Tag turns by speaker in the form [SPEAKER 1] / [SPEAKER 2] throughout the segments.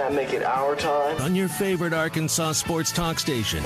[SPEAKER 1] that make it our time?
[SPEAKER 2] On your favorite Arkansas sports talk station.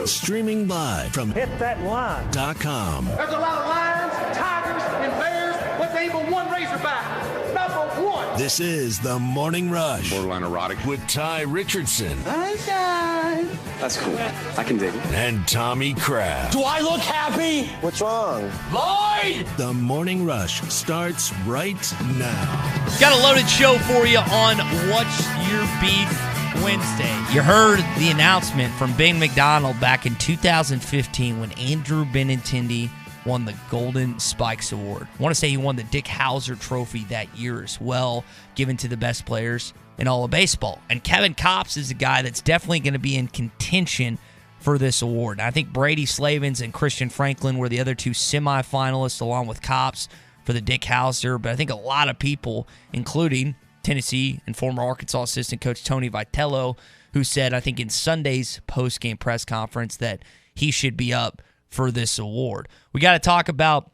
[SPEAKER 2] Streaming live from hitthatline.com.
[SPEAKER 3] There's a lot of lions, tigers, and bears, but there ain't but one razorback. Number one.
[SPEAKER 2] This is The Morning Rush.
[SPEAKER 4] Borderline erotic.
[SPEAKER 2] With Ty Richardson.
[SPEAKER 1] Hi, guys.
[SPEAKER 4] That's cool. I can dig it.
[SPEAKER 2] And Tommy Kraft.
[SPEAKER 1] Do I look happy? What's wrong? Lloyd!
[SPEAKER 2] The Morning Rush starts right now.
[SPEAKER 5] Got a loaded show for you on What's Your Beef Wednesday. You heard the announcement from Bing McDonald back in 2015 when Andrew Benintendi won the Golden Spikes Award. I want to say he won the Dick Hauser Trophy that year as well, given to the best players in all of baseball. And Kevin Kopps is a guy that's definitely going to be in contention for this award. I think Brady Slavens and Christian Franklin were the other two semifinalists along with Kopps for the Dick Hauser, but I think a lot of people, including Tennessee and former Arkansas assistant coach Tony Vitello, who said, I think in Sunday's post-game press conference, that he should be up for this award. We got to talk about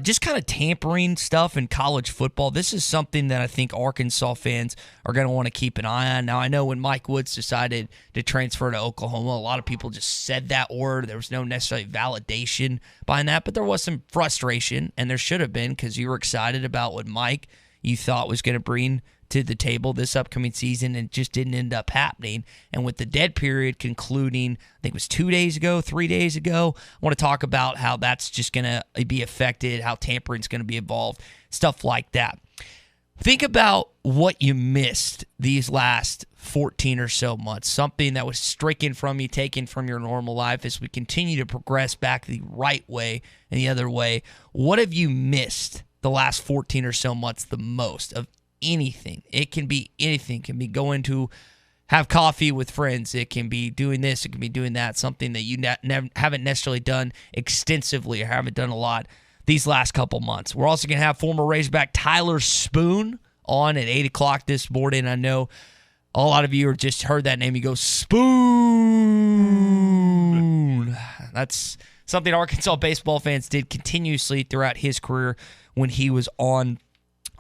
[SPEAKER 5] just kind of tampering stuff in college football. This is something that I think Arkansas fans are going to want to keep an eye on. Now, I know when Mike Woods decided to transfer to Oklahoma, a lot of people just said that word. There was no necessarily validation behind that, but there was some frustration, and there should have been because you were excited about what Mike you thought was going to bring to the table this upcoming season, and it just didn't end up happening. And with the dead period concluding, I think it was 3 days ago, I want to talk about how that's just going to be affected, how tampering's going to be involved, stuff like that. Think about what you missed these last 14 or so months, something that was stricken from you, taken from your normal life as we continue to progress back the right way and the other way. What have you missed the last 14 or so months the most of anything? It can be anything. It can be going to have coffee with friends. It can be doing this. It can be doing that. Something that you haven't necessarily done extensively or haven't done a lot these last couple months. We're also going to have former Razorback Tyler Spoon on at 8 o'clock this morning. I know a lot of you have just heard that name. You go, Spoon. That's something Arkansas baseball fans did continuously throughout his career when he was on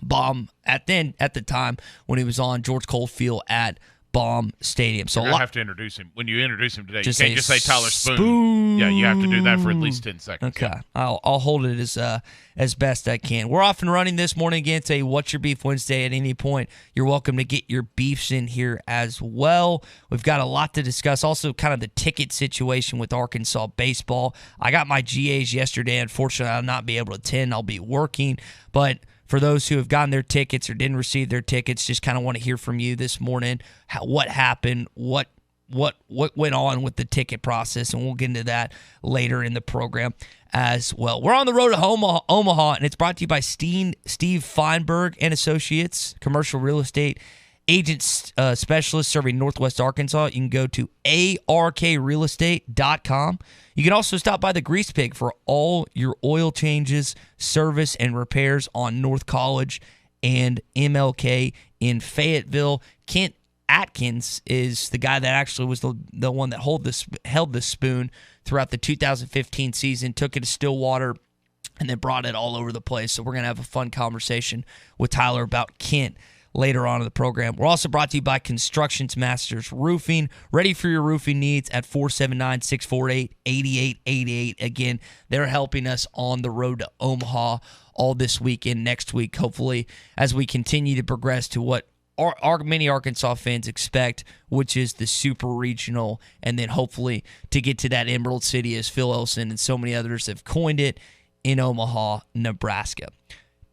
[SPEAKER 5] Baum at the time when he was on George Cole Field at Baum Stadium. So
[SPEAKER 6] you're gonna have to introduce him. When you introduce him today, you can't just say Tyler Spoon.
[SPEAKER 5] Spoon.
[SPEAKER 6] Yeah, you have to do that for at least 10 seconds.
[SPEAKER 5] Okay.
[SPEAKER 6] Yeah.
[SPEAKER 5] I'll hold it as best I can. We're off and running this morning again. Say What's Your Beef Wednesday at any point. You're welcome to get your beefs in here as well. We've got a lot to discuss. Also, kind of the ticket situation with Arkansas baseball. I got my GAs yesterday. Unfortunately, I'll not be able to attend. I'll be working. But for those who have gotten their tickets or didn't receive their tickets, just kind of want to hear from you this morning. What happened? What went on with the ticket process? And we'll get into that later in the program as well. We're on the road to Omaha, and it's brought to you by Steve Feinberg and Associates, commercial real estate agent specialist serving Northwest Arkansas. You can go to arkrealestate.com. You can also stop by the Grease Pig for all your oil changes, service, and repairs on North College and MLK in Fayetteville. Kent Atkins is the guy that actually was the one that held the spoon throughout the 2015 season, took it to Stillwater, and then brought it all over the place. So we're going to have a fun conversation with Tyler about Kent later on in the program. We're also brought to you by Construction Masters Roofing. Ready for your roofing needs at 479-648-8888. Again, they're helping us on the road to Omaha all this weekend, next week, hopefully, as we continue to progress to what our many Arkansas fans expect, which is the super regional, and then hopefully to get to that Emerald City, as Phil Elson and so many others have coined it, in Omaha, Nebraska.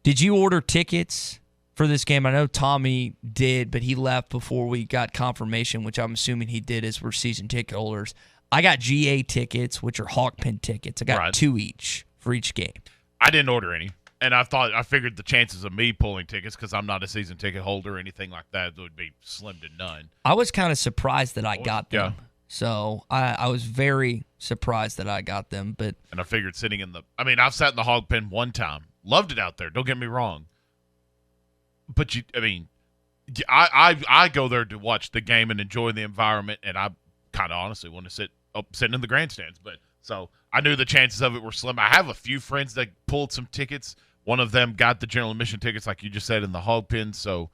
[SPEAKER 5] Did you order tickets for this game? I know Tommy did, but he left before we got confirmation, which I'm assuming he did as we're season ticket holders. I got GA tickets, which are Hawk Pen tickets. I got two each for each game.
[SPEAKER 6] I didn't order any, and I figured the chances of me pulling tickets, because I'm not a season ticket holder or anything like that, would be slim to none.
[SPEAKER 5] I was kind of surprised that I got them. Yeah. So I was very surprised that I got them. And
[SPEAKER 6] I figured I've sat in the Hog Pen one time. Loved it out there. Don't get me wrong. But I go there to watch the game and enjoy the environment, and I kind of honestly want to sitting in the grandstands. So I knew the chances of it were slim. I have a few friends that pulled some tickets, One of them got the general admission tickets, like you just said, in the hog pen. So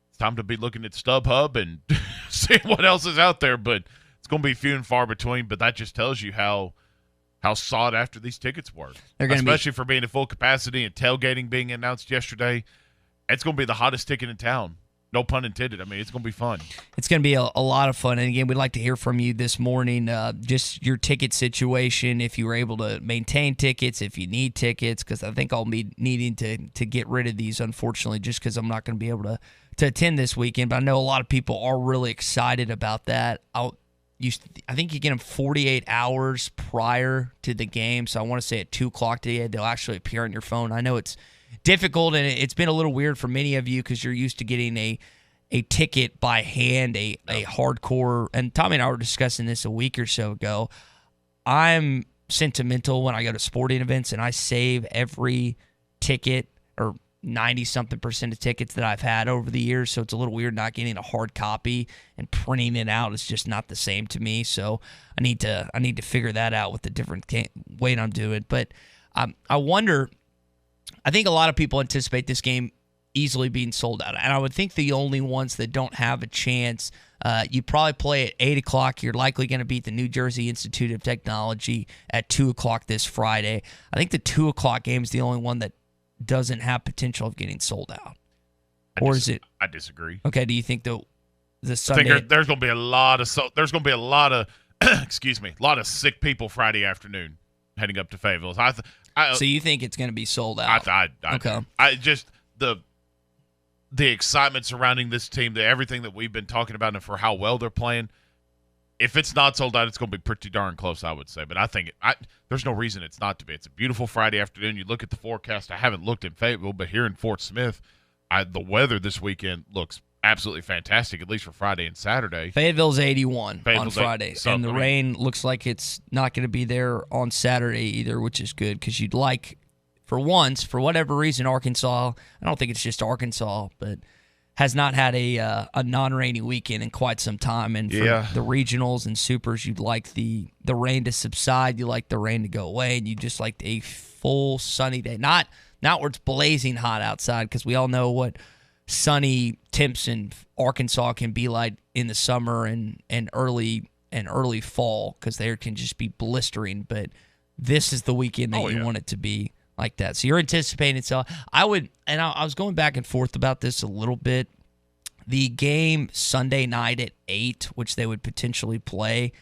[SPEAKER 6] it's time to be looking at StubHub and seeing what else is out there. But it's going to be few and far between. But that just tells you how sought after these tickets were, especially for being at full capacity and tailgating being announced yesterday. It's going to be the hottest ticket in town. No pun intended. I mean, it's going to be fun.
[SPEAKER 5] It's going to be a lot of fun. And, again, we'd like to hear from you this morning, just your ticket situation, if you were able to maintain tickets, if you need tickets, because I think I'll be needing to get rid of these, unfortunately, just because I'm not going to be able to attend this weekend. But I know a lot of people are really excited about that. I think you get them 48 hours prior to the game. So I want to say at 2 o'clock today, they'll actually appear on your phone. I know it's difficult, and it's been a little weird for many of you because you're used to getting a ticket by hand, a hardcore. And Tommy and I were discussing this a week or so ago. I'm sentimental when I go to sporting events, and I save every ticket, or 90-something% of tickets that I've had over the years. So it's a little weird not getting a hard copy and printing it out. It's just not the same to me. So I need to figure that out with the different way I'm doing it. But I wonder. I think a lot of people anticipate this game easily being sold out. And I would think the only ones that don't have a chance, you probably play at 8 o'clock. You're likely going to beat the New Jersey Institute of Technology at 2 o'clock this Friday. I think the 2 o'clock game is the only one that doesn't have potential of getting sold out. Is it?
[SPEAKER 6] I disagree.
[SPEAKER 5] Okay, do you think the Sunday?
[SPEAKER 6] I think there's going to be a lot of excuse me, a lot of sick people Friday afternoon heading up to Fayetteville.
[SPEAKER 5] So you think it's going to be sold out?
[SPEAKER 6] Okay. I just the excitement surrounding this team, everything that we've been talking about, and for how well they're playing. If it's not sold out, it's going to be pretty darn close, I would say. But I think there's no reason it's not to be. It's a beautiful Friday afternoon. You look at the forecast. I haven't looked in Fayetteville, but here in Fort Smith, the weather this weekend looks absolutely fantastic, at least for Friday and Saturday.
[SPEAKER 5] Fayetteville's 81 on Friday, and the rain looks like it's not going to be there on Saturday either, which is good because you'd like, for once, for whatever reason, Arkansas, I don't think it's just Arkansas, but has not had a non-rainy weekend in quite some time. And for the regionals and supers, you'd like the rain to subside, you like the rain to go away, and you just like a full sunny day. Not where it's blazing hot outside, because we all know what sunny temps in Arkansas can be like in the summer and early fall, because there can just be blistering. But this is the weekend that you want it to be like that. So you're anticipating it. So I was going back and forth about this a little bit. The game Sunday night at 8, which they would potentially play,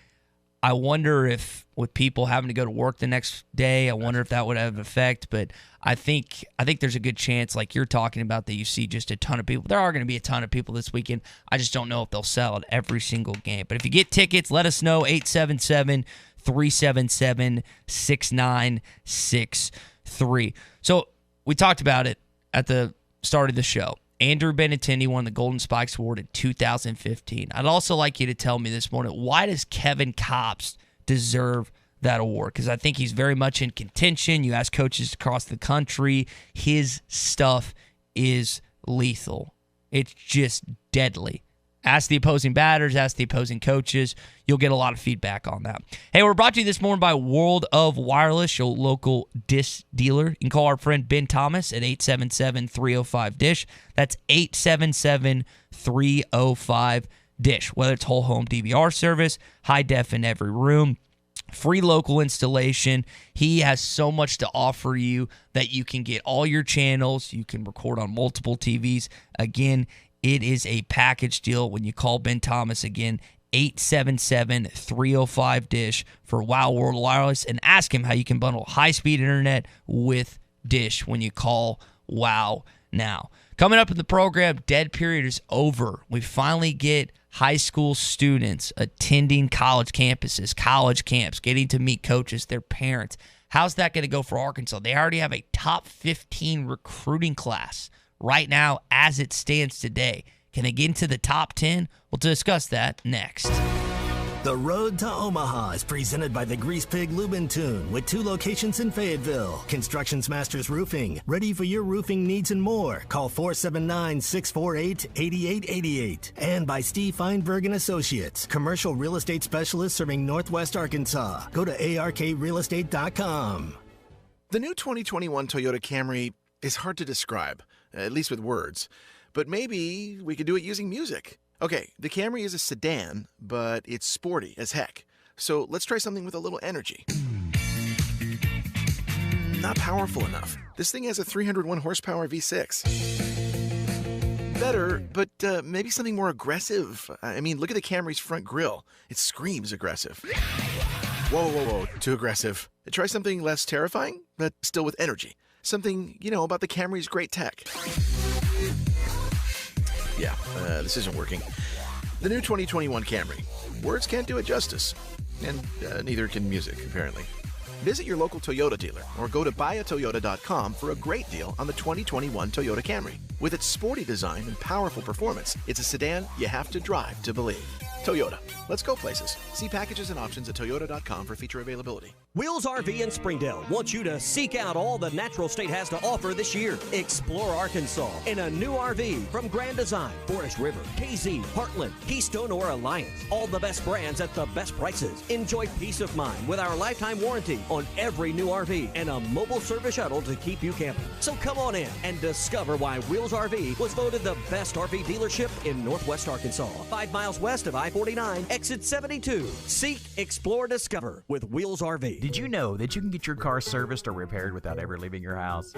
[SPEAKER 5] I wonder if, with people having to go to work the next day, I wonder if that would have an effect. But I think there's a good chance, like you're talking about, that you see just a ton of people. There are going to be a ton of people this weekend. I just don't know if they'll sell at every single game. But if you get tickets, let us know, 877-377-6963. So we talked about it at the start of the show. Andrew Benintendi won the Golden Spikes Award in 2015. I'd also like you to tell me this morning, why does Kevin Kopps deserve that award? Because I think he's very much in contention. You ask coaches across the country, his stuff is lethal. It's just deadly. Ask the opposing batters, ask the opposing coaches. You'll get a lot of feedback on that. Hey, we're brought to you this morning by World of Wireless, your local DISH dealer. You can call our friend Ben Thomas at 877-305-DISH. That's 877-305-DISH. Whether it's whole home DVR service, high def in every room, free local installation. He has so much to offer you that you can get all your channels. You can record on multiple TVs. Again, it is a package deal when you call Ben Thomas. Again, 877-305-DISH for Wow World Wireless, and ask him how you can bundle high-speed internet with DISH when you call Wow now. Coming up in the program, dead period is over. We finally get high school students attending college campuses, college camps, getting to meet coaches, their parents. How's that going to go for Arkansas? They already have a top 15 recruiting class right now as it stands today. Can they get into the top 10? We'll discuss that next.
[SPEAKER 7] The Road to Omaha is presented by the Grease Pig Lube and Tune, with 2 locations in Fayetteville. Construction's Masters Roofing, ready for your roofing needs and more. Call 479-648-8888. And by Steve Feinberg and Associates, commercial real estate specialists serving Northwest Arkansas. Go to arkrealestate.com.
[SPEAKER 8] The new 2021 Toyota Camry is hard to describe, at least with words. But maybe we could do it using music. Okay, the Camry is a sedan, but it's sporty as heck. So let's try something with a little energy. Not powerful enough. This thing has a 301 horsepower V6. Better, but maybe something more aggressive. I mean, look at the Camry's front grille. It screams aggressive. Whoa. Too aggressive. Try something less terrifying, but still with energy. Something, about the Camry's great tech. Yeah, this isn't working. The new 2021 Camry. Words can't do it justice. And neither can music, apparently. Visit your local Toyota dealer or go to buyatoyota.com for a great deal on the 2021 Toyota Camry. With its sporty design and powerful performance, it's a sedan you have to drive to believe. Toyota. Let's go places. See packages and options at toyota.com for feature availability.
[SPEAKER 9] Wheels RV in Springdale wants you to seek out all the Natural State has to offer this year. Explore Arkansas in a new RV from Grand Design, Forest River, KZ, Heartland, Keystone, or Alliance. All the best brands at the best prices. Enjoy peace of mind with our lifetime warranty on every new RV and a mobile service shuttle to keep you camping. So come on in and discover why Wheels RV was voted the best RV dealership in Northwest Arkansas. 5 miles west of I-49, exit 72. Seek, explore, discover with Wheels RV.
[SPEAKER 10] Did you know that you can get your car serviced or repaired without ever leaving your house?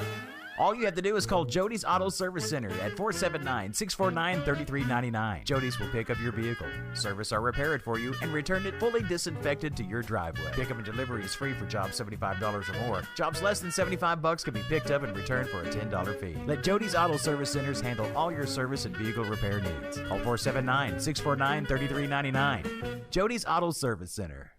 [SPEAKER 10] All you have to do is call Jody's Auto Service Center at 479-649-3399. Jody's will pick up your vehicle, service or repair it for you, and return it fully disinfected to your driveway. Pickup and delivery is free for jobs $75 or more. Jobs less than $75 can be picked up and returned for a $10 fee. Let Jody's Auto Service Centers handle all your service and vehicle repair needs. Call 479-649-3399. Jody's Auto Service Center.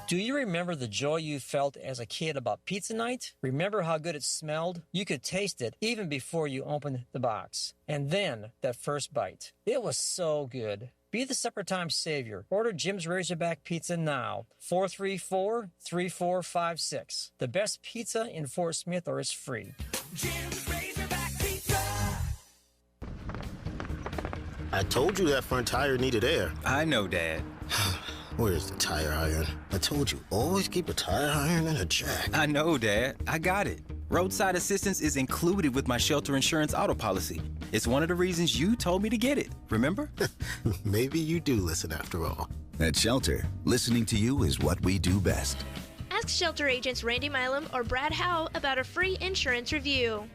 [SPEAKER 11] Do you remember the joy you felt as a kid about pizza night? Remember how good it smelled? You could taste it even before you opened the box. And then that first bite. It was so good. Be the supper time savior. Order Jim's Razorback Pizza now. 434-3456. The best pizza in Fort Smith, or it's free.
[SPEAKER 3] Jim's Razorback Pizza.
[SPEAKER 12] I told you that front tire needed air.
[SPEAKER 13] I know, Dad.
[SPEAKER 12] Where's the tire iron? I told you, always keep a tire iron and a jack.
[SPEAKER 13] I know, Dad. I got it. Roadside assistance is included with my shelter insurance auto policy. It's one of the reasons you told me to get it, remember?
[SPEAKER 12] Maybe you do listen after all.
[SPEAKER 14] At Shelter, listening to you is what we do best.
[SPEAKER 15] Ask Shelter agents Randy Milam or Brad Howe about a free insurance review.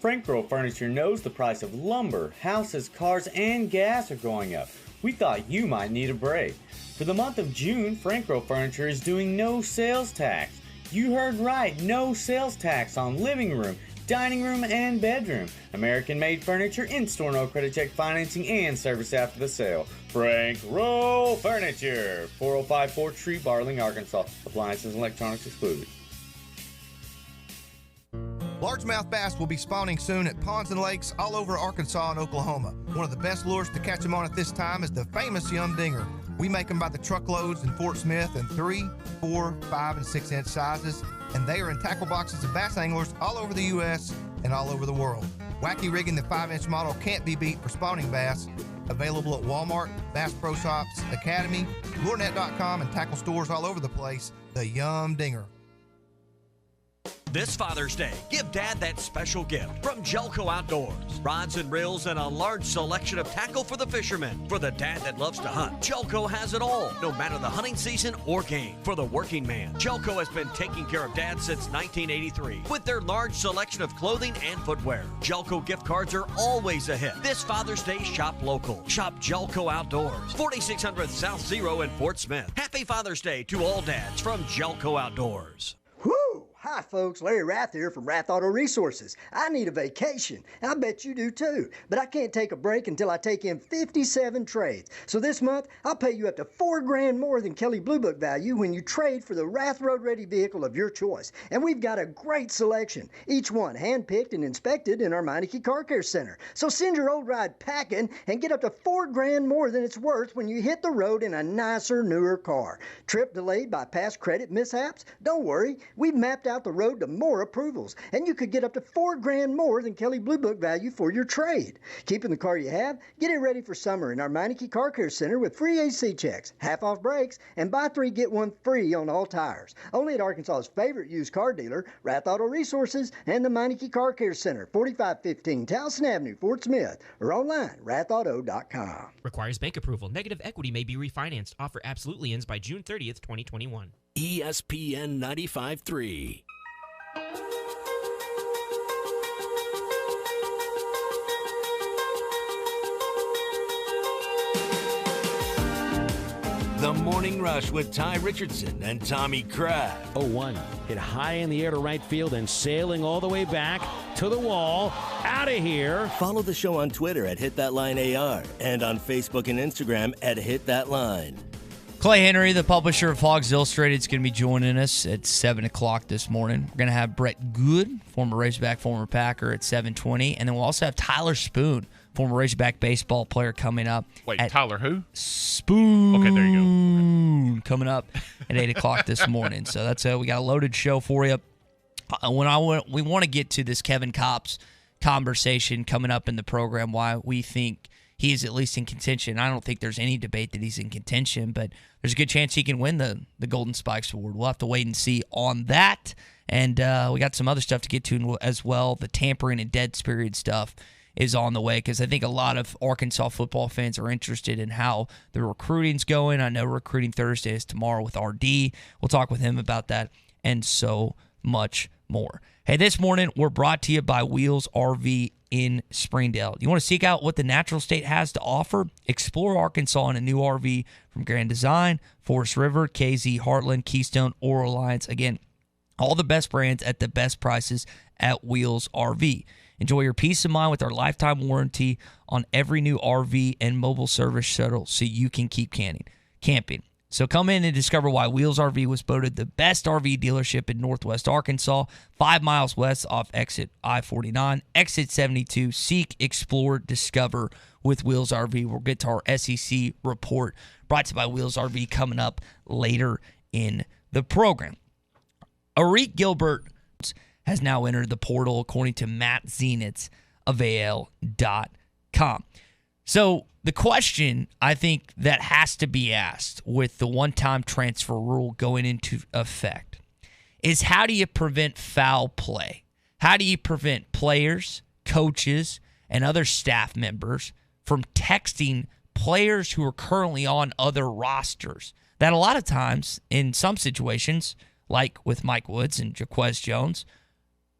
[SPEAKER 16] Frank Girl Furniture knows the price of lumber, houses, cars, and gas are going up. We thought you might need a break. For the month of June, Frank Girl Furniture is doing no sales tax. You heard right, no sales tax on living room, dining room, and bedroom. American-made furniture, in-store no credit check financing, and service after the sale. Frank Roll Furniture, 405 4th Street, Barling, Arkansas. Appliances and electronics excluded.
[SPEAKER 17] Largemouth bass will be spawning soon at ponds and lakes all over Arkansas and Oklahoma. One of the best lures to catch them on at this time is the famous Yum Dinger. We make them by the truckloads in Fort Smith in 3, 4, 5, and 6 inch sizes, and they are in tackle boxes of bass anglers all over the U.S. and all over the world. Wacky rigging the 5-inch model can't be beat for spawning bass. Available at Walmart, Bass Pro Shops, Academy, LureNet.com, and tackle stores all over the place. The Yum Dinger.
[SPEAKER 9] This Father's Day, give Dad that special gift from Jelco Outdoors. Rods and reels and a large selection of tackle for the fishermen. For the dad that loves to hunt, Jelco has it all, no matter the hunting season or game. For the working man, Jelco has been taking care of Dad since 1983 with their large selection of clothing and footwear. Jelco gift cards are always a hit. This Father's Day, shop local. Shop Jelco Outdoors, 4600 South Zero in Fort Smith. Happy Father's Day to all dads from Jelco Outdoors.
[SPEAKER 18] Whoo! Hi folks, Larry Rath here from Rath Auto Resources. I need a vacation. I bet you do too. But I can't take a break until I take in 57 trades. So this month, I'll pay you up to $4,000 more than Kelley Blue Book value when you trade for the Rath Road Ready vehicle of your choice. And we've got a great selection. Each one hand-picked and inspected in our Meineke Car Care Center. So send your old ride packing and get up to $4,000 more than it's worth when you hit the road in a nicer, newer car. Trip delayed by past credit mishaps? Don't worry. We've mapped out out the road to more approvals, and you could get up to $4,000 more than Kelley Blue Book value for your trade. Keeping the car you have, get it ready for summer in our Meineke Car Care Center with free AC checks, half off brakes, and buy 3 get 1 free on all tires. Only at Arkansas's favorite used car dealer, Rath Auto Resources, and the Meineke Car Care Center, 4515 Towson Avenue, Fort Smith, or online, rathauto.com.
[SPEAKER 19] Requires bank approval. Negative equity may be refinanced. Offer absolutely ends by June 30th, 2021.
[SPEAKER 2] ESPN 95.3. The Morning Rush with Ty Richardson and Tommy Crabb.
[SPEAKER 20] 0-1. Hit high in the air to right field and sailing all the way back to the wall. Out of here.
[SPEAKER 12] Follow the show on Twitter at HitThatLineAR and on Facebook and Instagram at HitThatLine.
[SPEAKER 5] Clay Henry, the publisher of Hogs Illustrated, is going to be joining us at 7 o'clock this morning. We're going to have Brett Goode, former Razorback, former Packer, at 7:20. And then we'll also have Tyler Spoon, former Razorback baseball player, coming up.
[SPEAKER 6] Wait, Tyler who?
[SPEAKER 5] Spoon.
[SPEAKER 6] Okay, there you
[SPEAKER 5] go. Coming up at 8 o'clock this morning. So that's we got a loaded show for you. We want to get to this Kevin Kopps conversation coming up in the program, why we think he is at least in contention. I don't think there's any debate that he's in contention, but there's a good chance he can win the Golden Spikes Award. We'll have to wait and see on that. And we got some other stuff to get to as well. The tampering and dead period stuff is on the way, because I think a lot of Arkansas football fans are interested in how the recruiting's going. I know Recruiting Thursday is tomorrow with RD. We'll talk with him about that and so much more. Hey, this morning we're brought to you by Wheels RV in Springdale. You want to seek out what the natural state has to offer? Explore Arkansas in a new RV from Grand Design, Forest River, KZ, Heartland, Keystone, or Alliance. Again, all the best brands at the best prices at Wheels RV. Enjoy your peace of mind with our lifetime warranty on every new RV and mobile service shuttle so you can keep camping. So come in and discover why Wheels RV was voted the best RV dealership in Northwest Arkansas, 5 miles west off exit I-49, exit 72. Seek, explore, discover with Wheels RV. We'll get to our SEC report brought to you by Wheels RV coming up later in the program. Arik Gilbert has now entered the portal, according to Matt Zenitz of AL.com. So the question I think that has to be asked with the one-time transfer rule going into effect is, how do you prevent foul play? How do you prevent players, coaches, and other staff members from texting players who are currently on other rosters that a lot of times, in some situations, like with Mike Woods and Jaquez Jones,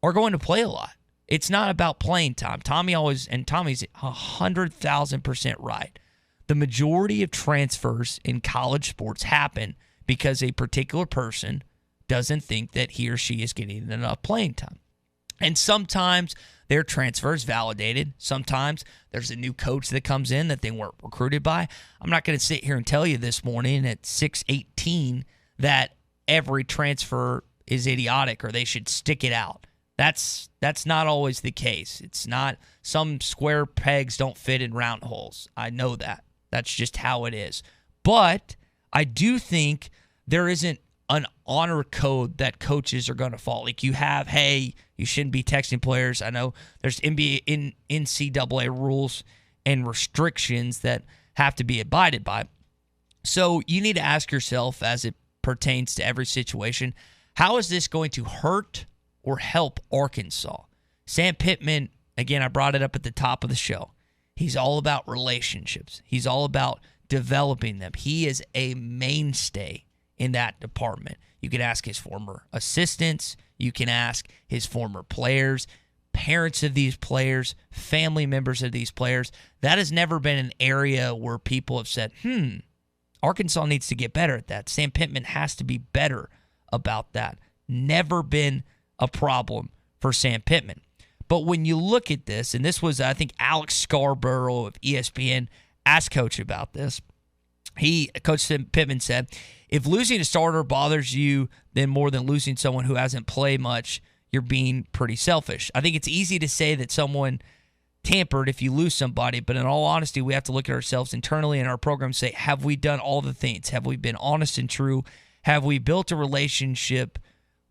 [SPEAKER 5] are going to play a lot? It's not about playing time. Tommy's 100,000% right. The majority of transfers in college sports happen because a particular person doesn't think that he or she is getting enough playing time. And sometimes their transfer is validated. Sometimes there's a new coach that comes in that they weren't recruited by. I'm not going to sit here and tell you this morning at 6:18 that every transfer is idiotic or they should stick it out. That's not always the case. It's not. Some square pegs don't fit in round holes. I know that. That's just how it is. But I do think there isn't an honor code that coaches are going to follow. Like you have, hey, you shouldn't be texting players. I know there's NCAA rules and restrictions that have to be abided by. So you need to ask yourself, as it pertains to every situation, how is this going to hurt or help Arkansas? Sam Pittman, again, I brought it up at the top of the show. He's all about relationships. He's all about developing them. He is a mainstay in that department. You can ask his former assistants. You can ask his former players, parents of these players, family members of these players. That has never been an area where people have said, Arkansas needs to get better at that. Sam Pittman has to be better about that. Never been a problem for Sam Pittman. But when you look at this, and this was, I think, Alex Scarborough of ESPN asked Coach about this. Coach Pittman said, if losing a starter bothers you then more than losing someone who hasn't played much, you're being pretty selfish. I think it's easy to say that someone tampered if you lose somebody, but in all honesty, we have to look at ourselves internally in our program and say, have we done all the things? Have we been honest and true? Have we built a relationship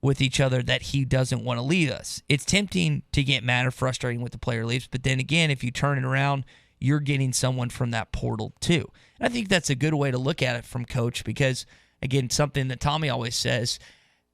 [SPEAKER 5] with each other that he doesn't want to leave us. It's tempting to get mad or frustrating with the player leaves, but then again, if you turn it around, you're getting someone from that portal too. And I think that's a good way to look at it from Coach because, again, something that Tommy always says,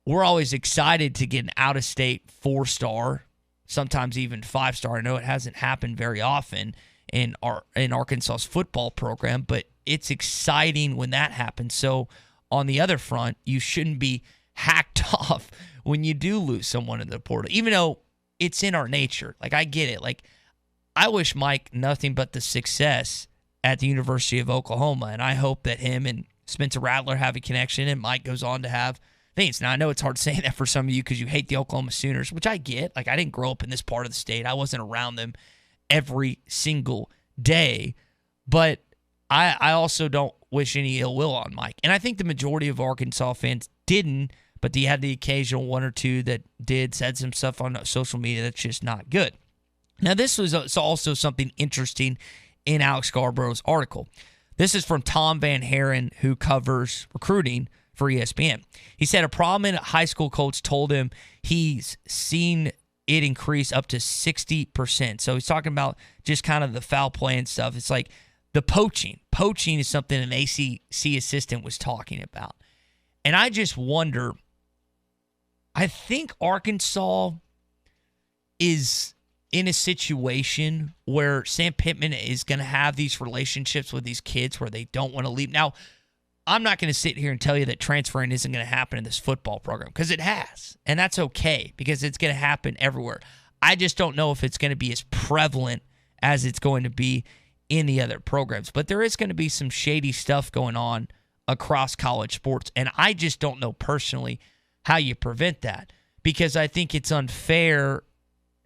[SPEAKER 5] we're always excited to get an out-of-state 4-star, sometimes even 5-star. I know it hasn't happened very often in Arkansas's football program, but it's exciting when that happens. So on the other front, you shouldn't be hacked off when you do lose someone in the portal, even though it's in our nature. Like, I get it. Like, I wish Mike nothing but the success at the University of Oklahoma, and I hope that him and Spencer Rattler have a connection, and Mike goes on to have things. Now, I know it's hard saying that for some of you because you hate the Oklahoma Sooners, which I get. Like, I didn't grow up in this part of the state. I wasn't around them every single day, but I also don't wish any ill will on Mike. And I think the majority of Arkansas fans didn't, but you had the occasional one or two that did, said some stuff on social media that's just not good. Now, this was also something interesting in Alex Scarborough's article. This is from Tom Van Haren, who covers recruiting for ESPN. He said a prominent high school coach told him he's seen it increase up to 60%. So he's talking about just kind of the foul play and stuff. It's like the poaching. Poaching is something an ACC assistant was talking about. And I just wonder, I think Arkansas is in a situation where Sam Pittman is going to have these relationships with these kids where they don't want to leave. Now, I'm not going to sit here and tell you that transferring isn't going to happen in this football program because it has, and that's okay because it's going to happen everywhere. I just don't know if it's going to be as prevalent as it's going to be in the other programs. But there is going to be some shady stuff going on across college sports, and I just don't know personally how you prevent that because I think it's unfair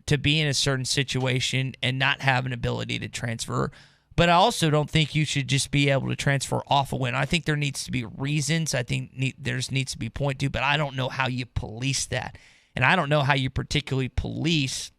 [SPEAKER 5] to be in a certain situation and not have an ability to transfer. But I also don't think you should just be able to transfer off a win. I think there needs to be reasons. I think there needs to be point to, but I don't know how you police that. And I don't know how you particularly police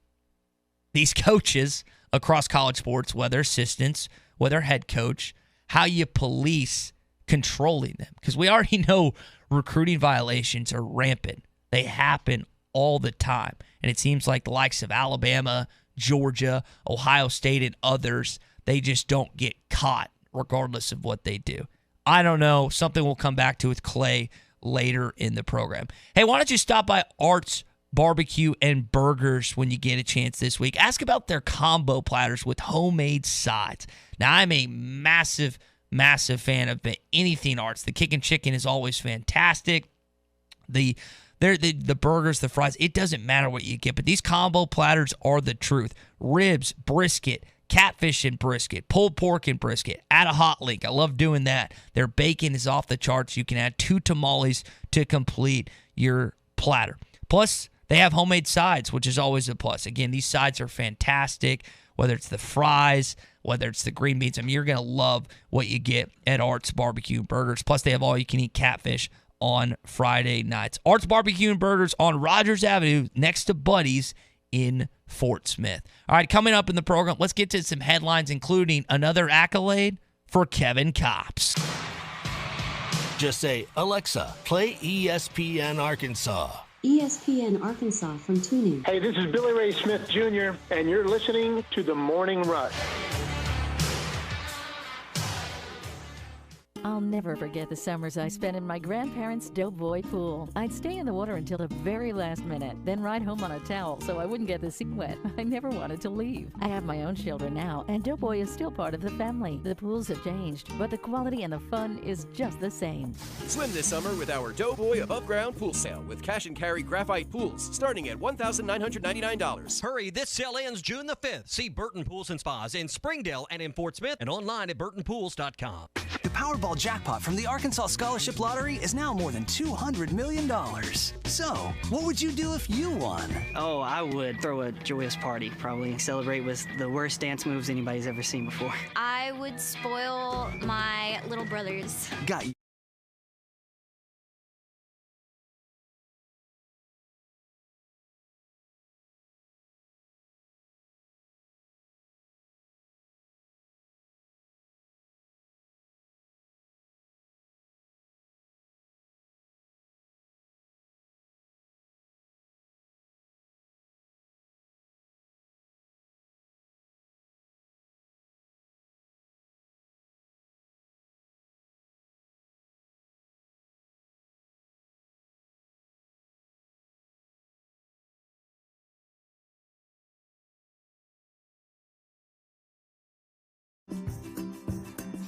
[SPEAKER 5] these coaches across college sports, whether assistants, whether head coach, how you police controlling them. Because we already know recruiting violations are rampant. They happen all the time. And it seems like the likes of Alabama, Georgia, Ohio State, and others, they just don't get caught regardless of what they do. I don't know. Something we'll come back to with Clay later in the program. Hey, why don't you stop by Art's Barbecue and Burgers when you get a chance this week? Ask about their combo platters with homemade sides. Now, I'm a massive fan of anything Art's. The kickin' chicken is always fantastic. The burgers, the fries, it doesn't matter what you get, but these combo platters are the truth. Ribs, brisket, catfish and brisket, pulled pork and brisket, add a hot link. I love doing that. Their bacon is off the charts. You can add 2 tamales to complete your platter. Plus, they have homemade sides, which is always a plus. Again, these sides are fantastic, whether it's the fries, whether it's the green beans. I mean, you're going to love what you get at Art's Barbecue and Burgers. Plus, they have all-you-can-eat catfish on Friday nights. Art's Barbecue and Burgers on Rogers Avenue next to Buddy's in Fort Smith. All right, coming up in the program, let's get to some headlines, including another accolade for Kevin Kopps.
[SPEAKER 7] Just say, Alexa, play ESPN Arkansas.
[SPEAKER 21] ESPN Arkansas from TuneIn.
[SPEAKER 22] Hey, this is Billy Ray Smith Jr., and you're listening to The Morning Rush.
[SPEAKER 23] I'll never forget the summers I spent in my grandparents' Doughboy pool. I'd stay in the water until the very last minute, then ride home on a towel so I wouldn't get the seat wet. I never wanted to leave. I have my own children now, and Doughboy is still part of the family. The pools have changed, but the quality and the fun is just the same.
[SPEAKER 24] Swim this summer with our Doughboy Above Ground Pool Sale with cash and carry graphite pools starting at $1,999.
[SPEAKER 9] Hurry, this sale ends June the 5th. See Burton Pools and Spas in Springdale and in Fort Smith and online at burtonpools.com.
[SPEAKER 25] The Powerball jackpot from the Arkansas Scholarship Lottery is now more than $200 million. So, what would you do if you won?
[SPEAKER 26] Oh, I would throw a joyous party, probably. Celebrate with the worst dance moves anybody's ever seen before.
[SPEAKER 27] I would spoil my little brothers.
[SPEAKER 25] Got you.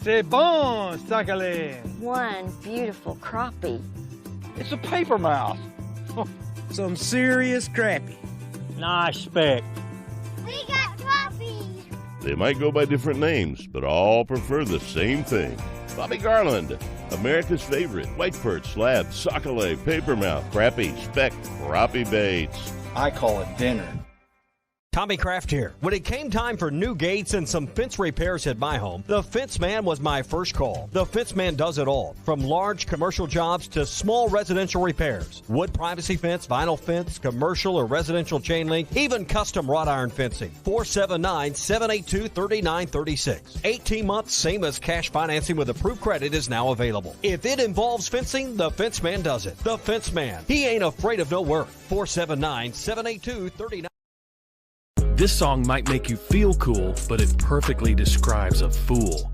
[SPEAKER 1] C'est bon, accolades.
[SPEAKER 3] One beautiful crappie.
[SPEAKER 1] It's a paper mouse. Some serious crappie. Nice speck.
[SPEAKER 3] We got crappie.
[SPEAKER 4] They might go by different names, but all prefer the same thing. Bobby Garland, America's favorite. White perch, slab, sockeye, papermouth, crappie, speck, crappie baits.
[SPEAKER 1] I call it dinner.
[SPEAKER 9] Tommy Kraft here. When it came time for new gates and some fence repairs at my home, the Fence Man was my first call. The Fence Man does it all, from large commercial jobs to small residential repairs. Wood privacy fence, vinyl fence, commercial or residential chain link, even custom wrought iron fencing. 479-782-3936. 18 months, same as cash financing with approved credit is now available. If it involves fencing, the Fence Man does it. The Fence Man. He ain't afraid of no work. 479-782-3936.
[SPEAKER 20] This song might make you feel cool, but it perfectly describes a fool.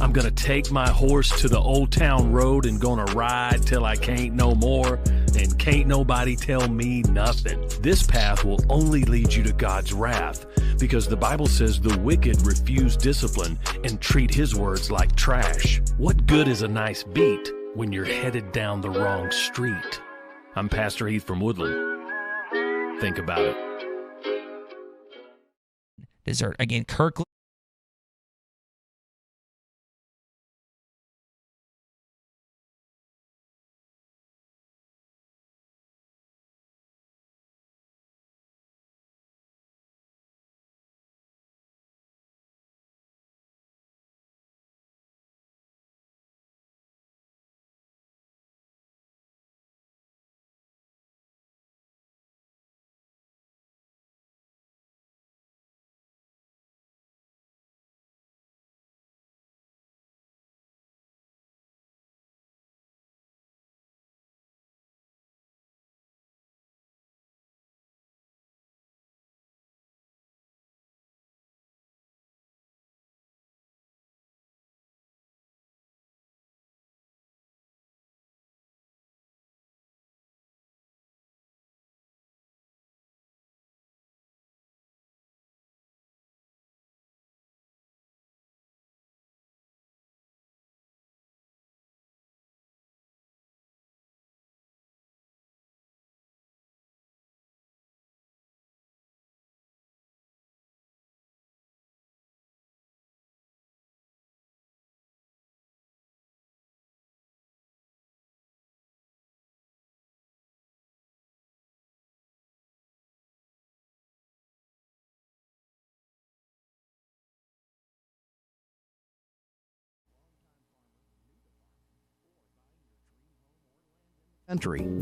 [SPEAKER 20] I'm gonna take my horse to the old town road and gonna ride till I can't no more, and can't nobody tell me nothing. This path will only lead you to God's wrath, because the Bible says the wicked refuse discipline and treat his words like trash. What good is a nice beat when you're headed down the wrong street? I'm Pastor Heath from Woodland. Think about it.
[SPEAKER 5] Dessert. Again, Kirkland.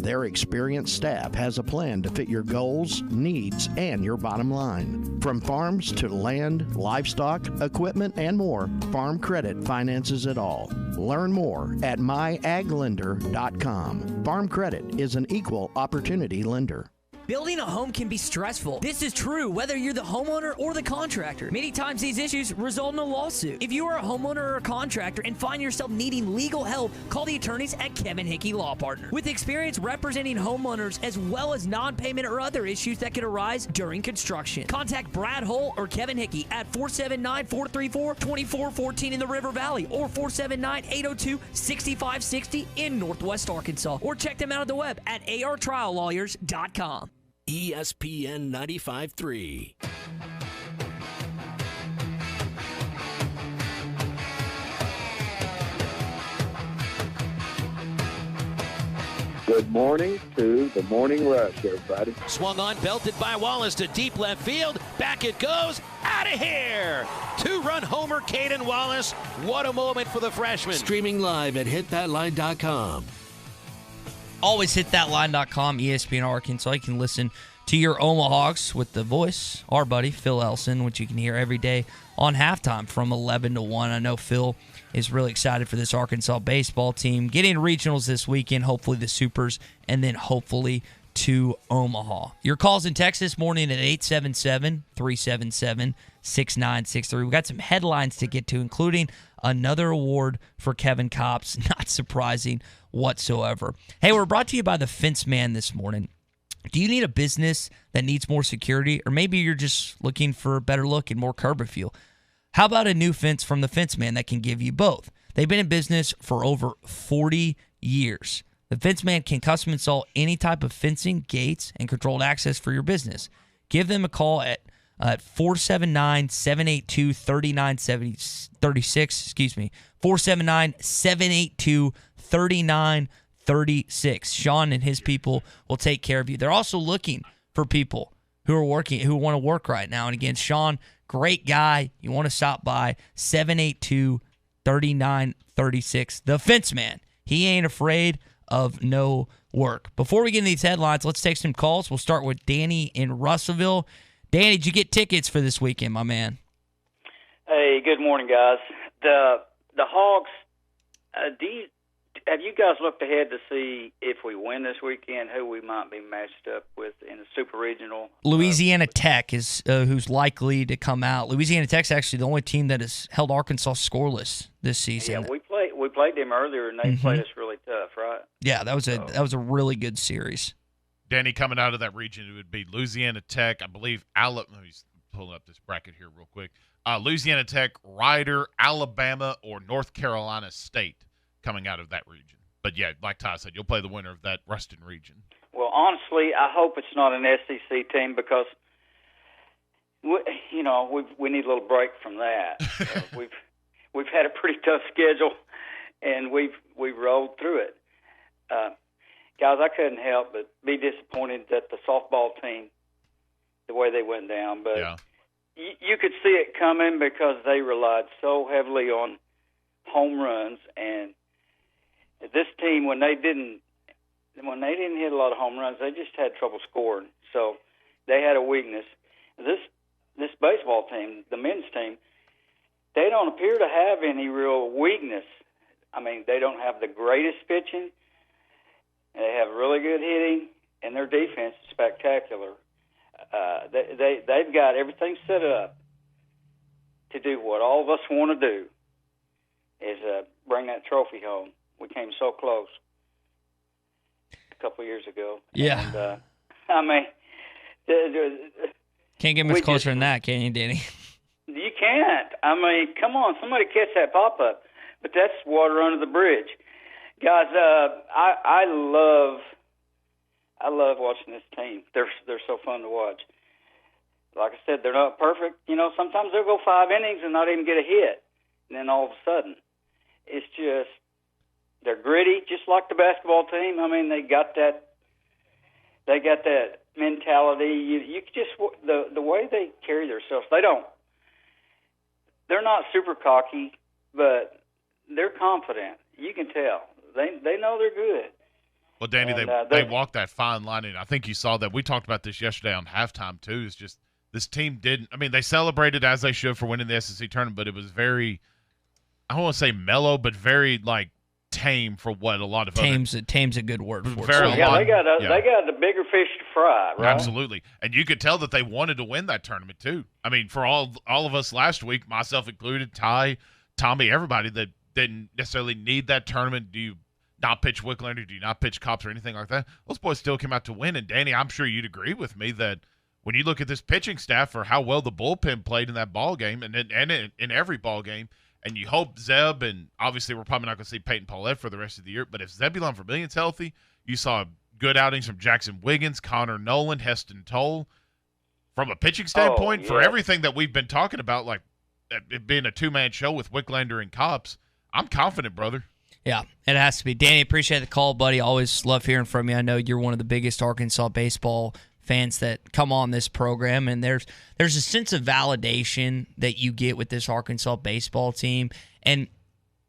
[SPEAKER 8] Their experienced staff has a plan to fit your goals, needs, and your bottom line. From farms to land, livestock, equipment, and more, Farm Credit finances it all. Learn more at myaglender.com. Farm Credit is an equal opportunity lender.
[SPEAKER 10] Building a home can be stressful. This is true whether you're the homeowner or the contractor. Many times these issues result in a lawsuit. If you are a homeowner or a contractor and find yourself needing legal help, call the attorneys at Kevin Hickey Law Partner. With experience representing homeowners as well as non-payment or other issues that could arise during construction. Contact Brad Hull or Kevin Hickey at 479-434-2414 in the River Valley or 479-802-6560 in Northwest Arkansas. Or check them out at the web at artriallawyers.com.
[SPEAKER 2] ESPN 95.3.
[SPEAKER 22] Good morning to the Morning Rush, everybody.
[SPEAKER 20] Swung on, belted by Wallace to deep left field. Back it goes. Out of here. Two-run homer, Caden Wallace. What a moment for the freshman.
[SPEAKER 2] Streaming live at hitthatline.com.
[SPEAKER 5] Always hitthatline.com, ESPN Arkansas. You can listen to your Omahawks with the voice, our buddy Phil Elson, which you can hear every day on halftime from 11 to 1. I know Phil is really excited for this Arkansas baseball team getting regionals this weekend, hopefully the Supers, and then hopefully to Omaha. Your calls in Texas this morning at 877-377-6963. We've got some headlines to get to, including another award for Kevin Kopps. Not surprising whatsoever. Hey, we're brought to you by the Fence Man this morning. Do you need a business that needs more security, or maybe you're just looking for a better look and more curb appeal? How about a new fence from the Fence Man that can give you both? They've been in business for over 40 years. The Fence Man can custom install any type of fencing, gates, and controlled access for your business. Give them a call at 479-782-3936. Excuse me, 479-782-3936. Sean and his people will take care of you. They're also looking for people who want to work right now. And again, Sean, great guy. You want to stop by 782-3936. The Fence Man. He ain't afraid of no work. Before we get into these headlines, let's take some calls. We'll start with Danny in Russellville. Danny, did you get tickets for this weekend, my man?
[SPEAKER 11] Hey, good morning, guys. The Hawks, have you guys looked ahead to see if we win this weekend, who we might be matched up with in the Super Regional?
[SPEAKER 5] Louisiana Tech is who's likely to come out. Louisiana Tech's actually the only team that has held Arkansas scoreless this season.
[SPEAKER 11] Yeah, we played them earlier, and they played us really tough, right?
[SPEAKER 5] Yeah, that was a really good series.
[SPEAKER 6] Danny, coming out of that region, it would be Louisiana Tech, I believe. Let me pull up this bracket here real quick. Louisiana Tech, Rider, Alabama, or North Carolina State coming out of that region. But yeah, like Ty said, you'll play the winner of that Ruston region.
[SPEAKER 11] Well, honestly, I hope it's not an SEC team because we need a little break from that. We've had a pretty tough schedule, and we've rolled through it. Guys, I couldn't help but be disappointed that the softball team, the way they went down. But
[SPEAKER 6] yeah.
[SPEAKER 11] You could see it coming because they relied so heavily on home runs. And this team, when they didn't hit a lot of home runs, they just had trouble scoring. So they had a weakness. This baseball team, the men's team, they don't appear to have any real weakness. I mean, they don't have the greatest pitching. They have really good hitting, and their defense is spectacular. They've got everything set up to do what all of us want to do, is bring that trophy home. We came so close a couple of years ago.
[SPEAKER 5] Yeah.
[SPEAKER 11] And,
[SPEAKER 5] can't get much closer than that, can you, Danny?
[SPEAKER 11] You can't. I mean, come on, somebody catch that pop-up. But that's water under the bridge. Guys, I love watching this team. They're so fun to watch. Like I said, they're not perfect. Sometimes they'll go 5 innings and not even get a hit. And then all of a sudden, it's just, they're gritty, just like the basketball team. I mean, they got that mentality. You just, the way they carry themselves, they're not super cocky, but they're confident. You can tell. They know they're good.
[SPEAKER 6] Well, Danny, they walked that fine line, and I think you saw that. We talked about this yesterday on halftime, too. It's just this team didn't – I mean, they celebrated as they should for winning the SEC tournament, but it was very – I don't want to say mellow, but very, tame for what a lot of
[SPEAKER 5] Tame's a good word for it.
[SPEAKER 11] They got the bigger fish to fry, right?
[SPEAKER 6] Absolutely. And you could tell that they wanted to win that tournament, too. I mean, for all of us last week, myself included, Ty, Tommy, everybody that didn't necessarily need that tournament. Do you not pitch Wicklander? Do you not pitch Kopps or anything like that? Those boys still came out to win. And, Danny, I'm sure you'd agree with me that when you look at this pitching staff for how well the bullpen played in that ball game and in every ball game, and you hope Zeb, and obviously we're probably not going to see Peyton Paulette for the rest of the year, but if Zebulon Vermillion's healthy, you saw good outings from Jackson Wiggins, Connor Nolan, Heston Toll. From a pitching standpoint, for everything that we've been talking about, like it being a two-man show with Wicklander and Kopps, I'm confident, brother.
[SPEAKER 5] Yeah, it has to be. Danny, appreciate the call, buddy. Always love hearing from you. I know you're one of the biggest Arkansas baseball fans that come on this program, and there's a sense of validation that you get with this Arkansas baseball team, and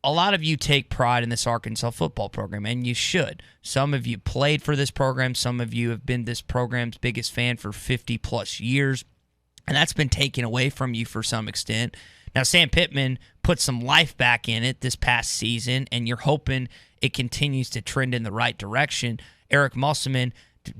[SPEAKER 5] a lot of you take pride in this Arkansas football program, and you should. Some of you played for this program. Some of you have been this program's biggest fan for 50-plus years, and that's been taken away from you for some extent. Now, Sam Pittman put some life back in it this past season, and you're hoping it continues to trend in the right direction. Eric Musselman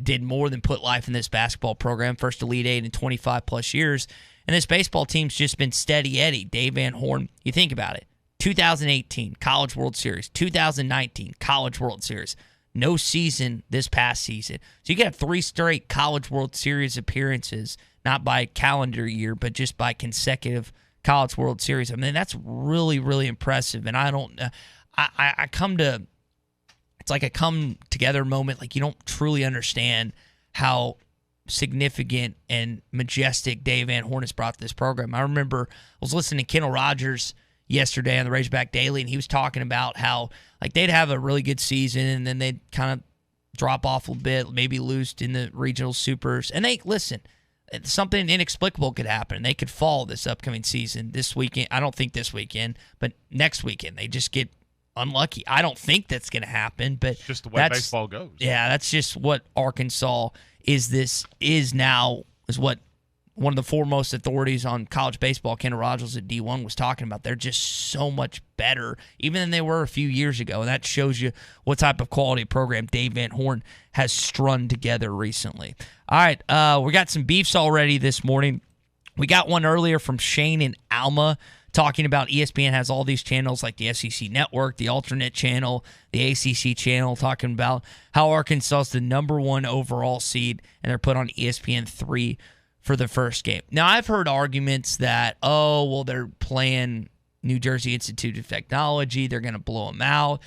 [SPEAKER 5] did more than put life in this basketball program, first Elite Eight in 25-plus years, and this baseball team's just been steady Eddie. Dave Van Horn, you think about it, 2018, College World Series, 2019, College World Series, no season this past season. So you got 3 straight College World Series appearances, not by calendar year, but just by consecutive College World Series. I mean, that's really, really impressive. And I don't I come to – it's like a come-together moment. Like, you don't truly understand how significant and majestic Dave Van Horn has brought to this program. I remember I was listening to Kendall Rogers yesterday on the Razorback Daily, and he was talking about how, like, they'd have a really good season, and then they'd kind of drop off a little bit, maybe lose in the regional supers. And listen, something inexplicable could happen. They could fall this upcoming season, this weekend. I don't think this weekend, but next weekend. They just get unlucky. I don't think that's going to happen, but
[SPEAKER 6] it's just the way baseball goes.
[SPEAKER 5] Yeah, that's just what Arkansas is what one of the foremost authorities on college baseball, Kendall Rogers at D1, was talking about. They're just so much better, even than they were a few years ago, and that shows you what type of quality program Dave Van Horn has strung together recently. All right, we got some beefs already this morning. We got one earlier from Shane in Alma, talking about ESPN has all these channels like the SEC Network, the Alternate Channel, the ACC Channel, talking about how Arkansas is the number 1 overall seed, and they're put on ESPN 3 for the first game. Now, I've heard arguments that, they're playing New Jersey Institute of Technology, they're going to blow them out.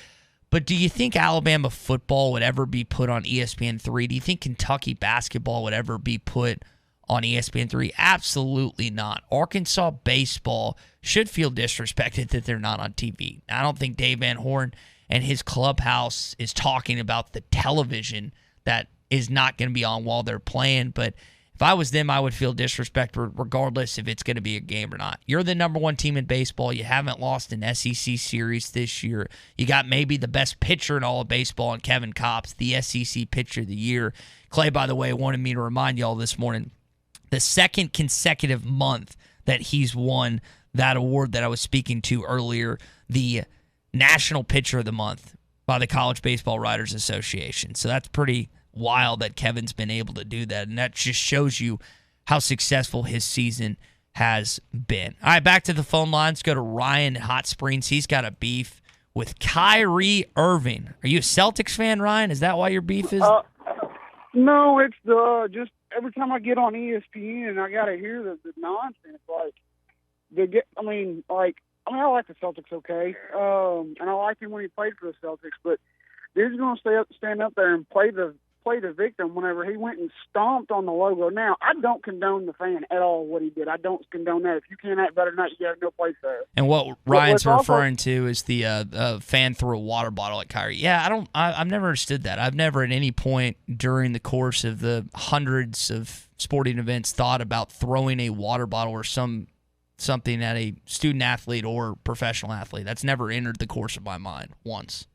[SPEAKER 5] But do you think Alabama football would ever be put on ESPN 3? Do you think Kentucky basketball would ever be put on ESPN 3? Absolutely not. Arkansas baseball should feel disrespected that they're not on TV. I don't think Dave Van Horn and his clubhouse is talking about the television that is not going to be on while they're playing. But if I was them, I would feel disrespected regardless if it's going to be a game or not. You're the number 1 team in baseball. You haven't lost an SEC series this year. You got maybe the best pitcher in all of baseball in Kevin Kopps, the SEC Pitcher of the Year. Clay, by the way, wanted me to remind y'all this morning, the second consecutive month that he's won that award that I was speaking to earlier, the National Pitcher of the Month by the College Baseball Writers Association. So that's pretty wild that Kevin's been able to do that, and that just shows you how successful his season has been. All right, back to the phone lines. Go to Ryan in Hot Springs. He's got a beef with Kyrie Irving. Are you a Celtics fan, Ryan? Is that why your beef is?
[SPEAKER 13] No, it's just every time I get on ESPN, I got to hear the nonsense. Like, I like the Celtics, okay, and I liked him when he played for the Celtics, but he's going to stand up there and play the victim whenever he went and stomped on the logo. Now, I don't condone the fan at all what he did. I don't condone that. If you can't act better than that, you have no place there.
[SPEAKER 5] And what Ryan's referring to is the fan threw a water bottle at Kyrie. Yeah, I've never understood that. I've never at any point during the course of the hundreds of sporting events thought about throwing a water bottle or something at a student athlete or professional athlete. That's never entered the course of my mind once.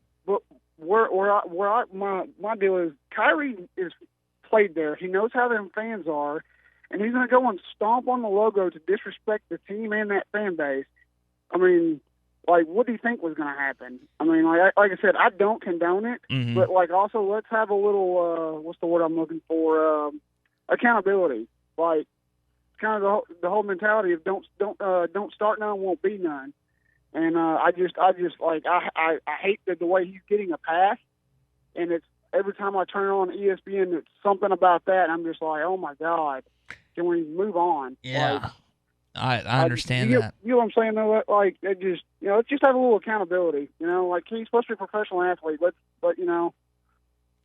[SPEAKER 13] My deal is Kyrie is played there. He knows how them fans are, and he's going to go and stomp on the logo to disrespect the team and that fan base. I mean, what do you think was going to happen? I mean, like I said, I don't condone it, but also let's have a little what's the word I'm looking for? Accountability. Like, kind of the whole mentality of don't start none, won't be none. And I hate the way he's getting a pass, and it's every time I turn on ESPN, it's something about that, and I'm just like, oh my God, can we move on?
[SPEAKER 5] Yeah, I understand that.
[SPEAKER 13] You know what I'm saying though? Let's just have a little accountability. He's supposed to be a professional athlete. Let's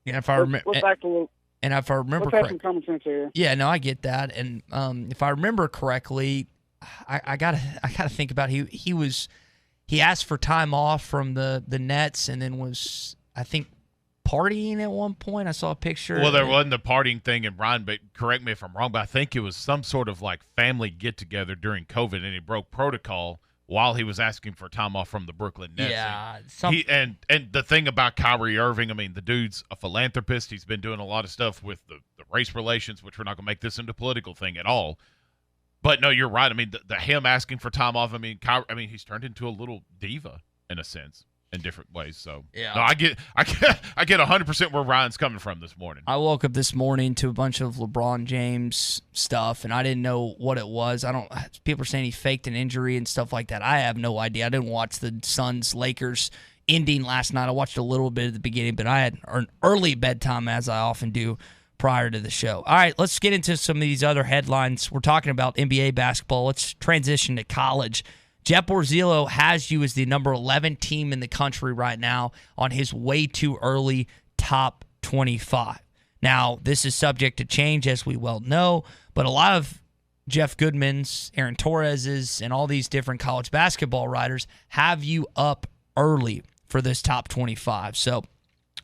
[SPEAKER 5] if I remember,
[SPEAKER 13] let's act a little.
[SPEAKER 5] And if I remember
[SPEAKER 13] correctly, let's have some common sense here.
[SPEAKER 5] Yeah, no, I get that. And if I remember correctly, I gotta think about he asked for time off from the Nets and then was, I think, partying at one point. I saw a picture.
[SPEAKER 6] Well, there wasn't the partying thing in Ryan, but correct me if I'm wrong, but I think it was some sort of family get-together during COVID, and he broke protocol while he was asking for time off from the Brooklyn Nets.
[SPEAKER 5] Yeah.
[SPEAKER 6] And the thing about Kyrie Irving, I mean, the dude's a philanthropist. He's been doing a lot of stuff with the race relations, which we're not going to make this into a political thing at all. But no, you're right. I mean, the him asking for time off. I mean, he's turned into a little diva in a sense, in different ways. So
[SPEAKER 5] yeah,
[SPEAKER 6] no, I get 100% where Ryan's coming from this morning.
[SPEAKER 5] I woke up this morning to a bunch of LeBron James stuff, and I didn't know what it was. People are saying he faked an injury and stuff like that. I have no idea. I didn't watch the Suns-Lakers ending last night. I watched a little bit at the beginning, but I had an early bedtime, as I often do prior to the show. All right, let's get into some of these other headlines. We're talking about NBA basketball. Let's transition to college. Jeff Borzillo has you as the number 11 team in the country right now on his way too early top 25. Now, this is subject to change, as we well know, but a lot of Jeff Goodman's, Aaron Torres's, and all these different college basketball writers have you up early for this top 25. So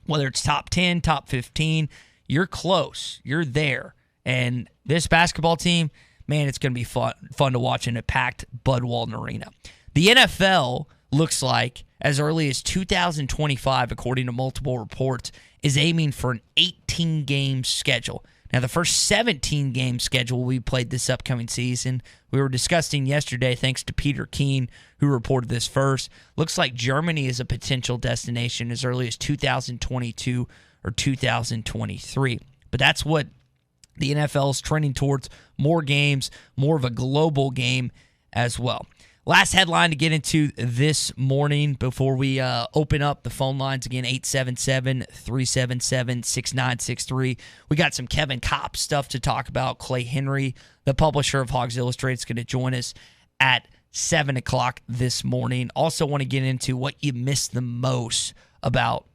[SPEAKER 5] whether it's top 10, top 15, you're close. You're there. And this basketball team, man, it's going to be fun to watch in a packed Bud Walton Arena. The NFL looks like as early as 2025, according to multiple reports, is aiming for an 18-game schedule. Now, the first 17-game schedule will be played this upcoming season. We were discussing yesterday, thanks to Peter Keene, who reported this first. Looks like Germany is a potential destination as early as 2022 or 2023. But that's what the NFL is trending towards, more games, more of a global game as well. Last headline to get into this morning before we open up the phone lines again, 877-377-6963. We got some Kevin Kopps stuff to talk about. Clay Henry, the publisher of Hogs Illustrated, is going to join us at 7 o'clock this morning. Also want to get into what you missed the most about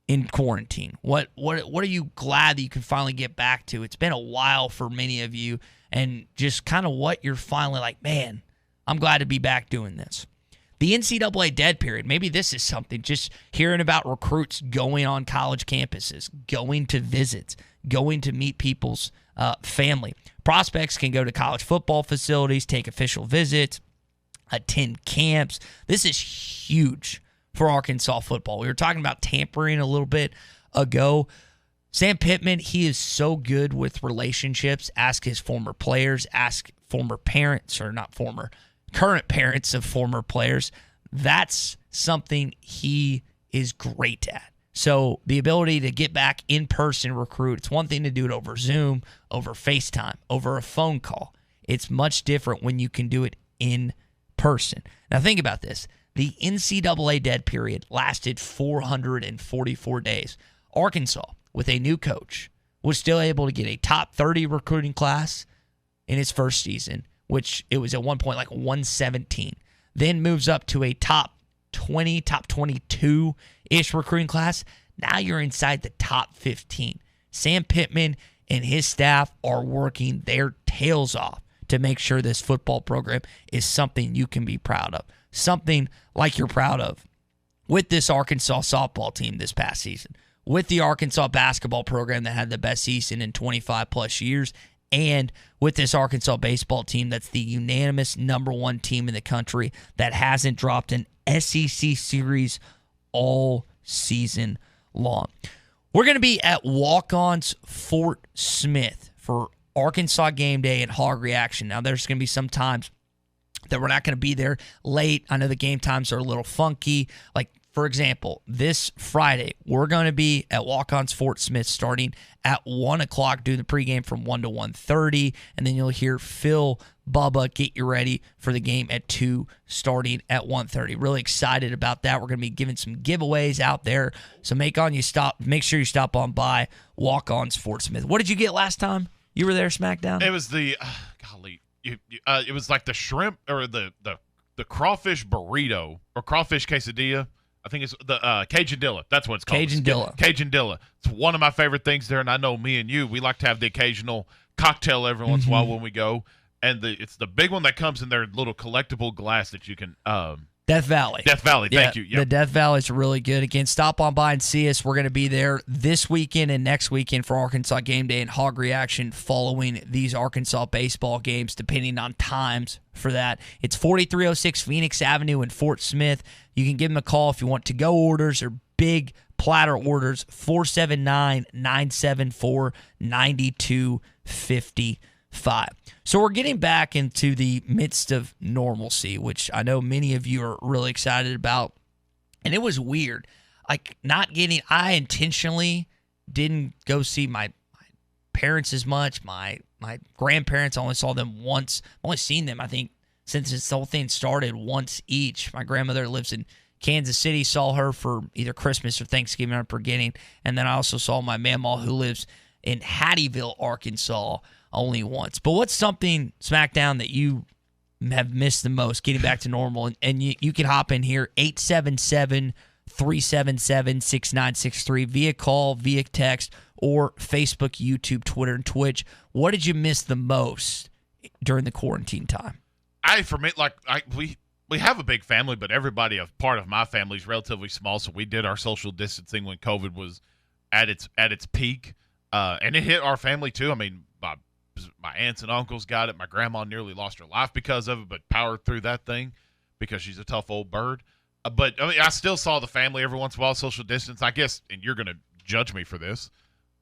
[SPEAKER 5] in quarantine. What are you glad that you can finally get back to? It's been a while for many of you, and just kind of what you're finally like, man, I'm glad to be back doing this. The NCAA dead period, maybe this is something, just hearing about recruits going on college campuses, going to visits, going to meet people's family. Prospects can go to college football facilities, take official visits, attend camps. This is huge for Arkansas football. We were talking about tampering a little bit ago. Sam Pittman, he is so good with relationships. Ask his former players, ask former parents, or not former, current parents of former players. That's something he is great at. So the ability to get back in person recruit, it's one thing to do it over Zoom, over FaceTime, over a phone call. It's much different when you can do it in person. Now think about this. The NCAA dead period lasted 444 days. Arkansas, with a new coach, was still able to get a top 30 recruiting class in its first season, which it was at one point like 117. Then moves up to a top 20, top 22-ish recruiting class. Now you're inside the top 15. Sam Pittman and his staff are working their tails off to make sure this football program is something you can be proud of. Something like you're proud of with this Arkansas softball team this past season, with the Arkansas basketball program that had the best season in 25-plus years, and with this Arkansas baseball team that's the unanimous number one team in the country that hasn't dropped an SEC series all season long. We're going to be at Walk-On's Fort Smith for Arkansas game day and Hog Reaction. Now, there's going to be some times that we're not going to be there late. I know the game times are a little funky. Like, for example, this Friday, we're going to be at Walk-On's Fort Smith starting at 1 o'clock, doing the pregame from 1 to 1:30, and then you'll hear Phil, Bubba, get you ready for the game at 2, starting at 1:30. Really excited about that. We're going to be giving some giveaways out there, so make sure you stop on by Walk-On's Fort Smith. What did you get last time you were there, SmackDown?
[SPEAKER 6] It was the, it was like the shrimp or the crawfish burrito or crawfish quesadilla. I think it's the Cajun Dilla. That's what it's called.
[SPEAKER 5] Cajun Dilla.
[SPEAKER 6] Cajun Dilla. It's one of my favorite things there, and I know me and you, we like to have the occasional cocktail every once in a while when we go. And it's the big one that comes in their little collectible glass that you can
[SPEAKER 5] Death Valley.
[SPEAKER 6] Death Valley, thank you. Yep.
[SPEAKER 5] The Death Valley is really good. Again, stop on by and see us. We're going to be there this weekend and next weekend for Arkansas Game Day and Hog Reaction following these Arkansas baseball games, depending on times for that. It's 4306 Phoenix Avenue in Fort Smith. You can give them a call if you want to-go orders or big platter orders, 479-974-9255. So we're getting back into the midst of normalcy, which I know many of you are really excited about. And it was weird. Like, I intentionally didn't go see my parents as much. My grandparents, I only saw them once. I've only seen them, I think, since this whole thing started, once each. My grandmother lives in Kansas City, saw her for either Christmas or Thanksgiving, I'm forgetting. And then I also saw my mamaw, who lives in Hattieville, Arkansas, only once. But what's something, SmackDown, that you have missed the most getting back to normal? And you can hop in here, 877-377-6963 via call, via text, or Facebook, YouTube, Twitter, and Twitch. What did you miss the most during the quarantine time?
[SPEAKER 6] We have a big family, but everybody, a part of my family, is relatively small, so we did our social distancing when COVID was at its peak, and it hit our family too. I mean, my aunts and uncles got it. My grandma nearly lost her life because of it, but powered through that thing because she's a tough old bird. But I mean, I still saw the family every once in a while, social distance, I guess, and you're going to judge me for this.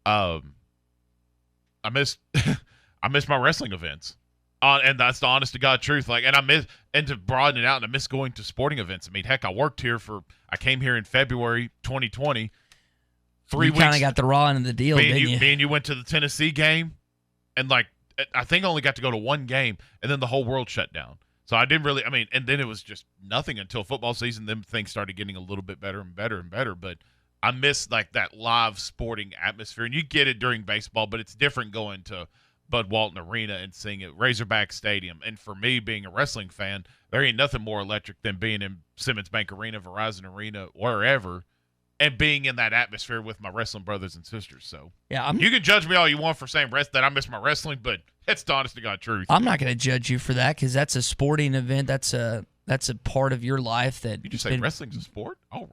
[SPEAKER 6] I missed my wrestling events. And that's the honest to God truth. And to broaden it out, and I miss going to sporting events. I mean, heck, I came here in February 2020. 3 weeks.
[SPEAKER 5] You kind of got the raw end of the deal, didn't you?
[SPEAKER 6] Me and you went to the Tennessee game, and I think I only got to go to one game, and then the whole world shut down. So I didn't really, and then it was just nothing until football season. Then things started getting a little bit better and better and better. But I miss that live sporting atmosphere, and you get it during baseball, but it's different going to Bud Walton Arena and seeing it Razorback Stadium. And for me, being a wrestling fan, there ain't nothing more electric than being in Simmons Bank Arena, Verizon Arena, wherever, and being in that atmosphere with my wrestling brothers and sisters. So
[SPEAKER 5] yeah,
[SPEAKER 6] you can judge me all you want for saying that I miss my wrestling, but it's the honest to God truth.
[SPEAKER 5] I'm not going to judge you for that because that's a sporting event. That's a part of your life that
[SPEAKER 6] you just say wrestling's a sport. Oh,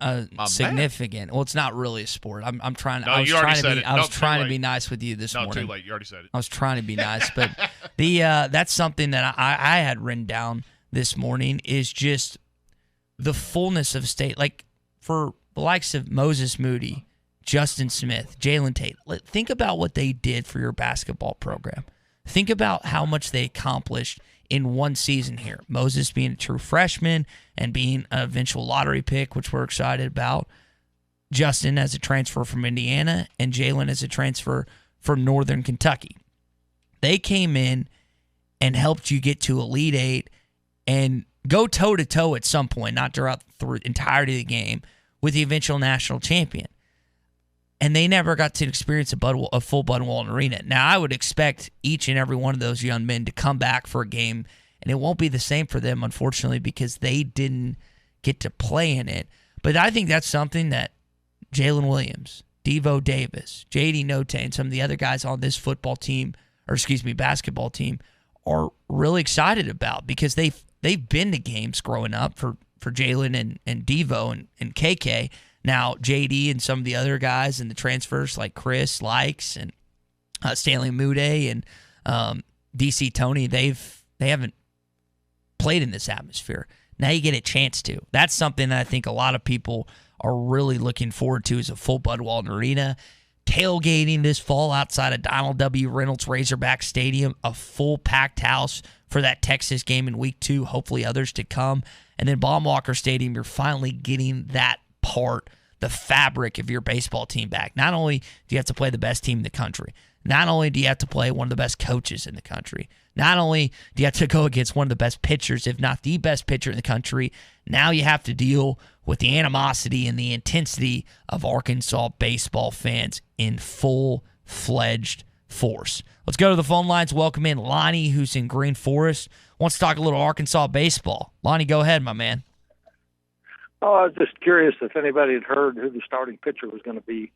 [SPEAKER 5] significant. Well, it's not really a sport. I'm trying.
[SPEAKER 6] No,
[SPEAKER 5] I was
[SPEAKER 6] you already
[SPEAKER 5] trying to
[SPEAKER 6] said
[SPEAKER 5] be.
[SPEAKER 6] it.
[SPEAKER 5] I was
[SPEAKER 6] No,
[SPEAKER 5] trying to
[SPEAKER 6] too
[SPEAKER 5] be
[SPEAKER 6] late.
[SPEAKER 5] nice with you this morning.
[SPEAKER 6] No, too late. You already said it.
[SPEAKER 5] I was trying to be nice, but that's something that I had written down this morning is just the fullness of state. Like for the likes of Moses Moody, Justin Smith, Jalen Tate. Think about what they did for your basketball program. Think about how much they accomplished in one season here. Moses being a true freshman and being an eventual lottery pick, which we're excited about. Justin as a transfer from Indiana, and Jalen as a transfer from Northern Kentucky. They came in and helped you get to Elite Eight and go toe-to-toe at some point, not throughout the entirety of the game, with the eventual national champion. And they never got to experience a full Bud Walton Arena. Now, I would expect each and every one of those young men to come back for a game, and it won't be the same for them, unfortunately, because they didn't get to play in it. But I think that's something that Jalen Williams, Devo Davis, J.D. Note, and some of the other guys on this basketball team are really excited about because they've been to games growing up for Jalen and Devo and KK. Now, JD and some of the other guys and the transfers like Chris Likes and Stanley Mude and DC Tony, they haven't played in this atmosphere. Now you get a chance to. That's something that I think a lot of people are really looking forward to is a full Bud Walton Arena. Tailgating this fall outside of Donald W. Reynolds Razorback Stadium, a full packed house for that Texas game in week 2, hopefully others to come. And then Baum-Walker Stadium, you're finally getting that part, the fabric of your baseball team back. Not only do you have to play the best team in the country, not only do you have to play one of the best coaches in the country, not only do you have to go against one of the best pitchers, if not the best pitcher in the country, now you have to deal with the animosity and the intensity of Arkansas baseball fans in full-fledged force. Let's go to the phone lines. Welcome in Lonnie, who's in Green Forest. Wants to talk a little Arkansas baseball. Lonnie, go ahead, my man.
[SPEAKER 12] Oh, I was just curious if anybody had heard who the starting pitcher was going to be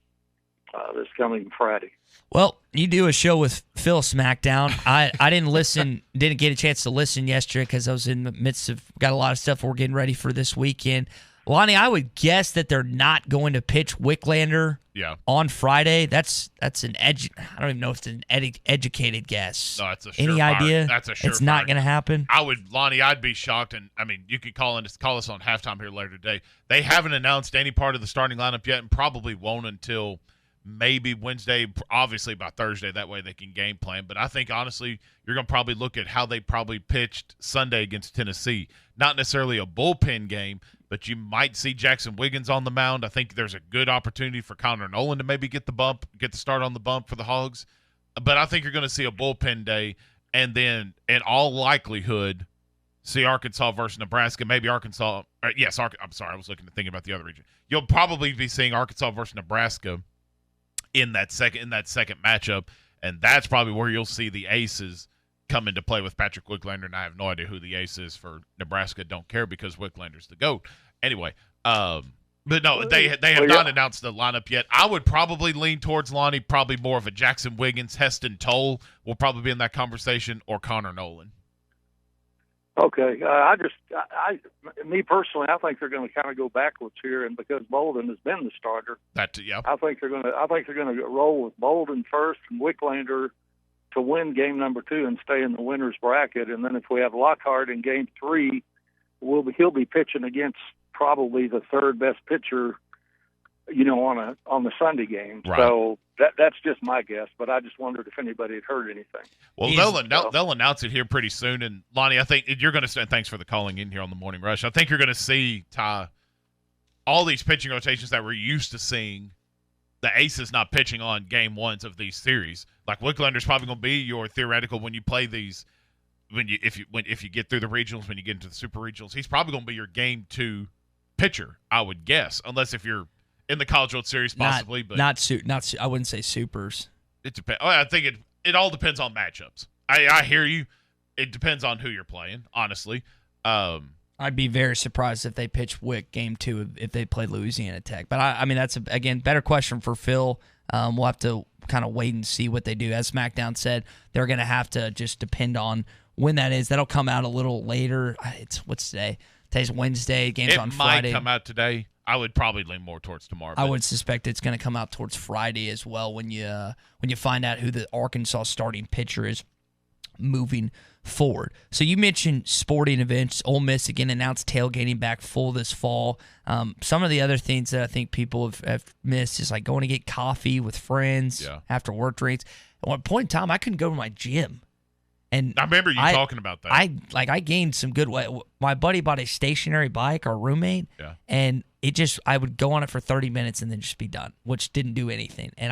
[SPEAKER 12] this coming Friday.
[SPEAKER 5] Well, you do a show with Phil SmackDown. I didn't get a chance to listen yesterday because I was in the midst of got a lot of stuff we're getting ready for this weekend. Lonnie, I would guess that they're not going to pitch Wicklander on Friday. That's an I don't even know if it's an educated guess.
[SPEAKER 6] No, it's a
[SPEAKER 5] Any idea?
[SPEAKER 6] That's a sure
[SPEAKER 5] It's not going to happen.
[SPEAKER 6] Lonnie, I'd be shocked, and I mean, you could call us on halftime here later today. They haven't announced any part of the starting lineup yet, and probably won't until maybe Wednesday, obviously by Thursday. That way they can game plan. But I think, honestly, you're going to probably look at how they probably pitched Sunday against Tennessee. Not necessarily a bullpen game, but you might see Jackson Wiggins on the mound. I think there's a good opportunity for Connor Nolan to maybe get the start on the bump for the Hogs. But I think you're going to see a bullpen day, and then in all likelihood see Arkansas versus Nebraska. Maybe Arkansas. I'm sorry, I was thinking about the other region. You'll probably be seeing Arkansas versus Nebraska in that second matchup, and that's probably where you'll see the aces come into play with Patrick Wicklander, and I have no idea who the ace is for Nebraska. Don't care because Wicklander's the GOAT. Anyway, but no, they have not announced the lineup yet. I would probably lean towards Lonnie, probably more of a Jackson Wiggins, Heston Toll will probably be in that conversation, or Connor Nolan.
[SPEAKER 12] Okay, me personally, I think they're going to kind of go backwards here, and because Bolden has been the starter, I think they're going to roll with Bolden first and Wicklander to win game number 2 and stay in the winner's bracket. And then if we have Lockhart in game 3, he'll be pitching against probably the third best pitcher, on the Sunday game. Right. So that's just my guess, but I just wondered if anybody had heard anything.
[SPEAKER 6] Well, they'll announce it here pretty soon. And Lonnie, I think you're going to. Thanks for the calling in here on the Morning Rush. I think you're going to see, Ty, all these pitching rotations that we're used to seeing. The aces not pitching on game 1s of these series. Like Wicklander's probably going to be your theoretical when you play these. If you get through the regionals, when you get into the super regionals, he's probably going to be your game 2 pitcher, I would guess, unless if you're in the College World Series possibly.
[SPEAKER 5] I wouldn't say supers.
[SPEAKER 6] It depends. I think it all depends on matchups. I hear you. It depends on who you're playing, honestly.
[SPEAKER 5] I'd be very surprised if they pitch Wick game 2 if they play Louisiana Tech. But I mean, that's again better question for Phil. We'll have to kind of wait and see what they do. As SmackDown said, they're going to have to just depend on when that is. That'll come out a little later. What's today? Today's Wednesday. Game's on Friday.
[SPEAKER 6] It might come out today. I would probably lean more towards tomorrow.
[SPEAKER 5] I would suspect it's going to come out towards Friday as well when you find out who the Arkansas starting pitcher is moving forward. So you mentioned sporting events. Ole Miss again announced tailgating back full this fall. Some of the other things that I think people have missed is like going to get coffee with friends after work drinks. At one point in time, I couldn't go to my gym. And
[SPEAKER 6] I remember you talking about that.
[SPEAKER 5] I gained some good weight. My buddy bought a stationary bike, our roommate, and I would go on it for 30 minutes and then just be done, which didn't do anything. And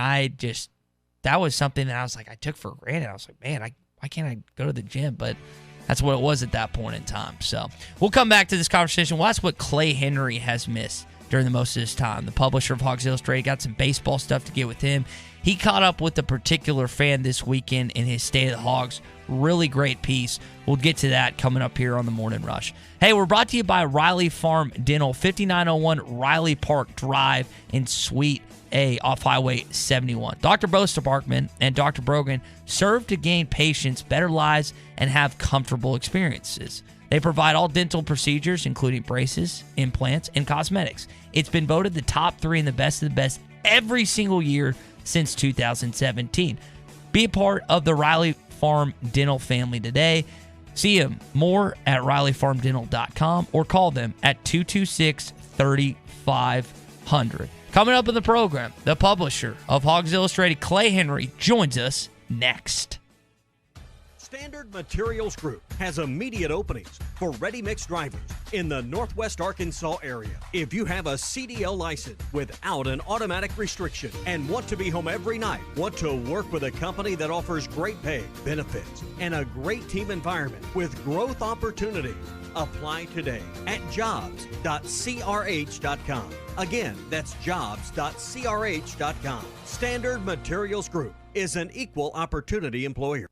[SPEAKER 5] that was something that I was like, I took for granted. I was like, man, why can't I go to the gym? But that's what it was at that point in time. So we'll come back to this conversation. Well, that's what Clay Henry has missed during the most of his time. The publisher of Hogs Illustrated, got some baseball stuff to get with him. He caught up with a particular fan this weekend in his State of the Hogs. Really great piece. We'll get to that coming up here on the Morning Rush. Hey, we're brought to you by Riley Farm Dental, 5901 Riley Park Drive in Suite A off Highway 71. Dr. Bostobarkman and Dr. Brogan serve to gain patients better lives and have comfortable experiences. They provide all dental procedures, including braces, implants, and cosmetics. It's been voted the top 3 and the best of the best every single year since 2017. Be a part of the Riley Farm Dental family today. See them more at RileyFarmDental.com or call them at 226-3500. Coming up in the program, the publisher of Hogs Illustrated, Clay Henry, joins us next.
[SPEAKER 9] Standard Materials Group has immediate openings for ready-mix drivers in the Northwest Arkansas area. If you have a CDL license without an automatic restriction and want to be home every night, want to work with a company that offers great pay, benefits, and a great team environment with growth opportunities, apply today at jobs.crh.com. Again, that's jobs.crh.com. Standard Materials Group is an equal opportunity employer.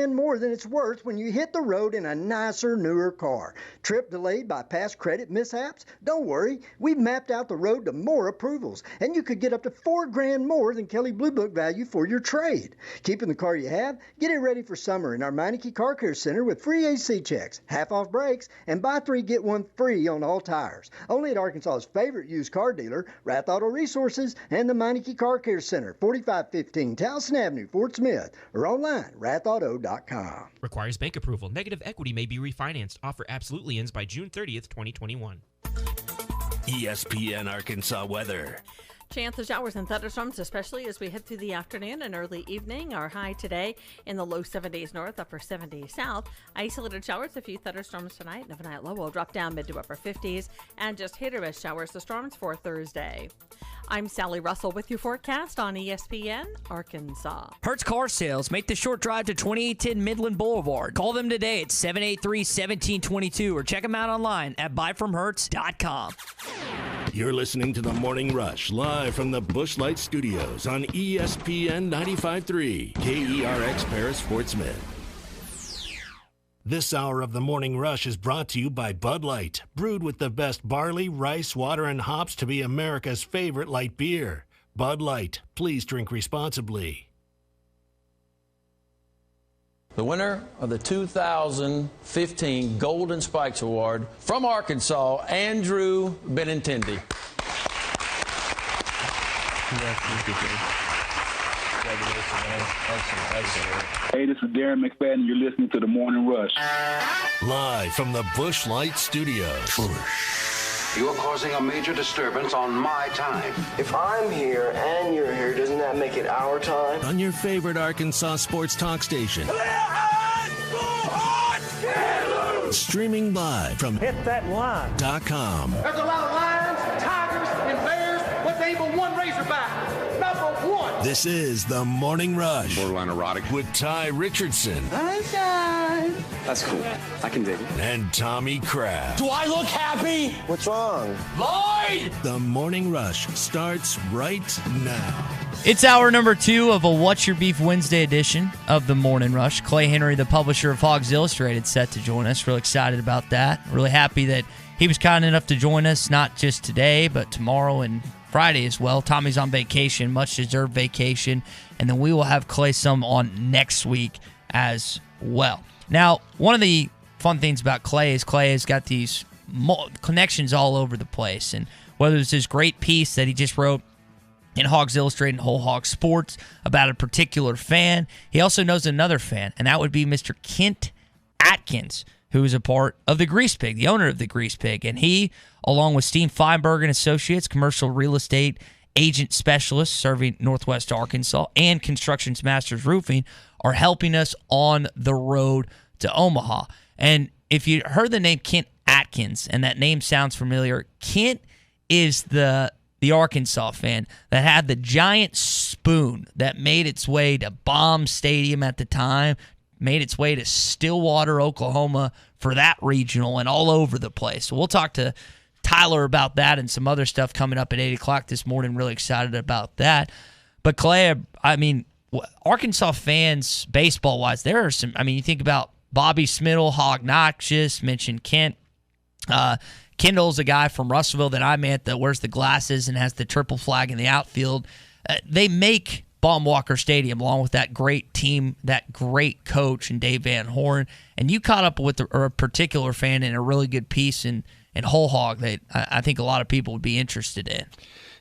[SPEAKER 7] and more than it's worth when you hit the road in a nicer, newer car. Trip delayed by past credit mishaps? Don't worry. We've mapped out the road to more approvals, and you could get up to $4,000 more than Kelley Blue Book value for your trade. Keeping the car you have? Get it ready for summer in our Meineke Car Care Center with free AC checks, half-off brakes, and buy 3, get 1 free on all tires. Only at Arkansas's favorite used car dealer, Rath Auto Resources, and the Meineke Car Care Center, 4515 Towson Avenue, Fort Smith, or online, rathauto.com.
[SPEAKER 14] Requires bank approval. Negative equity may be refinanced. Offer absolutely ends by June 30th, 2021.
[SPEAKER 2] ESPN Arkansas weather.
[SPEAKER 15] Chance of showers and thunderstorms, especially as we head through the afternoon and early evening. Our high today in the low 70s north, upper 70s south. Isolated showers, a few thunderstorms tonight. And overnight low will drop down mid to upper 50s. And just hit or miss showers to storms for Thursday. I'm Sally Russell with your forecast on ESPN Arkansas.
[SPEAKER 10] Hertz Car Sales. Make the short drive to 2810 Midland Boulevard. Call them today at 783-1722 or check them out online at buyfromhertz.com.
[SPEAKER 2] You're listening to The Morning Rush live from the Busch Light Studios on ESPN 95.3 KERX Paris Fort Smith. This hour of The Morning Rush is brought to you by Bud Light, brewed with the best barley, rice, water, and hops to be America's favorite light beer. Bud Light, please drink responsibly.
[SPEAKER 16] The winner of the 2015 Golden Spikes Award from Arkansas, Andrew Benintendi.
[SPEAKER 17] Hey, this is Darren McFadden. You're listening to The Morning Rush.
[SPEAKER 2] Live from the Busch Light Studios.
[SPEAKER 18] You're causing a major disturbance on my time.
[SPEAKER 19] If I'm here and you're here, doesn't that make it our time?
[SPEAKER 2] On your favorite Arkansas sports talk station. Streaming live from
[SPEAKER 28] HitThatLine.com.
[SPEAKER 2] .com.
[SPEAKER 28] There's a lot of lions, tigers, and bears, but they ain't but one razorback. Number one.
[SPEAKER 2] This is The Morning Rush.
[SPEAKER 18] Borderline erotic.
[SPEAKER 2] With Ty Richardson.
[SPEAKER 19] Sunshine. That's cool. I can dig it.
[SPEAKER 2] And Tommy Kraft.
[SPEAKER 28] Do I look happy?
[SPEAKER 19] What's wrong?
[SPEAKER 28] Lloyd!
[SPEAKER 2] The Morning Rush starts right now.
[SPEAKER 5] It's hour number 2 of a What's Your Beef Wednesday edition of The Morning Rush. Clay Henry, the publisher of Hogs Illustrated, set to join us. Real excited about that. Really happy that he was kind enough to join us, not just today, but tomorrow and Friday as well. Tommy's on vacation, much-deserved vacation, and then we will have Clay some on next week as well. Now, one of the fun things about Clay is Clay has got these connections all over the place, and whether it's his great piece that he just wrote in Hogs Illustrated and Whole Hog Sports about a particular fan, he also knows another fan, and that would be Mr. Kent Atkins, who is a part of the Grease Pig, the owner of the Grease Pig. And he, along with Steve Feinberg and Associates, commercial real estate agent specialist serving Northwest Arkansas, and Constructions Masters Roofing, are helping us on the road to Omaha. And if you heard the name Kent Atkins, and that name sounds familiar, Kent is the Arkansas fan that had the giant spoon that made its way to Baum Stadium at the time, made its way to Stillwater, Oklahoma for that regional, and all over the place. So we'll talk to Tyler about that and some other stuff coming up at 8 o'clock this morning. Really excited about that. But Clay, I mean, Arkansas fans, baseball-wise, there are some, I mean, you think about Bobby Smittle, Hog Noxious, mentioned Kent. Kendall's a guy from Russellville that I met that wears the glasses and has the triple flag in the outfield. They make Baum-Walker Stadium, along with that great team, that great coach, and Dave Van Horn. And you caught up with a particular fan in a really good piece in Whole Hog that I think a lot of people would be interested in.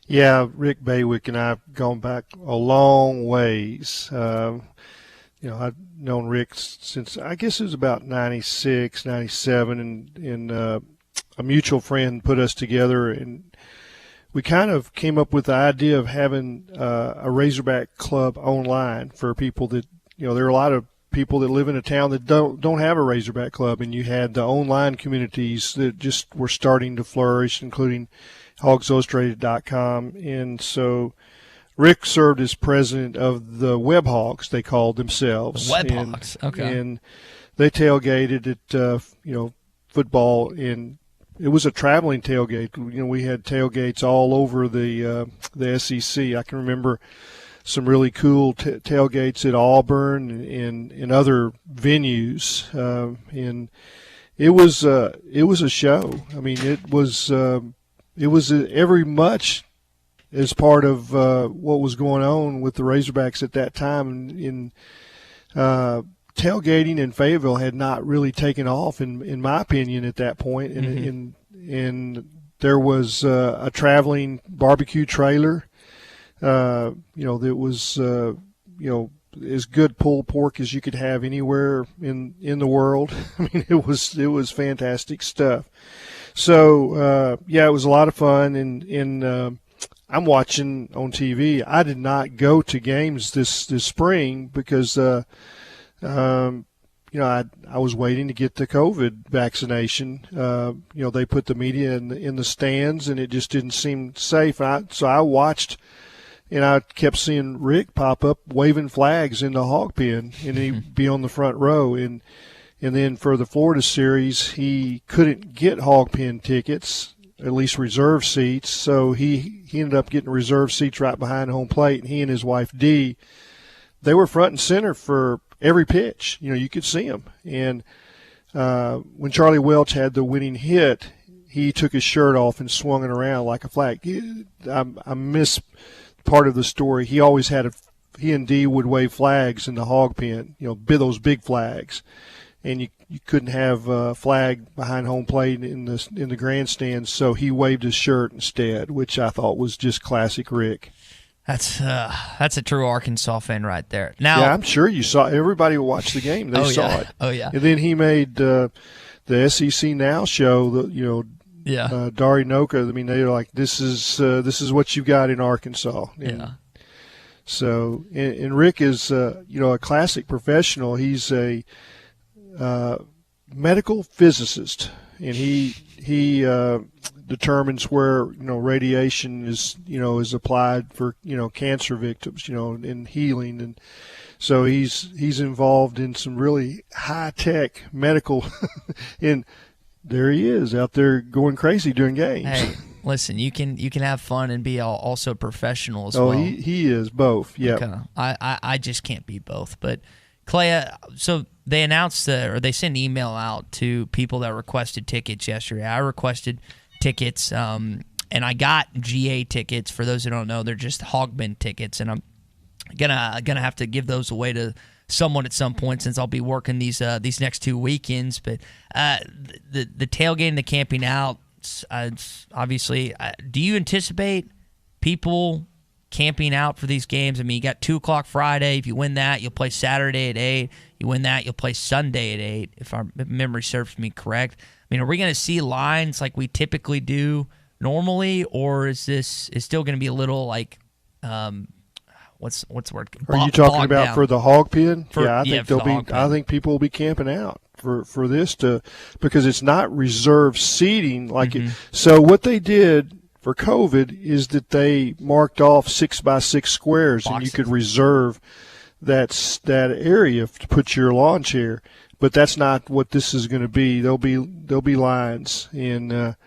[SPEAKER 29] Yeah, Rick Baywick and I have gone back a long ways. I've known Rick since, I guess it was about 96, 97, and a mutual friend put us together, and we kind of came up with the idea of having a Razorback club online for people that, there are a lot of people that live in a town that don't have a Razorback club, and you had the online communities that just were starting to flourish, including HogsIllustrated.com. And so Rick served as president of the Web Hogs, they called themselves.
[SPEAKER 5] Web Hogs, okay.
[SPEAKER 29] And they tailgated at, football, and it was a traveling tailgate. We had tailgates all over the SEC. I can remember some really cool tailgates at Auburn and in other venues, and it was a show. I mean, it was every much as part of what was going on with the Razorbacks at that time. In tailgating in Fayetteville had not really taken off, in my opinion, at that point, and there was a traveling barbecue trailer. That was, as good pulled pork as you could have anywhere in the world. I mean, it was fantastic stuff. So, it was a lot of fun. And I'm watching on TV. I did not go to games this spring because, I was waiting to get the COVID vaccination. They put the media in the stands, and it just didn't seem safe. So I watched. And I kept seeing Rick pop up waving flags in the hog pen, and he'd be on the front row. And then for the Florida series, he couldn't get hog pen tickets, at least reserve seats. So he ended up getting reserve seats right behind home plate. And he and his wife Dee, they were front and center for every pitch. You could see them. And when Charlie Welch had the winning hit, he took his shirt off and swung it around like a flag. I miss part of the story. He always had he and Dee would wave flags in the hog pen, those big flags, and you couldn't have a flag behind home plate in the grandstands, so he waved his shirt instead, which I thought was just classic Rick.
[SPEAKER 5] That's a true Arkansas fan right there. Now,
[SPEAKER 29] yeah, I'm sure you saw. Everybody who watched the game, they saw it.
[SPEAKER 5] Oh yeah.
[SPEAKER 29] And then he made the SEC Now show. Dari Noka. I mean, they're like, this is what you got in Arkansas. And so, and Rick is a classic professional. He's a medical physicist, and he determines where radiation is applied for cancer victims, in healing, and so he's involved in some really high tech medical and. There he is out there going crazy during games.
[SPEAKER 5] Hey, listen, you can have fun and be also professional as well.
[SPEAKER 29] Oh, he is both. Yeah.
[SPEAKER 5] Okay. I just can't be both. But Clay, so they announced or they sent an email out to people that requested tickets yesterday. I requested tickets, and I got GA tickets. For those who don't know, they're just Hogman tickets, and I'm gonna have to give those away to someone at some point since I'll be working these next 2 weekends. But the tailgating, the camping out, obviously, do you anticipate people camping out for these games? I mean, you got 2 o'clock Friday. If you win that, you'll play Saturday at 8. You win that, you'll play Sunday at 8, if our memory serves me correct. I mean, are we going to see lines like we typically do normally, or is still going to be a little like what's the word?
[SPEAKER 29] Are you talking about down for the hog pen? I think
[SPEAKER 5] I
[SPEAKER 29] think people will be camping out for this because it's not reserved seating like it. So what they did for COVID is that they marked off 6x6 squares, and you could reserve that area to put your lawn chair. But that's not what this is going to be. There'll be lines, and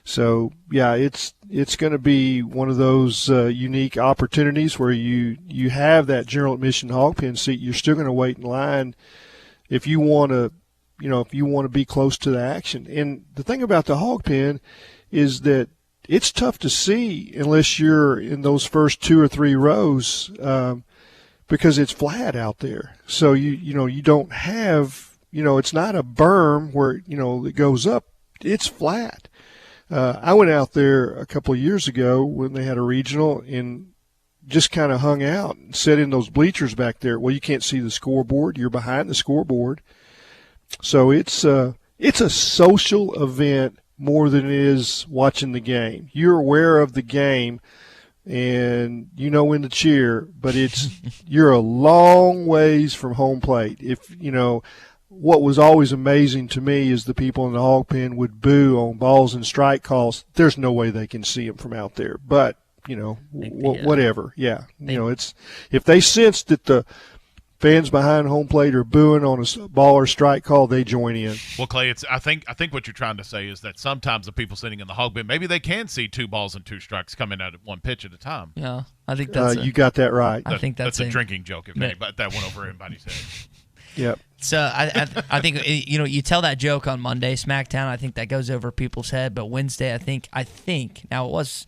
[SPEAKER 29] so yeah, it's going to be one of those unique opportunities where you have that general admission hog pen seat. You're still going to wait in line if you want to be close to the action. And the thing about the hog pen is that it's tough to see unless you're in those first 2 or 3 rows because it's flat out there. So you don't have it's not a berm where it goes up. It's flat. I went out there a couple of years ago when they had a regional and just kind of hung out and sat in those bleachers back there. Well, you can't see the scoreboard. You're behind the scoreboard. So it's a social event more than it is watching the game. You're aware of the game and when to cheer, but you're a long ways from home plate. What was always amazing to me is the people in the hog pen would boo on balls and strike calls. There's no way they can see them from out there, but whatever. Yeah, it's if they sense that the fans behind home plate are booing on a ball or strike call, they join in.
[SPEAKER 6] Well, Clay, I think what you're trying to say is that sometimes the people sitting in the hog bin, maybe they can see 2 balls and 2 strikes coming out at one pitch at a time.
[SPEAKER 5] Yeah, I think that's
[SPEAKER 29] you got that right.
[SPEAKER 5] I think that's
[SPEAKER 6] a drinking joke. If anybody, that went over everybody's head.
[SPEAKER 29] Yep.
[SPEAKER 5] So I think you tell that joke on Monday SmackDown. I think that goes over people's head. But Wednesday, I think now it was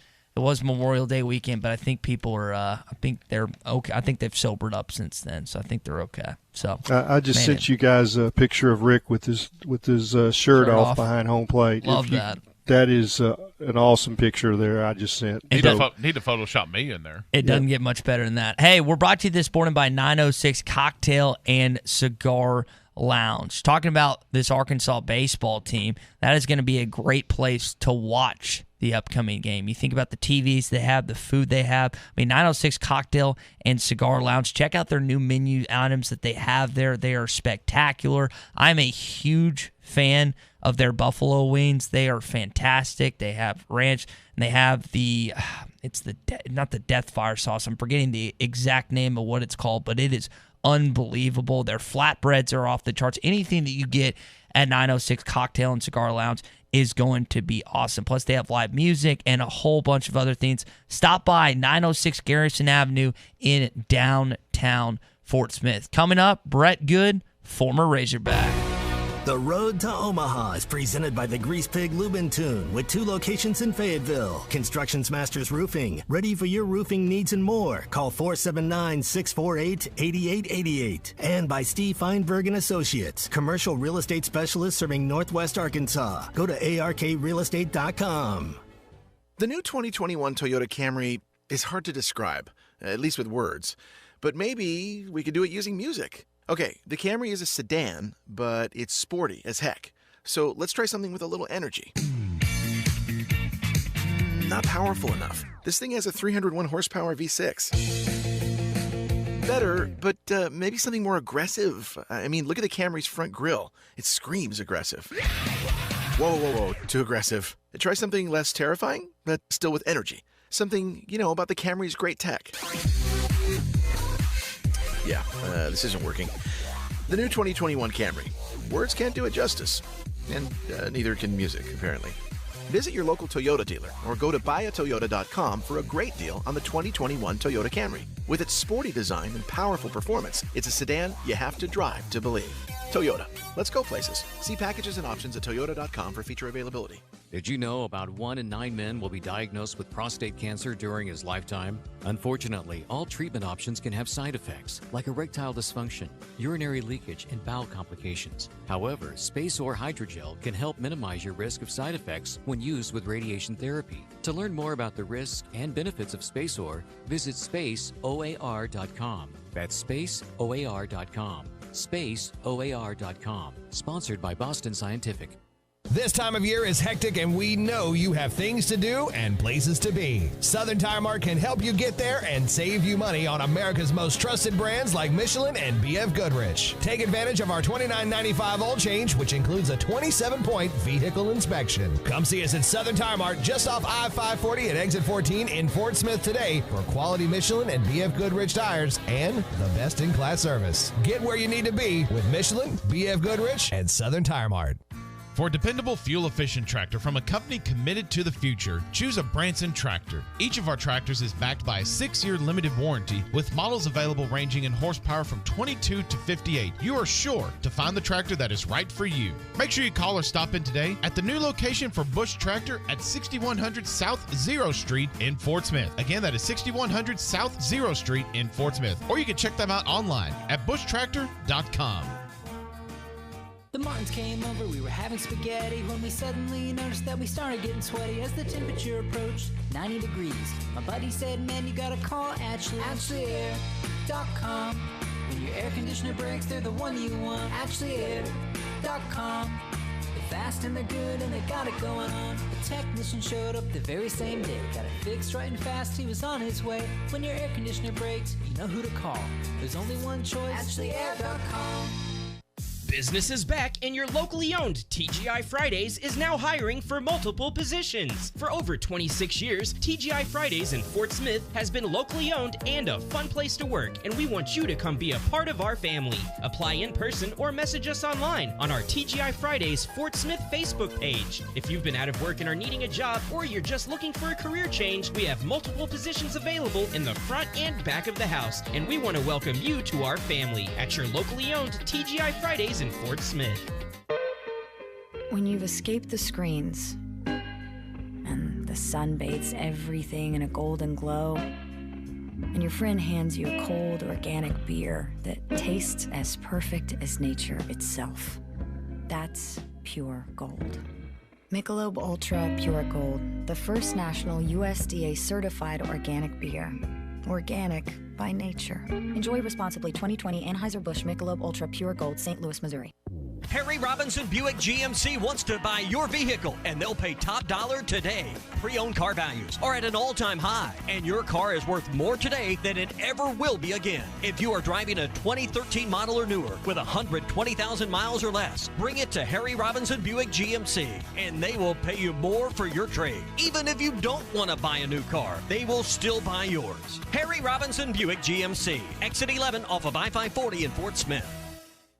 [SPEAKER 5] Memorial Day weekend, but I think people are. I think they're okay. I think they've sobered up since then, so I think they're okay. So
[SPEAKER 29] I just sent you guys a picture of Rick with his shirt off behind home plate.
[SPEAKER 5] Love that.
[SPEAKER 29] That is an awesome picture there I just sent.
[SPEAKER 6] Need to Photoshop me in there.
[SPEAKER 5] It doesn't get much better than that. Hey, we're brought to you this morning by 906 Cocktail and Cigar Lounge. Talking about this Arkansas baseball team, that is going to be a great place to watch the upcoming game. You think about the TVs they have, the food they have. 906 Cocktail and Cigar Lounge. Check out their new menu items that they have there. They are spectacular. I'm a huge fan of their buffalo wings. They are fantastic. They have ranch, and they have not the Death Fire sauce. I'm forgetting the exact name of what it's called, but it is unbelievable. Their flatbreads are off the charts. Anything that you get at 906 Cocktail and Cigar Lounge is going to be awesome. Plus, they have live music and a whole bunch of other things. Stop by 906 Garrison Avenue in downtown Fort Smith. Coming up, Brett Goode, former Razorback.
[SPEAKER 1] The Road to Omaha is presented by the Grease Pig Lube and Tune with 2 locations in Fayetteville. Constructions Masters Roofing, ready for your roofing needs and more. Call 479-648-8888. And by Steve Feinberg and Associates, commercial real estate specialists serving Northwest Arkansas. Go to arkrealestate.com.
[SPEAKER 3] The new 2021 Toyota Camry is hard to describe, at least with words. But maybe we could do it using music. Okay, the Camry is a sedan, but it's sporty as heck. So let's try something with a little energy. Not powerful enough. This thing has a 301 horsepower V6. Better, but maybe something more aggressive. I mean, look at the Camry's front grille. It screams aggressive. Whoa, too aggressive. Try something less terrifying, but still with energy. Something, about the Camry's great tech. Yeah, this isn't working. The new 2021 Camry. Words can't do it justice. And neither can music, apparently. Visit your local Toyota dealer or go to buyatoyota.com for a great deal on the 2021 Toyota Camry. With its sporty design and powerful performance, it's a sedan you have to drive to believe. Toyota. Let's go places. See packages and options at toyota.com for feature availability.
[SPEAKER 4] Did you know about 1 in 9 men will be diagnosed with prostate cancer during his lifetime? Unfortunately, all treatment options can have side effects, like erectile dysfunction, urinary leakage, and bowel complications. However, SpaceOAR Hydrogel can help minimize your risk of side effects when used with radiation therapy. To learn more about the risks and benefits of SpaceOAR, visit spaceoar.com. That's spaceoar.com. spaceoar.com. Sponsored by Boston Scientific.
[SPEAKER 21] This time of year is hectic, and we know you have things to do and places to be. Southern Tire Mart can help you get there and save you money on America's most trusted brands like Michelin and BF Goodrich. Take advantage of our $29.95 oil change, which includes a 27-point vehicle inspection. Come see us at Southern Tire Mart just off I-540 at exit 14 in Fort Smith today for quality Michelin and BF Goodrich tires and the best-in-class service. Get where you need to be with Michelin, BF Goodrich, and Southern Tire Mart.
[SPEAKER 23] For a dependable, fuel-efficient tractor from a company committed to the future, choose a Branson tractor. Each of our tractors is backed by a 6-year limited warranty with models available ranging in horsepower from 22 to 58. You are sure to find the tractor that is right for you. Make sure you call or stop in today at the new location for Bush Tractor at 6100 South 0 Street in Fort Smith. Again, that is 6100 South 0 Street in Fort Smith. Or you can check them out online at bushtractor.com.
[SPEAKER 24] The Martins came over, we were having spaghetti when we suddenly noticed that we started getting sweaty as the temperature approached 90 degrees. My buddy said, man, you gotta call AshleyAir.com. When your air conditioner breaks, they're the one you want. AshleyAir.com. They're fast and they're good and they got it going on. The technician showed up the very same day. Got it fixed right and fast, he was on his way. When your air conditioner breaks, you know who to call. There's only one choice, AshleyAir.com.
[SPEAKER 14] Business is back, and your locally owned TGI Fridays is now hiring for multiple positions. For over 26 years, TGI Fridays in Fort Smith has been locally owned and a fun place to work, and we want you to come be a part of our family. Apply in person or message us online on our TGI Fridays Fort Smith Facebook page. If you've been out of work and are needing a job, or you're just looking for a career change, we have multiple positions available in the front and back of the house, and we want to welcome you to our family at your locally owned TGI Fridays in Fort Smith.
[SPEAKER 8] When you've escaped the screens and the sun bathes everything in a golden glow, and your friend hands you a cold organic beer that tastes as perfect as nature itself, that's pure gold. Michelob Ultra Pure Gold, the first national USDA certified organic beer. Organic by nature. Enjoy responsibly. 2020 Anheuser-Busch Michelob Ultra Pure Gold, St. Louis, Missouri.
[SPEAKER 9] Harry Robinson Buick GMC wants to buy your vehicle, and they'll pay top dollar today. Pre-owned car values are at an all-time high, and your car is worth more today than it ever will be again. If you are driving a 2013 model or newer with 120,000 miles or less, bring it to Harry Robinson Buick GMC, and they will pay you more for your trade. Even if you don't want to buy a new car, they will still buy yours. Harry Robinson Buick GMC, exit 11 off of I-540 in Fort Smith.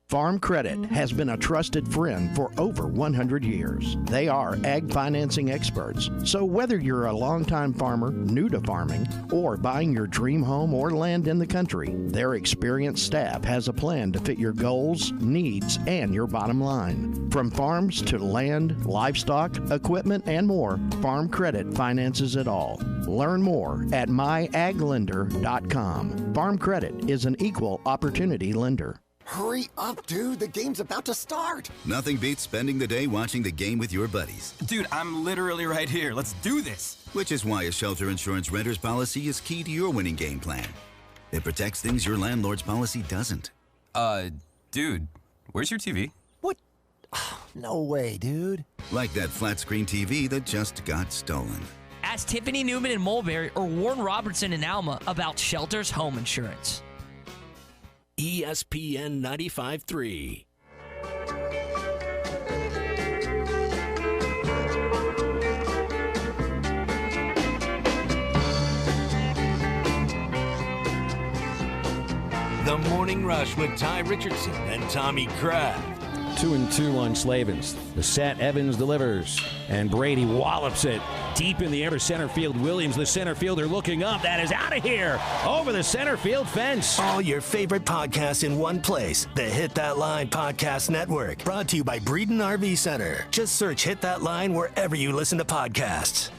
[SPEAKER 11] Farm Credit has been a trusted friend for over 100 years. They are ag financing experts. So whether you're a longtime farmer, new to farming, or buying your dream home or land in the country, their experienced staff has a plan to fit your goals, needs, and your bottom line. From farms to land, livestock, equipment, and more, Farm Credit finances it all. Learn more at myaglender.com. Farm Credit is an equal opportunity lender.
[SPEAKER 12] Hurry up, dude. The game's about to start.
[SPEAKER 13] Nothing beats spending the day watching the game with your buddies.
[SPEAKER 12] Dude, I'm literally right here. Let's do this.
[SPEAKER 13] Which is why a shelter insurance renter's policy is key to your winning game plan. It protects things your landlord's policy doesn't.
[SPEAKER 12] Dude, where's your TV? What? No way, dude.
[SPEAKER 13] Like that flat screen TV that just got stolen.
[SPEAKER 5] Ask Tiffany Newman in Mulberry or Warren Robertson in Alma about Shelter's home insurance.
[SPEAKER 2] ESPN 95.3. The Morning Rush with Ty Richardson and Tommy Kraft.
[SPEAKER 20] 2-2 on Slavens. The set, Evans delivers, and Brady wallops it deep in the air to center field. Williams, the center fielder, looking up. That is out of here, over the center field fence.
[SPEAKER 1] All your favorite podcasts in one place. The Hit That Line Podcast Network. Brought to you by Breeden RV Center. Just search Hit That Line wherever you listen to podcasts.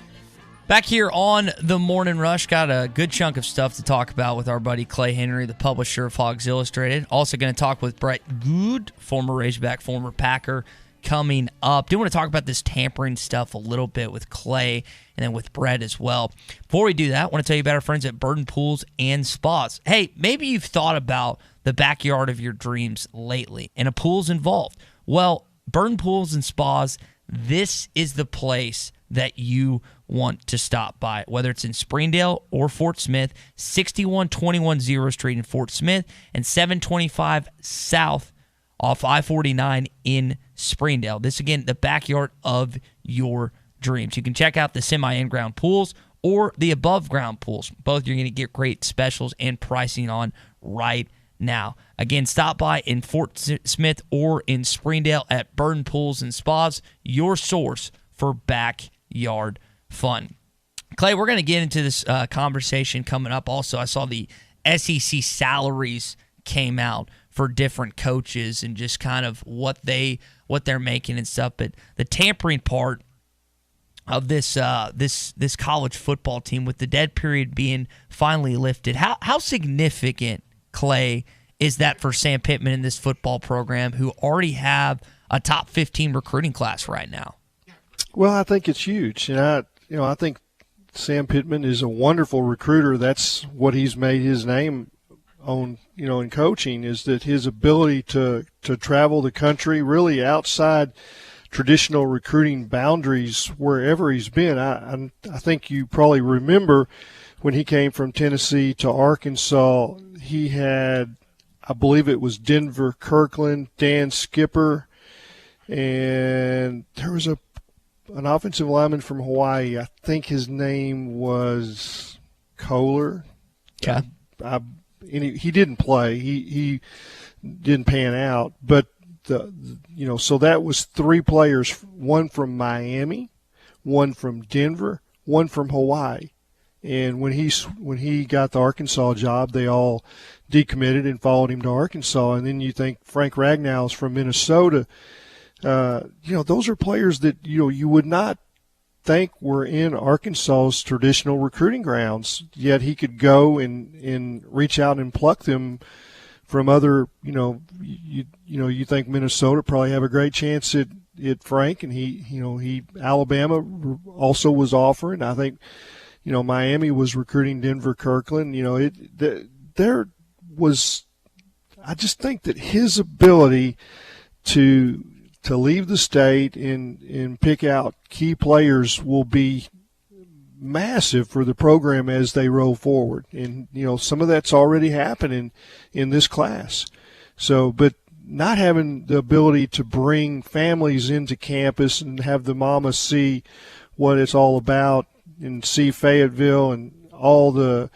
[SPEAKER 5] Back here on the Morning Rush, got a good chunk of stuff to talk about with our buddy Clay Henry, the publisher of Hogs Illustrated. Also going to talk with Brett Goode, former Razorback, former Packer, coming up. Do want to talk about this tampering stuff a little bit with Clay and then with Brett as well. Before we do that, I want to tell you about our friends at Burden Pools and Spas. Hey, maybe you've thought about the backyard of your dreams lately and a pool's involved. Well, Burden Pools and Spas, this is the place that you want to stop by, whether it's in Springdale or Fort Smith. 6121 Zero Street in Fort Smith and 725 South off I-49 in Springdale. This, again, the backyard of your dreams. You can check out the semi-in-ground pools or the above-ground pools. Both you're going to get great specials and pricing on right now. Again, stop by in Fort Smith or in Springdale at Burden Pools and Spas, your source for backyard fun. Clay, we're going to get into this conversation coming up. Also, I saw the SEC salaries came out for different coaches and just kind of what they're making and stuff. But the tampering part of this college football team, with the dead period being finally lifted, how significant, Clay, is that for Sam Pittman in this football program, who already have a top 15 recruiting class right now?
[SPEAKER 29] Well, I think it's huge, and I think Sam Pittman is a wonderful recruiter. That's what he's made his name on, in coaching, is that his ability to travel the country, really outside traditional recruiting boundaries wherever he's been. I think you probably remember when he came from Tennessee to Arkansas, he had I believe it was Denver Kirkland, Dan Skipper, and there was an offensive lineman from Hawaii. I think his name was Kohler.
[SPEAKER 5] Okay.
[SPEAKER 29] He didn't play. He didn't pan out. But so that was 3 players: one from Miami, one from Denver, one from Hawaii. And when he got the Arkansas job, they all decommitted and followed him to Arkansas. And then you think Frank Ragnall's from Minnesota. Those are players that you would not think were in Arkansas's traditional recruiting grounds. Yet he could go and reach out and pluck them from other. You think Minnesota probably have a great chance at Frank, and he Alabama also was offering. I think. Miami was recruiting Denver Kirkland. There was. I just think that his ability to leave the state and pick out key players will be massive for the program as they roll forward. And some of that's already happening in this class. So, but not having the ability to bring families into campus and have the mamas see what it's all about. And see Fayetteville and all the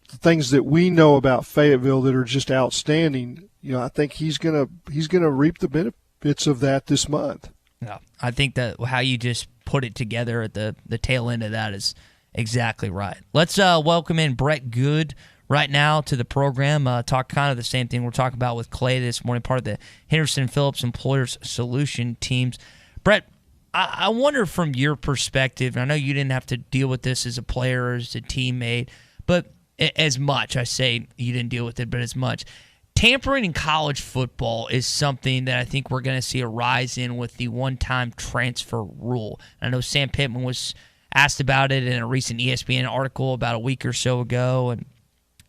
[SPEAKER 29] things that we know about Fayetteville that are just outstanding. I think he's gonna reap the benefits of that this month.
[SPEAKER 5] Yeah, I think that how you just put it together at the tail end of that is exactly right. Let's welcome in Brett Goode right now to the program. Talk kind of the same thing we're talking about with Clay this morning, part of the Henderson Phillips Employers Solution teams. Brett, I wonder from your perspective, and I know you didn't have to deal with this as a player or as a teammate, but as much, I say you didn't deal with it, but as much. Tampering in college football is something that I think we're going to see a rise in with the one-time transfer rule. I know Sam Pittman was asked about it in a recent ESPN article about a week or so ago. And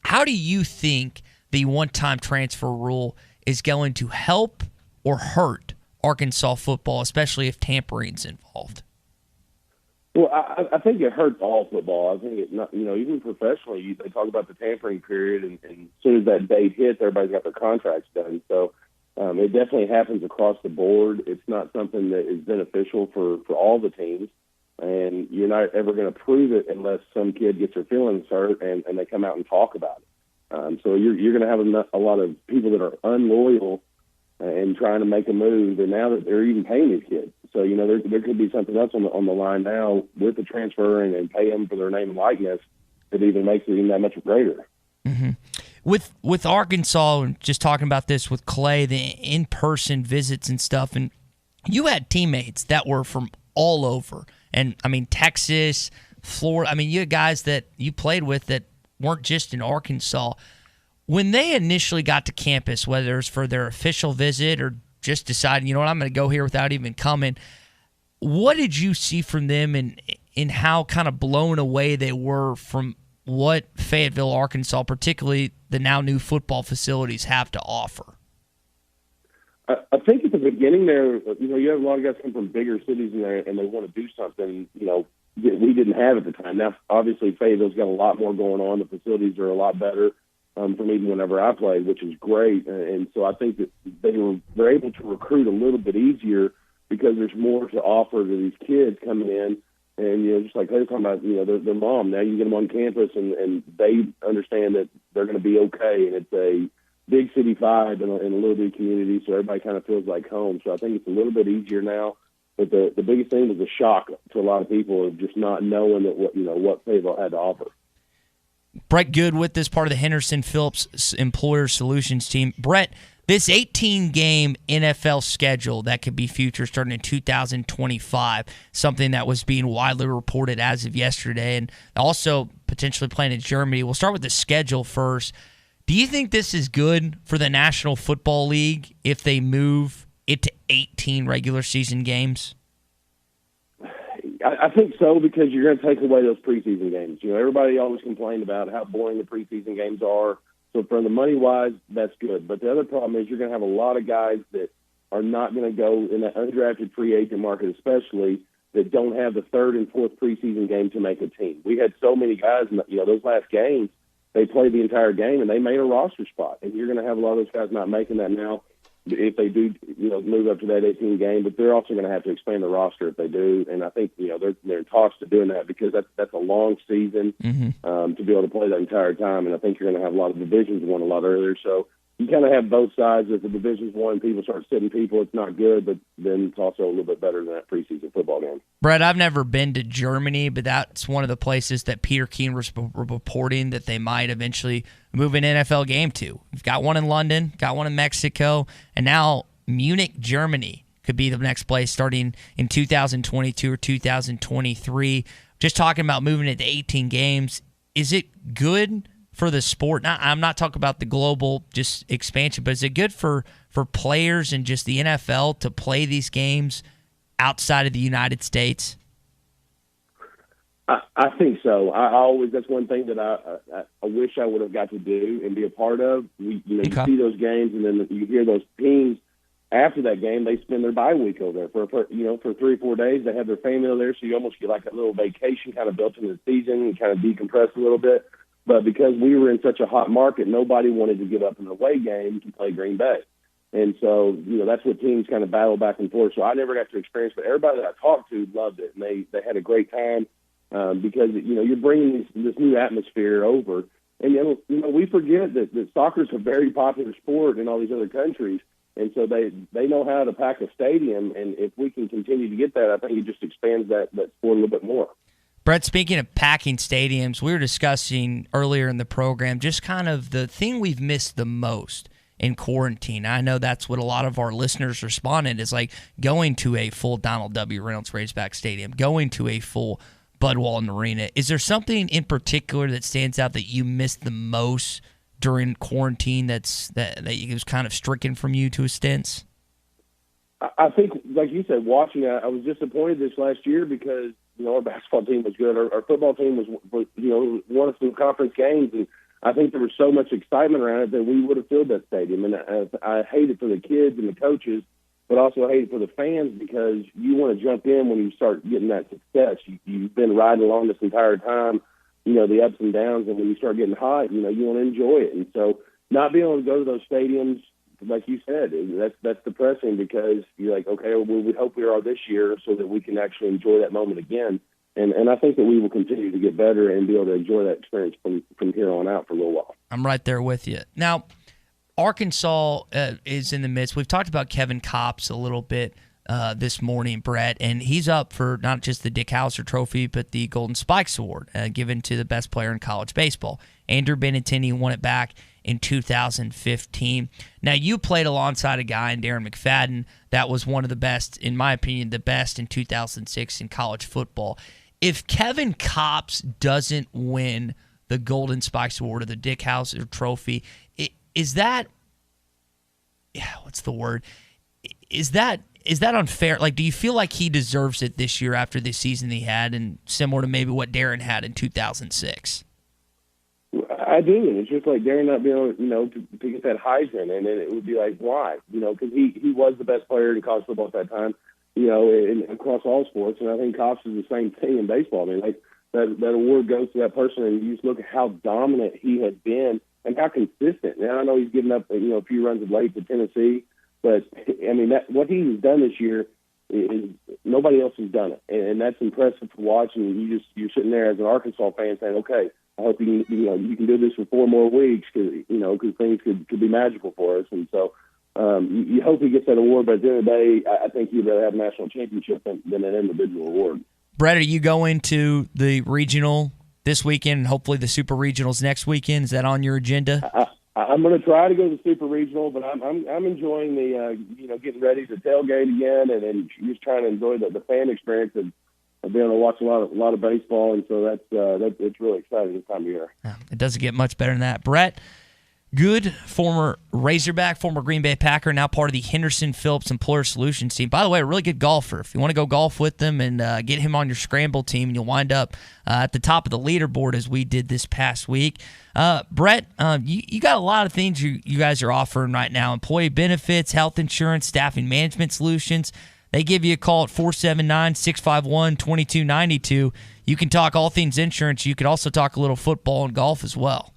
[SPEAKER 5] how do you think the one-time transfer rule is going to help or hurt Arkansas football, especially if tampering's involved?
[SPEAKER 7] Well, I think it hurts all football. I think even professionally, they talk about the tampering period, and as soon as that date hits, everybody's got their contracts done. So it definitely happens across the board. It's not something that is beneficial for all the teams, and you're not ever going to prove it unless some kid gets their feelings hurt and they come out and talk about it. So you're going to have a lot of people that are unloyal and trying to make a move, and now that they're even paying these kids. So, there could be something else on the line now with the transfer and pay them for their name and likeness that even makes it even that much greater.
[SPEAKER 5] Mm-hmm. With Arkansas, just talking about this with Clay, the in-person visits and stuff, and you had teammates that were from all over. And, Texas, Florida. You had guys that you played with that weren't just in Arkansas. When they initially got to campus, whether it was for their official visit or just deciding, I'm going to go here without even coming, what did you see from them and how kind of blown away they were from what Fayetteville, Arkansas, particularly the now new football facilities, have to offer?
[SPEAKER 7] I think at the beginning there, you have a lot of guys come from bigger cities in there and they want to do something, that we didn't have at the time. Now, obviously, Fayetteville's got a lot more going on. The facilities are a lot better. From even whenever I played, which is great. And so I think that they're able to recruit a little bit easier because there's more to offer to these kids coming in. And, just like they were talking about, their mom, now you get them on campus and they understand that they're going to be okay. And it's a big city vibe in a little bit community, so everybody kind of feels like home. So I think it's a little bit easier now. But the biggest thing was a shock to a lot of people of just not knowing that what Fayetteville had to offer.
[SPEAKER 5] Brett Goode with this part of the Henderson Phillips Employer Solutions team. Brett, this 18-game NFL schedule that could be future starting in 2025, something that was being widely reported as of yesterday, and also potentially playing in Germany. We'll start with the schedule first. Do you think this is good for the National Football League if they move it to 18 regular season games?
[SPEAKER 7] I think so, because you're going to take away those preseason games. Everybody always complained about how boring the preseason games are. So for the money-wise, that's good. But the other problem is you're going to have a lot of guys that are not going to go in the undrafted free agent market, especially, that don't have the third and fourth preseason game to make a team. We had so many guys in those last games they played the entire game and they made a roster spot. And you're going to have a lot of those guys not making that now if they do, move up to that 18 game. But they're also going to have to expand the roster if they do. And I think they're in talks to doing that because that's a long season to be able to play that entire time. And I think you're going to have a lot of divisions won a lot earlier. So you kind of have both sides. If the division's won, people start sitting people, it's not good, but then it's also a little bit better than that preseason football game.
[SPEAKER 5] Brett, I've never been to Germany, but that's one of the places that Peter Keene was reporting that they might eventually move an NFL game to. We've got one in London, got one in Mexico, and now Munich, Germany could be the next place starting in 2022 or 2023. Just talking about moving it to 18 games. Is it good for the sport? Now, I'm not talking about the global just expansion, but is it good for players and just the NFL to play these games outside of the United States?
[SPEAKER 7] I think so. That's one thing that I wish I would have got to do and be a part of. You see those games, and then you hear those teams after that game. They spend their bye week over there for 3 or 4 days. They have their family over there, so you almost get like a little vacation kind of built into the season and kind of decompress a little bit. But because we were in such a hot market, nobody wanted to give up an away game to play Green Bay. And so, that's what teams kind of battle back and forth. So I never got to experience, but everybody that I talked to loved it. And they had a great time because, you're bringing this new atmosphere over. And, we forget that soccer is a very popular sport in all these other countries. And so they know how to pack a stadium. And if we can continue to get that, I think it just expands that sport a little bit more.
[SPEAKER 5] Brett, speaking of packing stadiums, we were discussing earlier in the program just kind of the thing we've missed the most in quarantine. I know that's what a lot of our listeners responded is like going to a full Donald W. Reynolds Razorback Stadium, going to a full Bud Walton Arena. Is there something in particular that stands out that you missed the most during quarantine that was kind of stricken from you to a stint?
[SPEAKER 7] I think, like you said, watching it, I was disappointed this last year because our basketball team was good. Our football team was won some conference games, and I think there was so much excitement around it that we would have filled that stadium. And I hate it for the kids and the coaches, but also I hate it for the fans because you want to jump in when you start getting that success. You've been riding along this entire time, the ups and downs, and when you start getting hot, you want to enjoy it. And so not being able to go to those stadiums, like you said, that's depressing because you're like, okay, well, we hope we are this year so that we can actually enjoy that moment again. And I think that we will continue to get better and be able to enjoy that experience from here on out for a little while.
[SPEAKER 5] I'm right there with you. Now, Arkansas is in the midst. We've talked about Kevin Kopps a little bit this morning, Brett, and he's up for not just the Dick Hauser Trophy, but the Golden Spikes Award given to the best player in college baseball. Andrew Benintendi won it back in 2015. Now, you played alongside a guy in Darren McFadden that was one of the best, in my opinion, the best in 2006 in college football. If Kevin Kopps doesn't win the Golden Spikes Award or the Dick Hauser Trophy, is that what's the word? Is that unfair? Like, do you feel like he deserves it this year after the season he had, and similar to maybe what Darren had in 2006?
[SPEAKER 7] I do, and it's just like Darren not being able, to get that Heisman, and then it would be like, why? Because he was the best player in college football at that time, and across all sports, and I think Kopps is the same thing in baseball. I mean, like that award goes to that person, and you just look at how dominant he has been and how consistent. Now I know he's given up, a few runs of late to Tennessee, but I mean what he's done this year is nobody else has done it, and that's impressive to watch. And you're sitting there as an Arkansas fan saying, okay, I hope you can do this for 4 more weeks because things could be magical for us. And so you hope he gets that award. But at the end of the day, I think you'd rather have a national championship than an individual award.
[SPEAKER 5] Brett, are you going to the regional this weekend and hopefully the super regionals next weekend? Is that on your agenda?
[SPEAKER 7] I'm going to try to go to the super regional, but I'm enjoying the getting ready to tailgate again and just trying to enjoy the fan experience of being able to watch a lot of baseball, and so that's it's really exciting this time of year.
[SPEAKER 5] It doesn't get much better than that. Brett Goode, former Razorback, former Green Bay Packer, now part of the Henderson Phillips Employer Solutions team. By the way, a really good golfer. If you want to go golf with them and get him on your scramble team, you'll wind up at the top of the leaderboard as we did this past week. Brett, you got a lot of things you guys are offering right now: employee benefits, health insurance, staffing management solutions. They give you a call at 479-651-2292. You can talk all things insurance. You can also talk a little football and golf as well.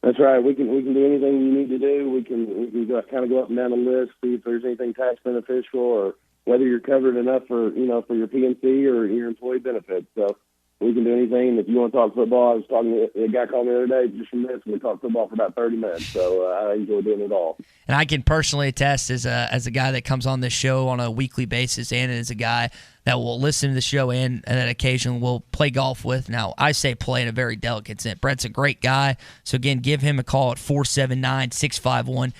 [SPEAKER 7] That's right. We can do anything you need to do. We can kind of go up and down the list, see if there's anything tax beneficial, or whether you're covered enough for your PNC or your employee benefits. So we can do anything. If you want to talk football, I was talking to a guy called me the other day just from this, and we talked football for about 30 minutes. So I enjoy doing it all.
[SPEAKER 5] And I can personally attest as a guy that comes on this show on a weekly basis, and as a guy that will listen to the show and that occasionally will play golf with. Now, I say play in a very delicate sense. Brett's a great guy. So, again, give him a call at 479-651-2292,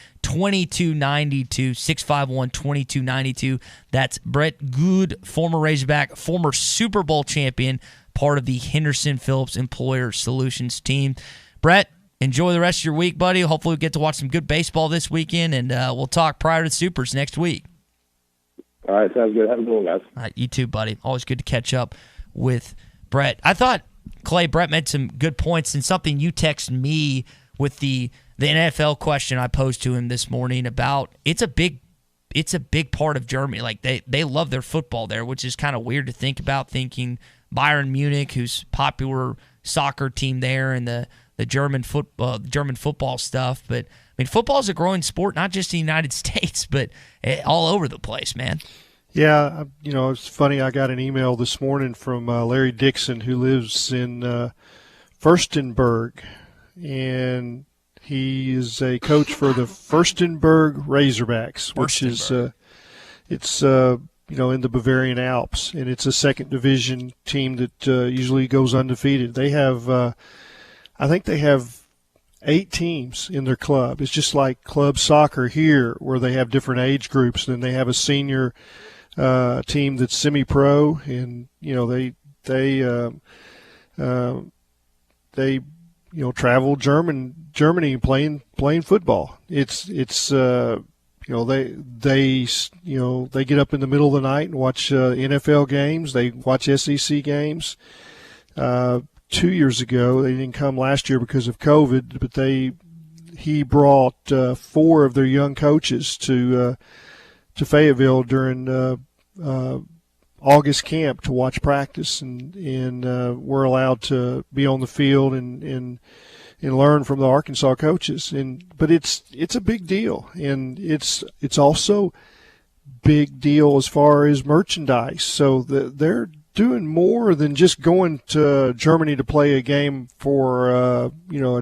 [SPEAKER 5] 651-2292. That's Brett Goode, former Razorback, former Super Bowl champion, part of the Henderson Phillips Employer Solutions team. Brett, enjoy the rest of your week, buddy. Hopefully we get to watch some good baseball this weekend, and we'll talk prior to the Supers next week.
[SPEAKER 7] All right, sounds good. Have a good one, guys.
[SPEAKER 5] All right, you too, buddy. Always good to catch up with Brett. I thought, Clay, Brett made some good points, and something you texted me with the NFL question I posed to him this morning about it's a big part of Germany. Like they love their football there, which is kind of weird to think about, thinking Bayern Munich, who's popular soccer team there, and the German football stuff. But I mean, football is a growing sport, not just in the United States, but all over the place, man.
[SPEAKER 29] Yeah, it's funny. I got an email this morning from Larry Dixon, who lives in Furstenberg, and he is a coach for the Furstenberg Razorbacks, which is it's in the Bavarian Alps, and it's a second division team that usually goes undefeated. They have, I think they have 8 teams in their club. It's just like club soccer here, where they have different age groups. Then they have a senior team that's semi-pro, and they travel Germany playing football. It's they get up in the middle of the night and watch NFL games. They watch SEC games. 2 years ago, they didn't come last year because of COVID, but he brought 4 of their young coaches to Fayetteville during August camp to watch practice, and we're allowed to be on the field and learn from the Arkansas coaches. But it's a big deal, and it's also big deal as far as merchandise. So they're doing more than just going to Germany to play a game for a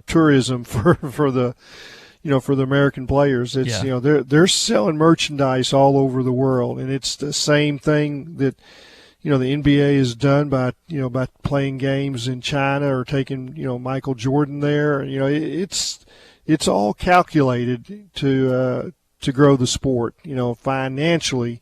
[SPEAKER 29] tourism for the American players. It's they're selling merchandise all over the world, and it's the same thing that the NBA has done by playing games in China or taking Michael Jordan there. It's all calculated to grow the sport. Financially,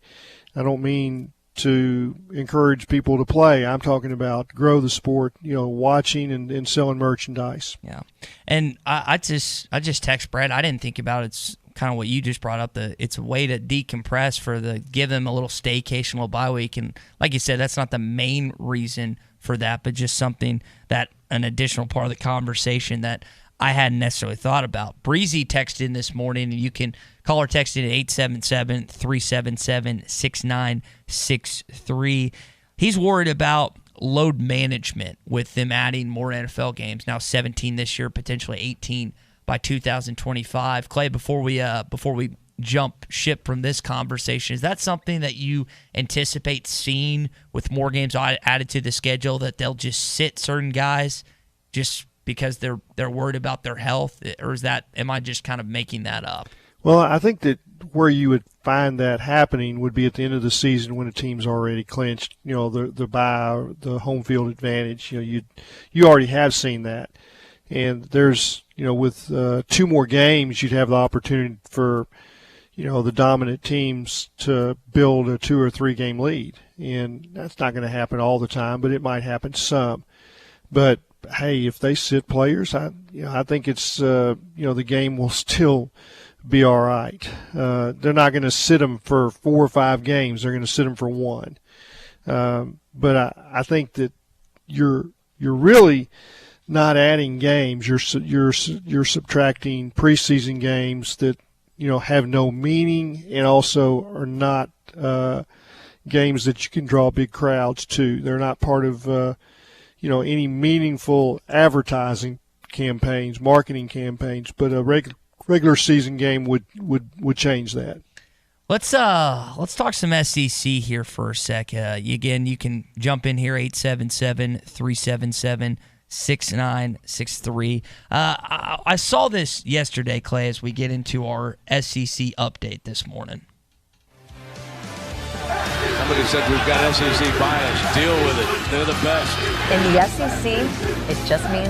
[SPEAKER 29] I don't mean to encourage people to play. I'm talking about grow the sport, watching and selling merchandise.
[SPEAKER 5] Yeah. And I just text Brett. I didn't think about it's kind of what you just brought up. It's a way to decompress give them a little staycation, a little bye week. And like you said, that's not the main reason for that, but just something that an additional part of the conversation that I hadn't necessarily thought about. Breezy texted in this morning, and you can call or text in at 877-377-6963. He's worried about load management with them adding more NFL games, now 17 this year, potentially 18 by 2025. Clay, before we jump ship from this conversation, is that something that you anticipate seeing with more games added to the schedule, that they'll just sit certain guys just because they're worried about their health, or am I just kind of making that up?
[SPEAKER 29] Well, I think that where you would find that happening would be at the end of the season when a team's already clinched, the bye, the home field advantage. You already have seen that, and there's with 2 more games, you'd have the opportunity for the dominant teams to build a 2 or 3 game lead, and that's not going to happen all the time, but it might happen some. But hey, if they sit players, I think it's the game will still be all right. They're not going to sit them for 4 or 5 games. They're going to sit them for 1. But I think that you're really not adding games. You're subtracting preseason games that have no meaning, and also are not games that you can draw big crowds to. They're not part of any meaningful advertising campaigns, marketing campaigns, but a regular season game would change that.
[SPEAKER 5] Let's talk some SEC here for a sec. Again, you can jump in here 877-377-6963. I saw this yesterday, Clay, as we get into our SEC update this morning.
[SPEAKER 10] Somebody said we've got SEC bias. Deal with it. They're the best.
[SPEAKER 15] In the SEC, it just means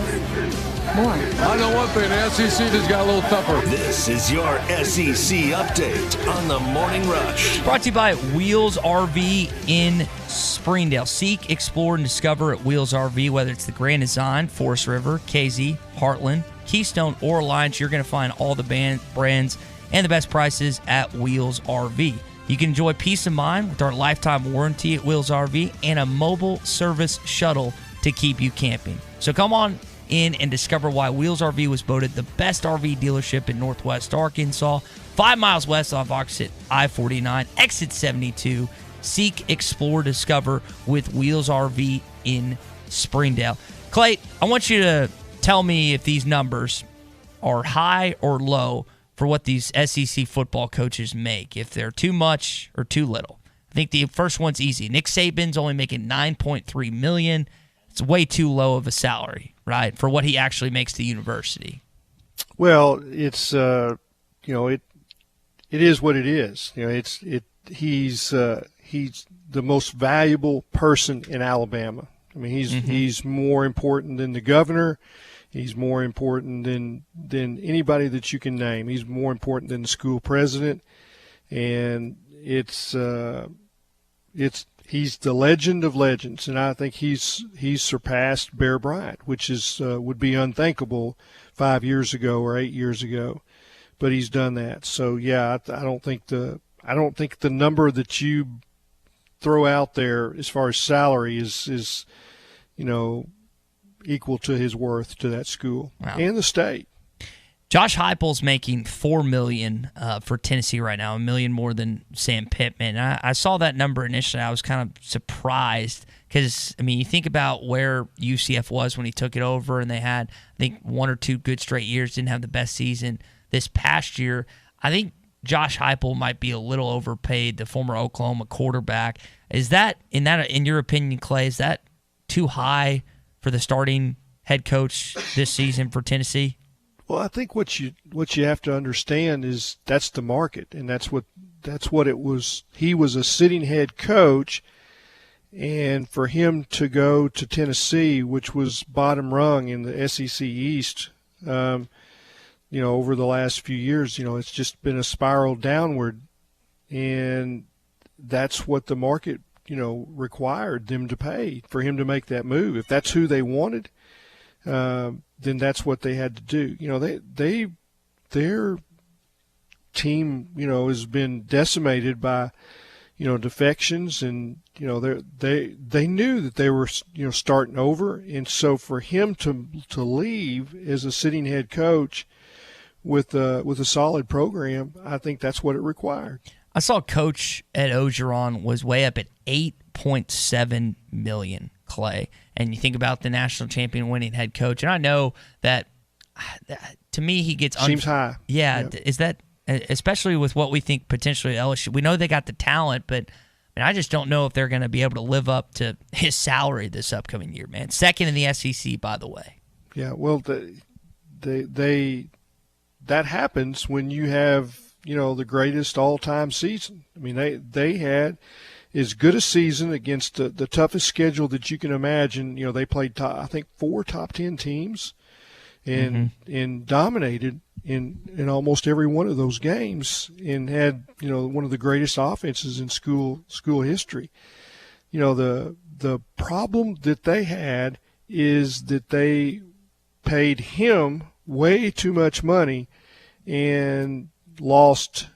[SPEAKER 15] more.
[SPEAKER 10] I know one thing. The SEC just got a little tougher.
[SPEAKER 2] This is your SEC update on the Morning Rush.
[SPEAKER 5] Brought to you by Wheels RV in Springdale. Seek, explore, and discover at Wheels RV, whether it's the Grand Design, Forest River, KZ, Heartland, Keystone, or Alliance. You're going to find all the brands and the best prices at Wheels RV. You can enjoy peace of mind with our lifetime warranty at Wheels RV and a mobile service shuttle to keep you camping. So come on in and discover why Wheels RV was voted the best RV dealership in Northwest Arkansas, 5 miles west off exit I-49, exit 72. Seek, explore, discover with Wheels RV in Springdale. Clay, I want you to tell me if these numbers are high or low for what these SEC football coaches make, if they're too much or too little. I think the first one's easy. Nick Saban's only making $9.3 million. It's way too low of a salary, right, for what he actually makes to the university.
[SPEAKER 29] Well, it's it is what it is. He's the most valuable person in Alabama. I mean, he's more important than the governor. He's more important than anybody that you can name. He's more important than the school president, and he's the legend of legends. And I think he's surpassed Bear Bryant, which would be unthinkable 5 years ago or 8 years ago, but he's done that. So yeah, I don't think the number that you throw out there as far as salary is equal to his worth to that school and the state.
[SPEAKER 5] Josh Heupel's making $4 million for Tennessee right now, $1 million more than Sam Pittman. I saw that number initially. I was kind of surprised because, I mean, you think about where UCF was when he took it over, and they had, I think, 1 or 2 good straight years, didn't have the best season this past year. I think Josh Heupel might be a little overpaid, the former Oklahoma quarterback. Is that, in your opinion, Clay, is that too high for the starting head coach this season for Tennessee?
[SPEAKER 29] Well, I think what you have to understand is that's the market, and that's what it was. He was a sitting head coach, and for him to go to Tennessee, which was bottom rung in the SEC East, over the last few years, it's just been a spiral downward, and that's what the market required them to pay for him to make that move. If that's who they wanted, then that's what they had to do. Their team, has been decimated by, defections, and they knew that they were, starting over, and so for him to leave as a sitting head coach with a solid program, I think that's what it required.
[SPEAKER 5] I saw Coach Ed Ogeron was way up at $8.7 million, Clay. And you think about the national champion winning head coach, and I know that to me he gets
[SPEAKER 29] seems high.
[SPEAKER 5] Yeah,
[SPEAKER 29] yep.
[SPEAKER 5] Is that especially with what we think potentially LSU? We know they got the talent, but I just don't know if they're going to be able to live up to his salary this upcoming year, man. Second in the SEC, by the way.
[SPEAKER 29] Yeah, well, that happens when you have the greatest all-time season. I mean, they had as good a season against the toughest schedule that you can imagine. They played, I think, 4 top 10 teams and dominated in almost every one of those games, and had, one of the greatest offenses in school history. The problem that they had is that they paid him way too much money and lost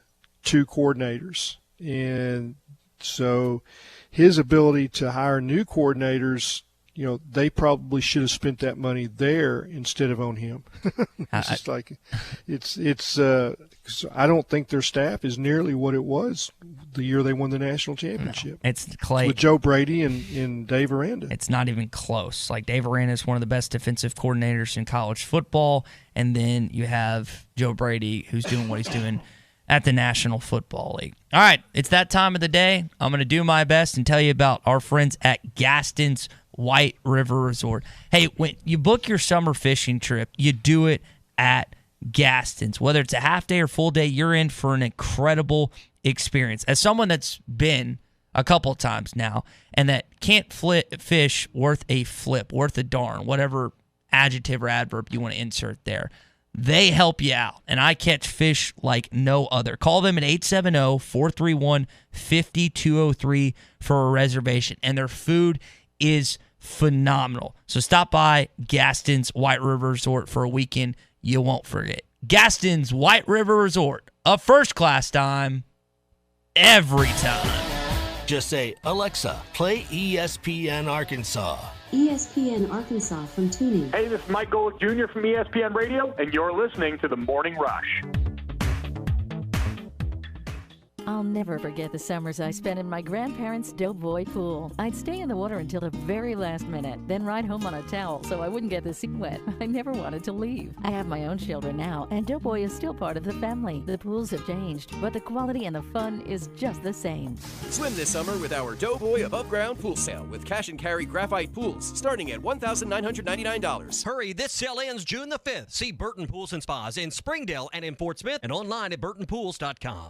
[SPEAKER 29] 2 coordinators, and so his ability to hire new coordinators, they probably should have spent that money there instead of on him. It's just like it's So I don't think their staff is nearly what it was the year they won the national championship.
[SPEAKER 5] No, it's Clay.
[SPEAKER 29] With Joe Brady and Dave Aranda.
[SPEAKER 5] It's not even close. Like, Dave Aranda is one of the best defensive coordinators in college football, and then you have Joe Brady, who's doing what he's doing at the National Football League. All right, it's that time of the day. I'm going to do my best and tell you about our friends at Gaston's White River Resort. Hey, when you book your summer fishing trip, you do it at Gaston's. Whether it's a half day or full day, you're in for an incredible experience. As someone that's been a couple of times now and that can't fish worth a flip, worth a darn, whatever adjective or adverb you want to insert there, they help you out, and I catch fish like no other. Call them at 870-431-5203 for a reservation, and their food is phenomenal. So stop by Gaston's White River Resort for a weekend you won't forget. Gaston's White River Resort, a first-class time every time.
[SPEAKER 2] Just say, Alexa, play ESPN Arkansas.
[SPEAKER 16] ESPN Arkansas from tuning.
[SPEAKER 17] Hey, this is Mike Golick Jr. from ESPN Radio, and you're listening to The Morning Rush.
[SPEAKER 18] I'll never forget the summers I spent in my grandparents' Doughboy pool. I'd stay in the water until the very last minute, then ride home on a towel so I wouldn't get the seat wet. I never wanted to leave. I have my own children now, and Doughboy is still part of the family. The pools have changed, but the quality and the fun is just the same.
[SPEAKER 19] Swim this summer with our Doughboy Above Ground Pool Sale with cash and carry graphite pools starting at $1,999.
[SPEAKER 9] Hurry, this sale ends June the 5th. See Burton Pools and Spas in Springdale and in Fort Smith and online at burtonpools.com.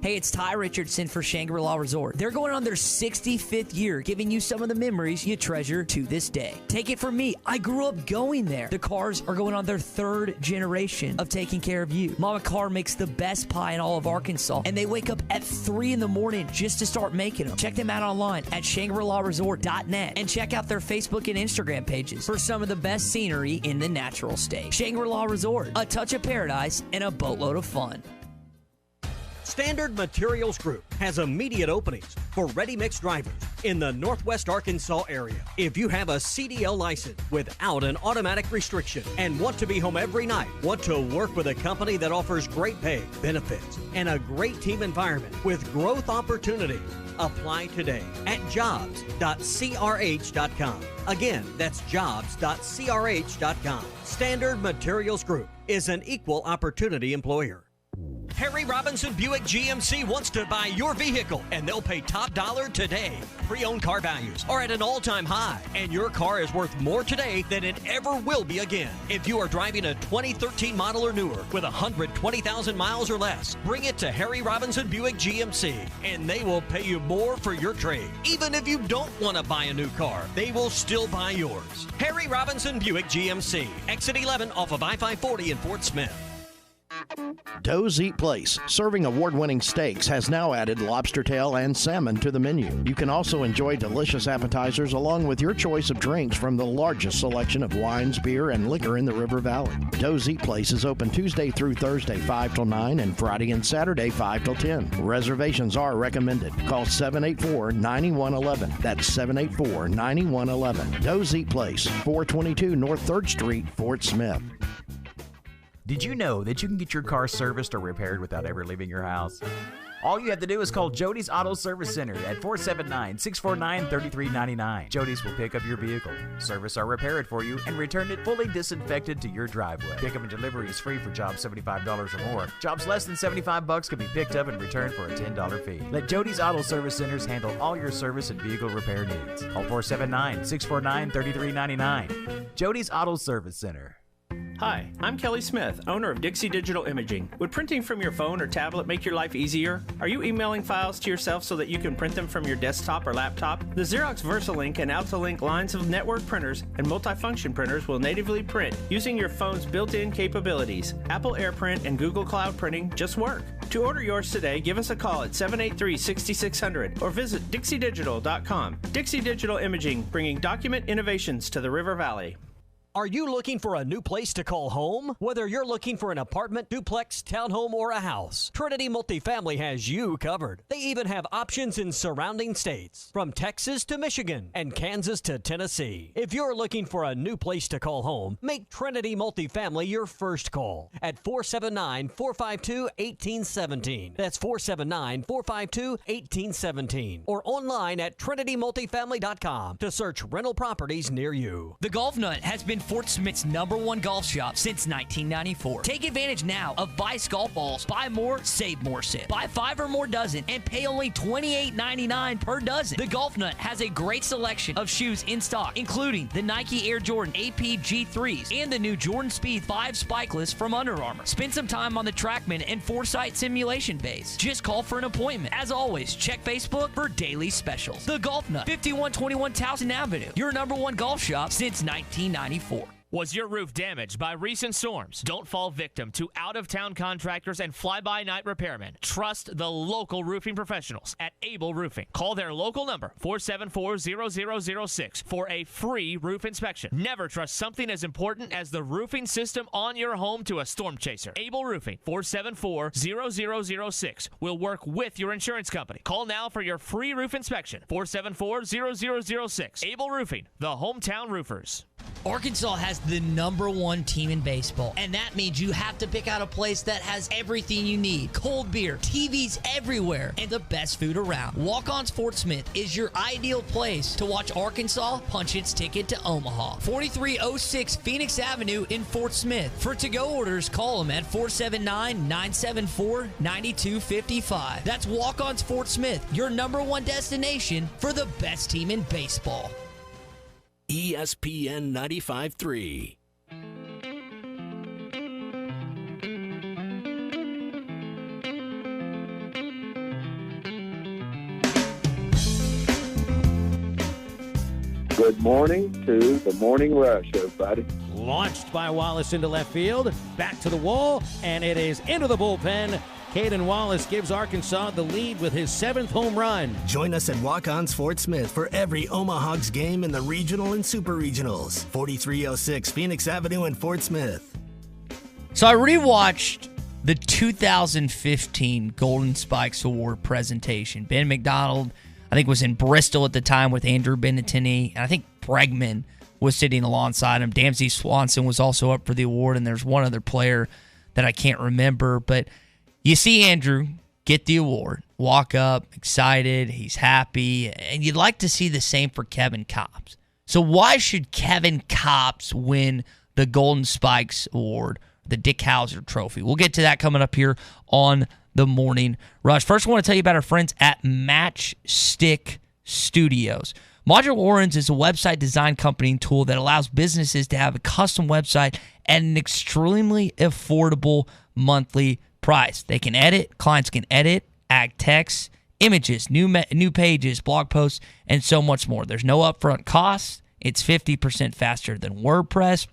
[SPEAKER 22] Hey, it's Ty Richardson for Shangri-La Resort. They're going on their 65th year, giving you some of the memories you treasure to this day. Take it from me, I grew up going there. The Carrs are going on their 3rd generation of taking care of you. Mama Carr makes the best pie in all of Arkansas, and they wake up at 3 in the morning just to start making them. Check them out online at ShangriLaResort.net and check out their Facebook and Instagram pages for some of the best scenery in the natural state. Shangri-La Resort, a touch of paradise and a boatload of fun.
[SPEAKER 9] Standard Materials Group has immediate openings for ready-mix drivers in the Northwest Arkansas area. If you have a CDL license without an automatic restriction and want to be home every night, want to work with a company that offers great pay, benefits, and a great team environment with growth opportunities, apply today at jobs.crh.com. Again, that's jobs.crh.com. Standard Materials Group is an equal opportunity employer. Harry Robinson Buick GMC wants to buy your vehicle, and they'll pay top dollar today. Pre-owned car values are at an all-time high, and your car is worth more today than it ever will be again. If you are driving a 2013 model or newer with 120,000 miles or less, bring it to Harry Robinson Buick GMC, and they will pay you more for your trade. Even if you don't want to buy a new car, they will still buy yours. Harry Robinson Buick GMC, exit 11 off of I-540 in Fort Smith.
[SPEAKER 11] Doe's Eat Place, serving award-winning steaks, has now added lobster tail and salmon to the menu. You can also enjoy delicious appetizers along with your choice of drinks from the largest selection of wines, beer, and liquor in the River Valley. Doe's Eat Place is open Tuesday through Thursday 5 till 9 and Friday and Saturday 5 till 10. Reservations are recommended. Call 784-9111. That's 784-9111. Doe's Eat Place, 422 North 3rd Street, Fort Smith.
[SPEAKER 25] Did you know that you can get your car serviced or repaired without ever leaving your house? All you have to do is call Jody's Auto Service Center at 479-649-3399. Jody's will pick up your vehicle, service or repair it for you, and return it fully disinfected to your driveway. Pickup and delivery is free for jobs $75 or more. Jobs less than $75 can be picked up and returned for a $10 fee. Let Jody's Auto Service Centers handle all your service and vehicle repair needs. Call 479-649-3399. Jody's Auto Service Center.
[SPEAKER 26] Hi, I'm Kelly Smith, owner of Dixie Digital Imaging. Would printing from your phone or tablet make your life easier? Are you emailing files to yourself so that you can print them from your desktop or laptop? The Xerox VersaLink and AltaLink lines of network printers and multifunction printers will natively print using your phone's built-in capabilities. Apple AirPrint and Google Cloud Printing just work. To order yours today, give us a call at 783-6600 or visit dixiedigital.com. Dixie Digital Imaging, bringing document innovations to the River Valley.
[SPEAKER 9] Are you looking for a new place to call home? Whether you're looking for an apartment, duplex, townhome, or a house, Trinity Multifamily has you covered. They even have options in surrounding states, from Texas to Michigan and Kansas to Tennessee. If you're looking for a new place to call home, make Trinity Multifamily your first call at 479-452-1817. That's 479-452-1817. Or online at trinitymultifamily.com to search rental properties near you.
[SPEAKER 22] The Golf Nut has been Fort Smith's #1 golf shop since 1994. Take advantage now of Vice golf balls. Buy more, save more sip. Buy 5 or more dozen and pay only $28.99 per dozen. The Golf Nut has a great selection of shoes in stock, including the Nike Air Jordan AP G3s and the new Jordan Speed 5 Spikeless from Under Armour. Spend some time on the TrackMan and Foresight simulation base. Just call for an appointment. As always, check Facebook for daily specials. The Golf Nut, 5121 Towson Avenue, your #1 golf shop since 1994.
[SPEAKER 3] Was your roof damaged by recent storms? Don't fall victim to out-of-town contractors and fly-by-night repairmen. Trust the local roofing professionals at Able Roofing. Call their local number, 474-0006, for a free roof inspection. Never trust something as important as the roofing system on your home to a storm chaser. Able Roofing, 474-0006, will work with your insurance company. Call now for your free roof inspection, 474-0006. Able Roofing, the hometown roofers.
[SPEAKER 22] Arkansas has the #1 team in baseball, and that means you have to pick out a place that has everything you need. Cold beer, TVs everywhere, and the best food around. Walk-On's Fort Smith is your ideal place to watch Arkansas punch its ticket to Omaha. 4306 Phoenix Avenue in Fort Smith. For to-go orders, call them at 479-974-9255. That's Walk-On's Fort Smith, your #1 destination for the best team in baseball.
[SPEAKER 2] ESPN 95.3.
[SPEAKER 7] Good morning to the Morning Rush, everybody.
[SPEAKER 20] Launched by Wallace into left field, back to the wall, and it is into the bullpen. Caden Wallace gives Arkansas the lead with his 7th home run.
[SPEAKER 1] Join us at Walk-On's Fort Smith for every Omaha's game in the regional and super regionals. 4306 Phoenix Avenue in Fort Smith.
[SPEAKER 5] So I rewatched the 2015 Golden Spikes Award presentation. Ben McDonald, I think, was in Bristol at the time with Andrew Benintendi, and I think Bregman was sitting alongside him. Damsey Swanson was also up for the award, and there's one other player that I can't remember, but you see Andrew get the award, walk up, excited, he's happy, and you'd like to see the same for Kevin Kopps. So why should Kevin Kopps win the Golden Spikes Award, the Dick Hauser Trophy? We'll get to that coming up here on the Morning Rush. First, I want to tell you about our friends at Matchstick Studios. Modular Orange is a website design company and tool that allows businesses to have a custom website at an extremely affordable monthly price. They can edit, clients can edit, add text, images, new pages, blog posts, and so much more. There's no upfront costs. It's 50% faster than WordPress,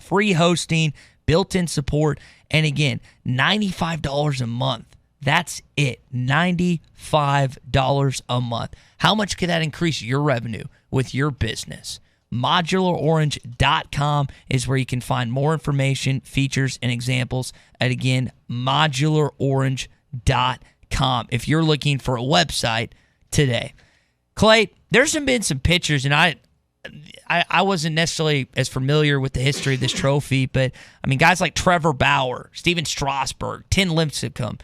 [SPEAKER 5] free hosting, built-in support, and again, $95 a month. That's it, $95 a month. How much could that increase your revenue with your business? ModularOrange.com is where you can find more information, features, and examples. And again, ModularOrange.com if you're looking for a website today. Clay, there's been some pictures, and I wasn't necessarily as familiar with the history of this trophy, but I mean, guys like Trevor Bauer, Steven Strasburg, Tim Lincecum,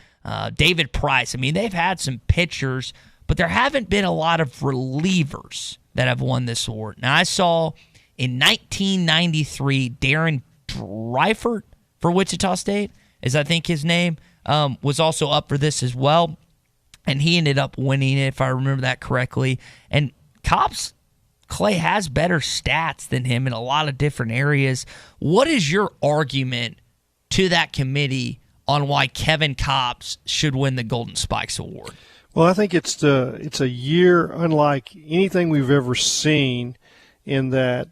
[SPEAKER 5] David Price. I mean, they've had some pitchers, but there haven't been a lot of relievers that have won this award. Now, I saw in 1993, Darren Dreifert for Wichita State, is I think his name, was also up for this as well, and he ended up winning it, if I remember that correctly. And Kopps, Clay, has better stats than him in a lot of different areas. What is your argument to that committee on why Kevin Kopps should win the Golden Spikes Award?
[SPEAKER 29] Well, I think it's a year unlike anything we've ever seen in that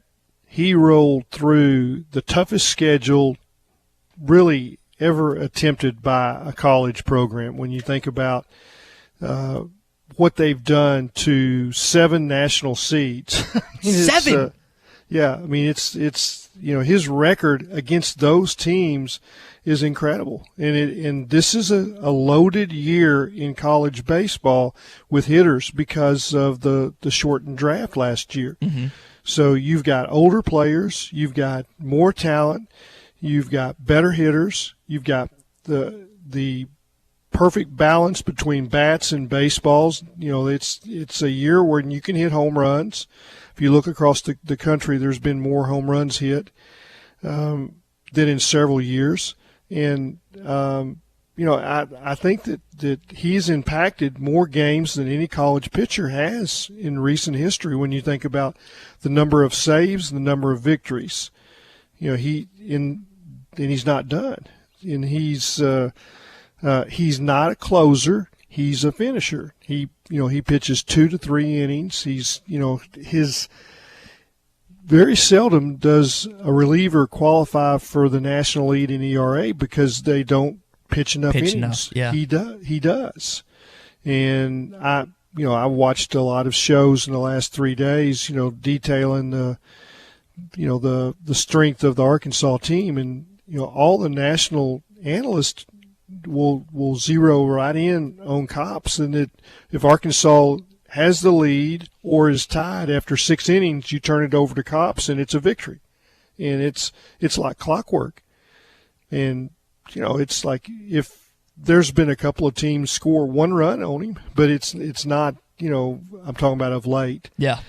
[SPEAKER 29] he rolled through the toughest schedule really ever attempted by a college program. When you think about what they've done to 7 national seeds.
[SPEAKER 5] 7?
[SPEAKER 29] Yeah, I mean, it's his record against those teams is incredible. And this is a loaded year in college baseball with hitters because of the shortened draft last year.
[SPEAKER 5] Mm-hmm.
[SPEAKER 29] So you've got older players, you've got more talent, you've got better hitters, you've got the perfect balance between bats and baseballs. It's a year where you can hit home runs. If you look across the country, there's been more home runs hit than in several years. And, I think that he's impacted more games than any college pitcher has in recent history when you think about the number of saves and the number of victories. And he's not done. And he's not a closer. He's a finisher. He pitches 2 to 3 innings. His very seldom does a reliever qualify for the national lead in ERA because they don't pitch enough innings.
[SPEAKER 5] Yeah.
[SPEAKER 29] He does. And I watched a lot of shows in the last 3 days, detailing the strength of the Arkansas team, and all the national analysts will zero right in on Kopps, and that if Arkansas has the lead or is tied after 6 innings, you turn it over to Kopps and it's a victory. And it's like clockwork. And it's like if there's been a couple of teams score 1 run on him, but it's not, I'm talking about of late.
[SPEAKER 5] Yeah.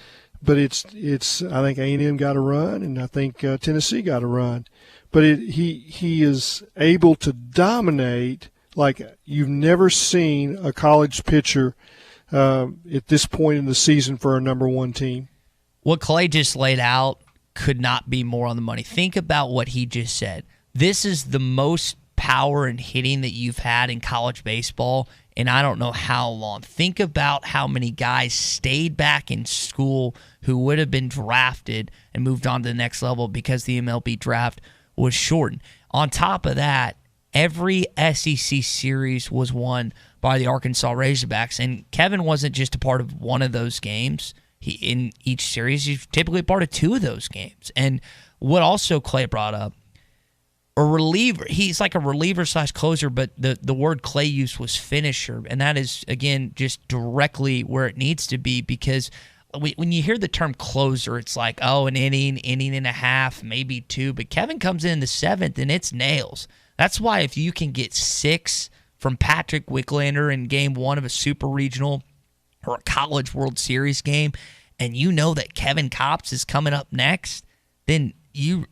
[SPEAKER 29] But it's I think A&M got a run, and I think Tennessee got a run. But he is able to dominate like you've never seen a college pitcher at this point in the season for a number 1 team.
[SPEAKER 5] What Clay just laid out could not be more on the money. Think about what he just said. This is the most power and hitting that you've had in college baseball in I don't know how long. Think about how many guys stayed back in school who would have been drafted and moved on to the next level because the MLB draft was shortened. On top of that, every SEC series was won by the Arkansas Razorbacks, and Kevin wasn't just a part of one of those games. In each series, he's typically a part of 2 of those games. And what also Clay brought up, a reliever, he's like a reliever/closer, but the word Clay used was finisher, and that is, again, just directly where it needs to be, because when you hear the term closer, it's like, an inning and a half, maybe 2, but Kevin comes in the 7th, and it's nails. That's why if you can get 6 from Patrick Wicklander in game 1 of a super regional or a college World Series game, and you know that Kevin Kopps is coming up next, then you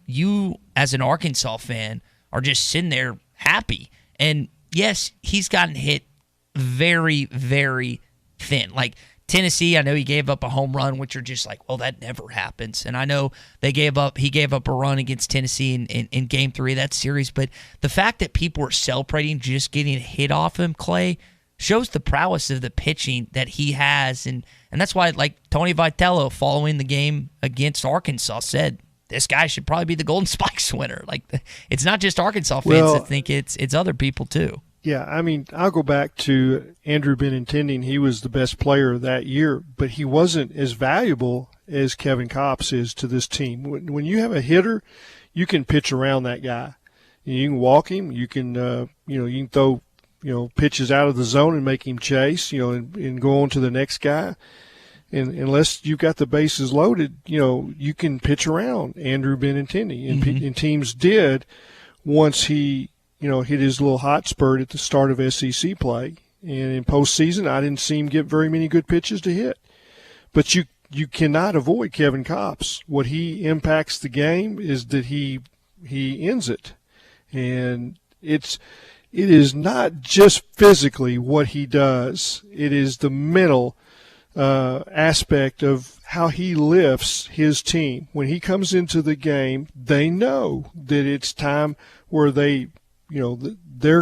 [SPEAKER 5] as an Arkansas fan are just sitting there happy. And yes, he's gotten hit very, very thin. Like Tennessee, I know he gave up a home run, which are just like, well, that never happens. And I know he gave up a run against Tennessee in game 3 of that series. But the fact that people are celebrating just getting a hit off him, Clay, shows the prowess of the pitching that he has. And that's why, like, Tony Vitello, following the game against Arkansas, said this guy should probably be the Golden Spikes winner. Like, it's not just Arkansas fans that think it's other people too.
[SPEAKER 29] Yeah, I mean, I'll go back to Andrew Benintendi. He was the best player that year, but he wasn't as valuable as Kevin Kopps is to this team. When you have a hitter, you can pitch around that guy. You can walk him. You can, you can throw, pitches out of the zone and make him chase, and go on to the next guy. And unless you've got the bases loaded, you can pitch around Andrew Benintendi. And teams did once he, hit his little hot spurt at the start of SEC play. And in postseason, I didn't see him get very many good pitches to hit. But you cannot avoid Kevin Kopps. What he impacts the game is that he ends it. And it is not just physically what he does. It is the mental aspect of how he lifts his team. When he comes into the game, they know that it's time where they're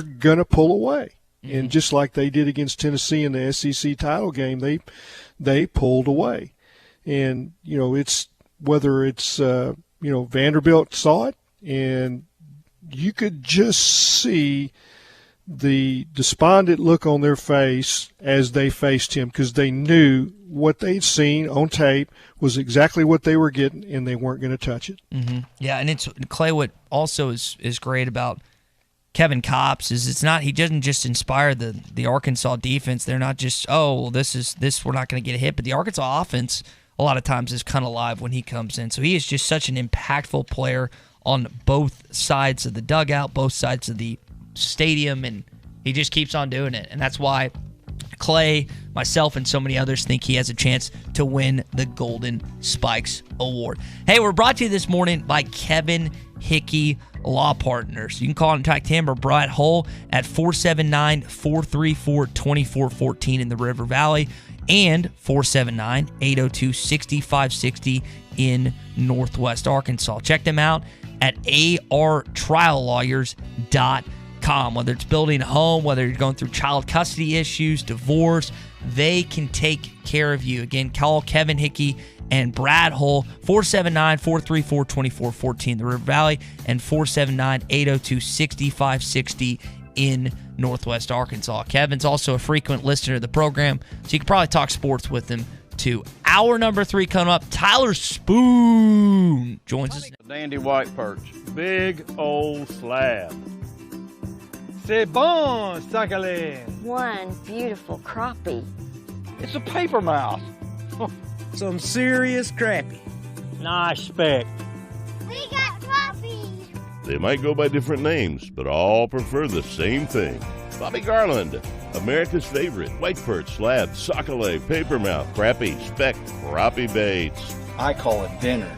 [SPEAKER 29] going to pull away. And just like they did against Tennessee in the SEC title game, they pulled away. And, it's whether it's, Vanderbilt saw it, and you could just see the despondent look on their face as they faced him, because they knew what they'd seen on tape was exactly what they were getting, and they weren't going to touch it.
[SPEAKER 5] Mm-hmm. Yeah, and it's Clay. What also is great about Kevin Kopps is it's not, he doesn't just inspire the Arkansas defense. They're not just, oh, well, this we're not going to get a hit, but the Arkansas offense a lot of times is kind of live when he comes in. So he is just such an impactful player on both sides of the dugout, both sides of the stadium, and he just keeps on doing it. And that's why Clay, myself, and so many others think he has a chance to win the Golden Spikes Award. Hey, we're brought to you this morning by Kevin Hickey Law Partners. You can call and contact him or Brett Hull at 479-434-2414 in the River Valley and 479-802-6560 in Northwest Arkansas. Check them out at artriallawyers.com. Whether it's building a home, whether you're going through child custody issues, divorce, they can take care of you. Again, call Kevin Hickey and Brad Hull, 479-434-2414 in the River Valley and 479-802-6560 in Northwest Arkansas. Kevin's also a frequent listener to the program, so you can probably talk sports with him too. Hour number 3 coming up. Tyler Spoon joins us.
[SPEAKER 4] Dandy white perch. Big old slab. C'est bon, accolades.
[SPEAKER 6] One beautiful crappie.
[SPEAKER 4] It's a paper mouse. Some serious crappie. Nice speck.
[SPEAKER 6] We got crappies.
[SPEAKER 8] They might go by different names, but all prefer the same thing. Bobby Garland, America's favorite white perch, slab, sockeye, papermouth, crappie, speck, crappie baits.
[SPEAKER 4] I call it dinner.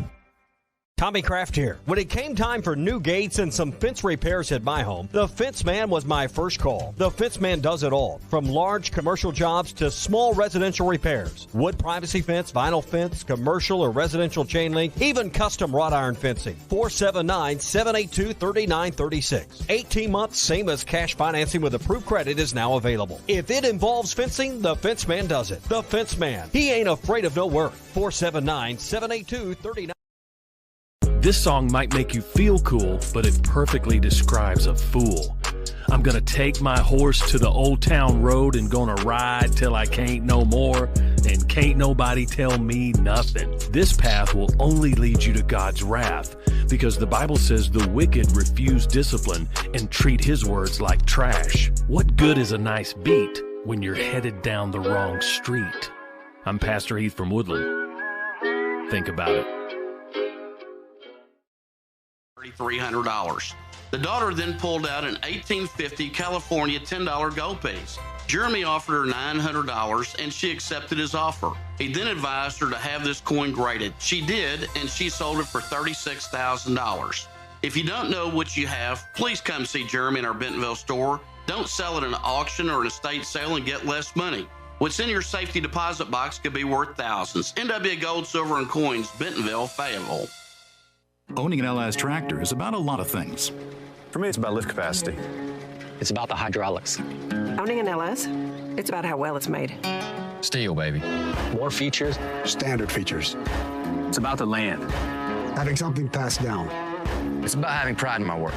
[SPEAKER 9] Tommy Kraft here. When it came time for new gates and some fence repairs at my home, the Fence Man was my first call. The Fence Man does it all, from large commercial jobs to small residential repairs. Wood privacy fence, vinyl fence, commercial or residential chain link, even custom wrought iron fencing. 479-782-3936. 18 months, same as cash financing with approved credit is now available. If it involves fencing, the Fence Man does it. The Fence Man. He ain't afraid of no work. 479-782-3936.
[SPEAKER 14] This song might make you feel cool, but it perfectly describes a fool. I'm gonna take my horse to the old town road and gonna ride till I can't no more, and can't nobody tell me nothing. This path will only lead you to God's wrath, because the Bible says the wicked refuse discipline and treat his words like trash. What good is a nice beat when you're headed down the wrong street? I'm Pastor Heath from Woodland. Think about it.
[SPEAKER 21] $3,300. The daughter then pulled out an 1850 California $10 gold piece. Jeremy offered her $900 and she accepted his offer. He then advised her to have this coin graded. She did, and she sold it for $36,000. If you don't know what you have, please come see Jeremy in our Bentonville store. Don't sell at an auction or an estate sale and get less money. What's in your safety deposit box could be worth thousands. NWA Gold, Silver, and Coins, Bentonville, Fayetteville.
[SPEAKER 23] Owning an LS tractor is about a lot of things.
[SPEAKER 24] For me, it's about lift capacity.
[SPEAKER 27] It's about the hydraulics.
[SPEAKER 28] Owning an LS, it's about how well it's made.
[SPEAKER 27] Steel, baby. More features.
[SPEAKER 30] Standard features.
[SPEAKER 24] It's about the land.
[SPEAKER 30] Having something passed down.
[SPEAKER 27] It's about having pride in my work.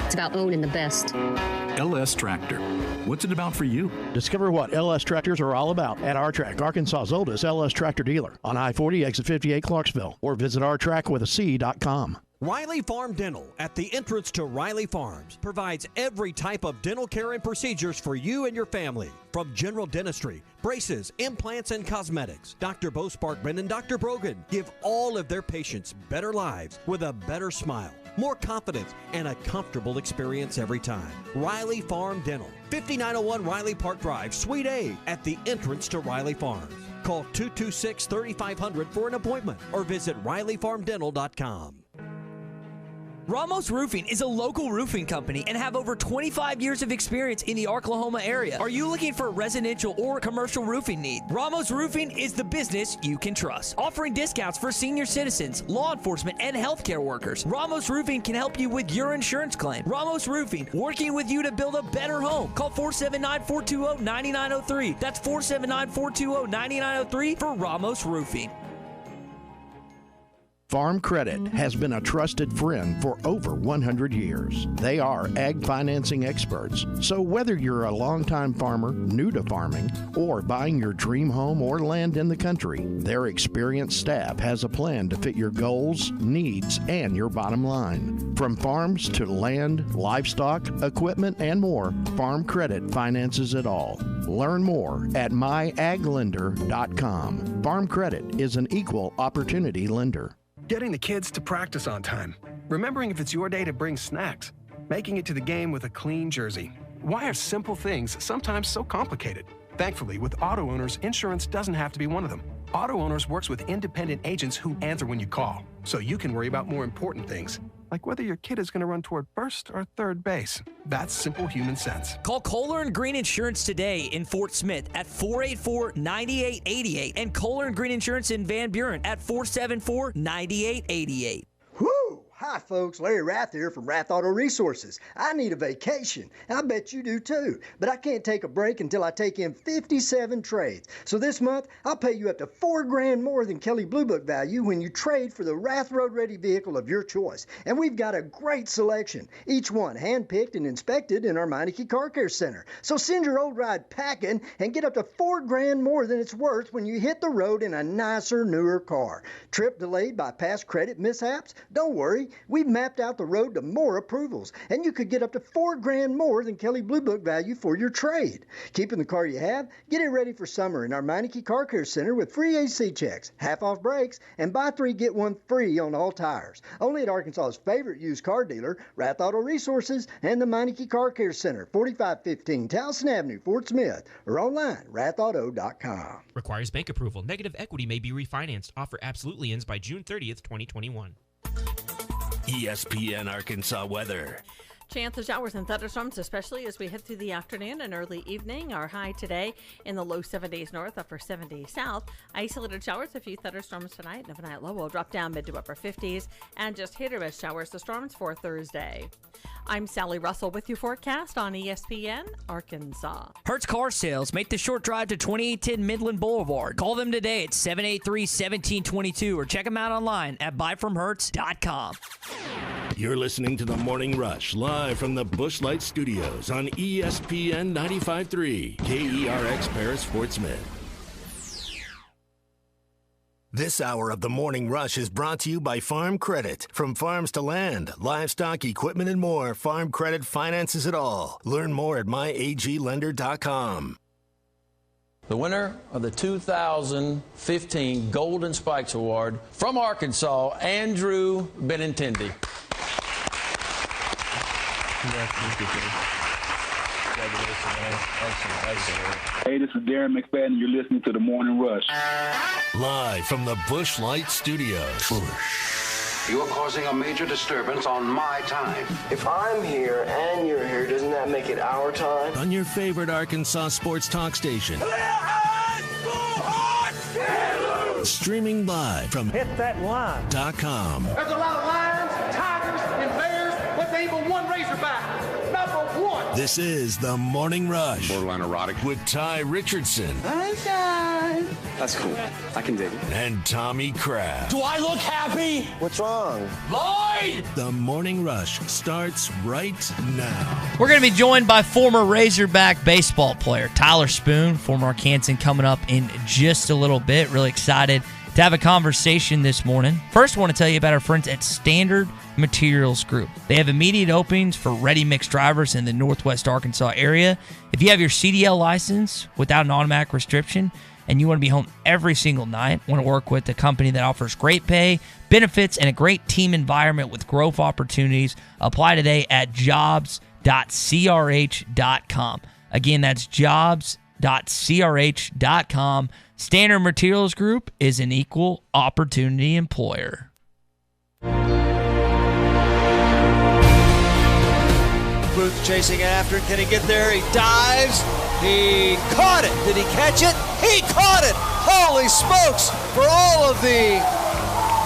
[SPEAKER 15] It's about owning the best.
[SPEAKER 23] LS Tractor. What's it about for you?
[SPEAKER 11] Discover what LS Tractors are all about at R-Track, Arkansas's oldest LS tractor dealer, on I-40 exit 58 Clarksville, or visit rtrackwithac.com.
[SPEAKER 9] Riley Farm Dental, at the entrance to Riley Farms, provides every type of dental care and procedures for you and your family. From general dentistry, braces, implants, and cosmetics, Dr. Bo Sparkman and Dr. Brogan give all of their patients better lives with a better smile, more confidence, and a comfortable experience every time. Riley Farm Dental, 5901 Riley Park Drive, Suite A, at the entrance to Riley Farms. Call 226-3500 for an appointment or visit RileyFarmDental.com.
[SPEAKER 22] Ramos Roofing is a local roofing company and have over 25 years of experience in the Oklahoma area. Are you looking for a residential or commercial roofing need? Ramos Roofing is the business you can trust. Offering discounts for senior citizens, law enforcement, and healthcare workers. Ramos Roofing can help you with your insurance claim. Ramos Roofing, working with you to build a better home. Call 479-420-9903. That's 479-420-9903 for Ramos Roofing.
[SPEAKER 11] Farm Credit has been a trusted friend for over 100 years. They are ag financing experts, so whether you're a longtime farmer, new to farming, or buying your dream home or land in the country, their experienced staff has a plan to fit your goals, needs, and your bottom line. From farms to land, livestock, equipment, and more, Farm Credit finances it all. Learn more at myaglender.com. Farm Credit is an equal opportunity lender.
[SPEAKER 3] Getting the kids to practice on time. Remembering if it's your day to bring snacks. Making it to the game with a clean jersey. Why are simple things sometimes so complicated? Thankfully, with Auto Owners, insurance doesn't have to be one of them. Auto Owners works with independent agents who answer when you call, so you can worry about more important things, like whether your kid is going to run toward first or third base. That's simple human sense.
[SPEAKER 22] Call Kohler & Green Insurance today in Fort Smith at 484-9888 and Kohler & Green Insurance in Van Buren at 474-9888.
[SPEAKER 10] Whoo! Hi, folks. Larry Rath here from Rath Auto Resources. I need a vacation, and I bet you do too. But I can't take a break until I take in 57 trades. So this month, I'll pay you up to $4,000 more than Kelley Blue Book value when you trade for the Rath Road-Ready vehicle of your choice. And we've got a great selection, each one hand-picked and inspected in our Meineke Car Care Center. So send your old ride packing and get up to $4,000 more than it's worth when you hit the road in a nicer, newer car. Trip delayed by past credit mishaps? Don't worry. We've mapped out the road to more approvals, and you could get up to $4,000 more than Kelley Blue Book value for your trade. Keeping the car you have? Get it ready for summer in our Meineke Car Care Center with free AC checks, half-off brakes, and buy 3, get 1 free on all tires. Only at Arkansas's favorite used car dealer, Rath Auto Resources, and the Meineke Car Care Center, 4515 Towson Avenue, Fort Smith, or online, rathauto.com.
[SPEAKER 12] Requires bank approval. Negative equity may be refinanced. Offer absolutely ends by June 30th, 2021.
[SPEAKER 2] ESPN Arkansas weather.
[SPEAKER 13] Chance of showers and thunderstorms, especially as we head through the afternoon and early evening. Our high today in the low 70s north, upper 70s south. Isolated showers, a few thunderstorms tonight. And overnight low will drop down mid to upper 50s. And just hit or miss showers to storms for Thursday. I'm Sally Russell with your forecast on ESPN Arkansas.
[SPEAKER 22] Hertz Car Sales. Make the short drive to 2810 Midland Boulevard. Call them today at 783-1722 or check them out online at buyfromhertz.com.
[SPEAKER 2] You're listening to The Morning Rush live from the Busch Light Studios on ESPN 95.3 KERX Paris Fort Smith.
[SPEAKER 1] This hour of The Morning Rush is brought to you by Farm Credit. From farms to land, livestock, equipment, and more, Farm Credit finances it all. Learn more at myaglender.com.
[SPEAKER 16] The winner of the 2015 Golden Spikes Award from Arkansas, Andrew Benintendi.
[SPEAKER 17] Hey, this is Darren McFadden. You're listening to The Morning Rush.
[SPEAKER 2] Live from the Busch Light Studios.
[SPEAKER 18] You are causing a major disturbance on my time.
[SPEAKER 19] If I'm here and you're here, doesn't that make it our time?
[SPEAKER 2] On your favorite Arkansas sports talk station. Streaming live from
[SPEAKER 25] hitthatline.com.
[SPEAKER 26] There's a lot of lions, tigers, and bears, but there ain't but one razorback. Number one.
[SPEAKER 2] This is The Morning Rush.
[SPEAKER 18] Borderline erotic.
[SPEAKER 2] With Ty Richardson.
[SPEAKER 19] Sunshine.
[SPEAKER 18] That's cool. I can dig it.
[SPEAKER 2] And Tommy Kraft.
[SPEAKER 19] Do I look happy? What's wrong? Lloyd!
[SPEAKER 2] The Morning Rush starts right now.
[SPEAKER 5] We're going to be joined by former Razorback baseball player Tyler Spoon, former Arkansan, coming up in just a little bit. Really excited to have a conversation this morning. First, I want to tell you about our friends at Standard Materials Group. They have immediate openings for ready-mix drivers in the Northwest Arkansas area. If you have your CDL license without an automatic restriction and you want to be home every single night, want to work with a company that offers great pay, benefits, and a great team environment with growth opportunities, apply today at jobs.crh.com. Again, that's jobs.crh.com. Standard Materials Group is an equal opportunity employer.
[SPEAKER 31] Booth chasing after it. Can he get there? He dives. He caught it. Did he catch it? He caught it. Holy smokes. For all of the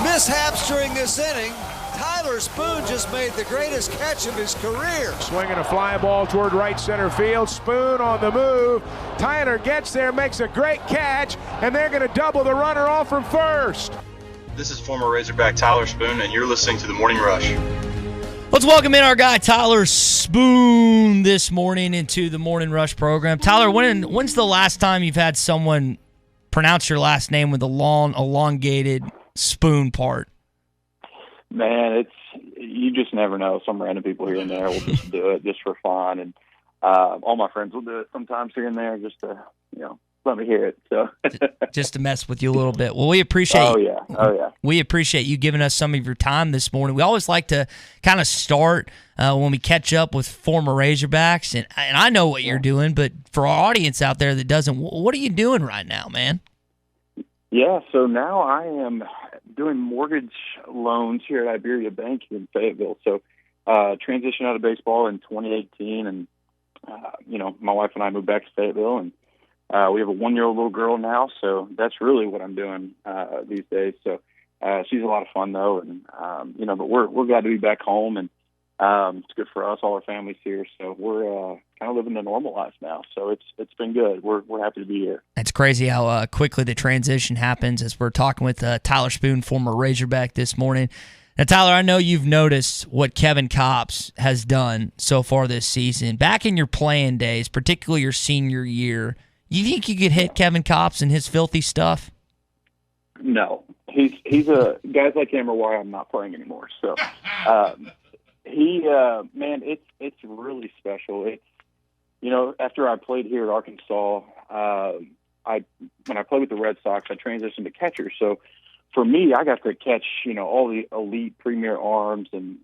[SPEAKER 31] mishaps during this inning, Tyler Spoon just made the greatest catch of his career.
[SPEAKER 4] Swinging a fly ball toward right center field. Spoon on the move. Tyler gets there, makes a great catch, and they're going to double the runner off from first.
[SPEAKER 6] This is former Razorback Tyler Spoon, and you're listening to The Morning Rush.
[SPEAKER 5] Let's welcome in our guy Tyler Spoon this morning into the Morning Rush program. Tyler, when's the last time you've had someone pronounce your last name with a long, elongated spoon part?
[SPEAKER 7] Man, you just never know. Some random people here and there will just do it just for fun, and all my friends will do it sometimes here and there just to, let me hear it. So
[SPEAKER 5] just to mess with you a little bit. Well, we appreciate.
[SPEAKER 7] Oh yeah.
[SPEAKER 5] We appreciate you giving us some of your time this morning. We always like to kind of start when we catch up with former Razorbacks, and I know what you're doing, but for our audience out there that doesn't, what are you doing right now, man?
[SPEAKER 7] Yeah, so now I am doing mortgage loans here at Iberia Bank in Fayetteville. So transitioned out of baseball in 2018, and my wife and I moved back to Fayetteville, and we have a 1-year-old little girl now, so that's really what I'm doing these days. So she's a lot of fun, though, and but we're glad to be back home, and it's good for us. All our family's here, so we're kind of living the normal life now. So it's been good. We're happy to be here.
[SPEAKER 5] It's crazy how quickly the transition happens. As we're talking with Tyler Spoon, former Razorback, this morning. Now, Tyler, I know you've noticed what Kevin Kopps has done so far this season. Back in your playing days, particularly your senior year, you think you could hit Kevin Kopps and his filthy stuff?
[SPEAKER 7] No. He's guys like him are why I'm not playing anymore. So man, it's really special. It's, after I played here at Arkansas, when I played with the Red Sox, I transitioned to catcher. So for me, I got to catch, all the elite premier arms, and,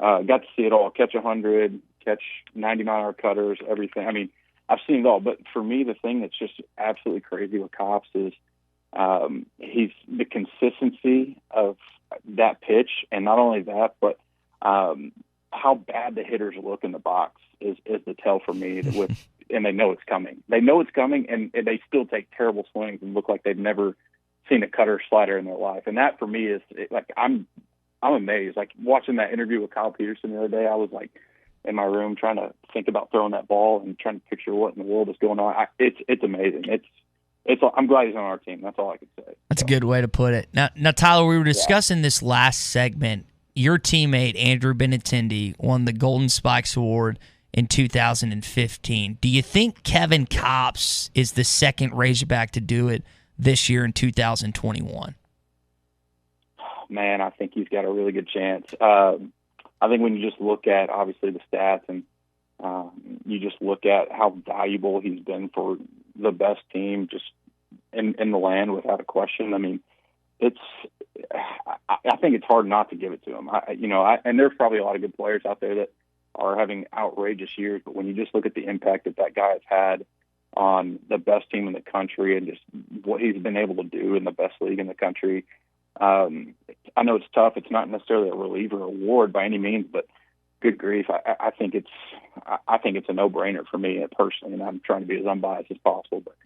[SPEAKER 7] got to see it all, catch 100, catch 90-mile-an-hour cutters, everything. I mean, I've seen it all, but for me, the thing that's just absolutely crazy with Kopps is he's the consistency of that pitch, and not only that, but how bad the hitters look in the box is the tell for me. And they know it's coming. They know it's coming, and they still take terrible swings and look like they've never seen a cutter slider in their life. And that for me is like I'm amazed. Like watching that interview with Kyle Peterson the other day, I was like in my room trying to think about throwing that ball and trying to picture what in the world is going on. It's amazing. I'm glad he's on our team. That's all I can say.
[SPEAKER 5] That's a good way to put it. Now, Tyler, we were discussing this last segment. Your teammate, Andrew Benintendi, won the Golden Spikes Award in 2015. Do you think Kevin Kopps is the second Razorback to do it this year in 2021?
[SPEAKER 7] Man, I think he's got a really good chance. I think when you just look at, obviously, the stats, and you just look at how valuable he's been for the best team just in the land, without a question. I mean, I think it's hard not to give it to him. And there's probably a lot of good players out there that are having outrageous years, but when you just look at the impact that guy has had on the best team in the country and just what he's been able to do in the best league in the country, I know it's tough. It's not necessarily a reliever award by any means, but good grief, I think it's a no-brainer for me personally, and I'm trying to be as unbiased as possible. But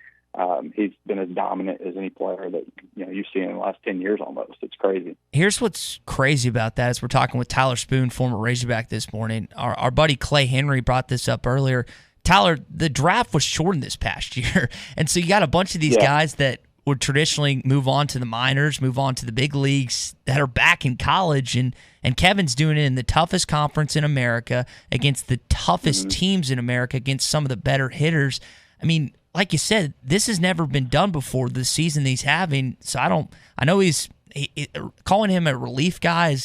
[SPEAKER 7] he's been as dominant as any player that you've seen in the last 10 years almost. It's crazy.
[SPEAKER 5] Here's what's crazy about that is we're talking with Tyler Spoon, former Razorback, this morning. Our buddy Clay Henry brought this up earlier. Tyler, the draft was shortened this past year, and so you got a bunch of these guys that would traditionally move on to the minors, move on to the big leagues, that are back in college, and Kevin's doing it in the toughest conference in America against the toughest teams in America, against some of the better hitters. I mean, like you said, this has never been done before, the season he's having. So I know he's calling him a relief guy.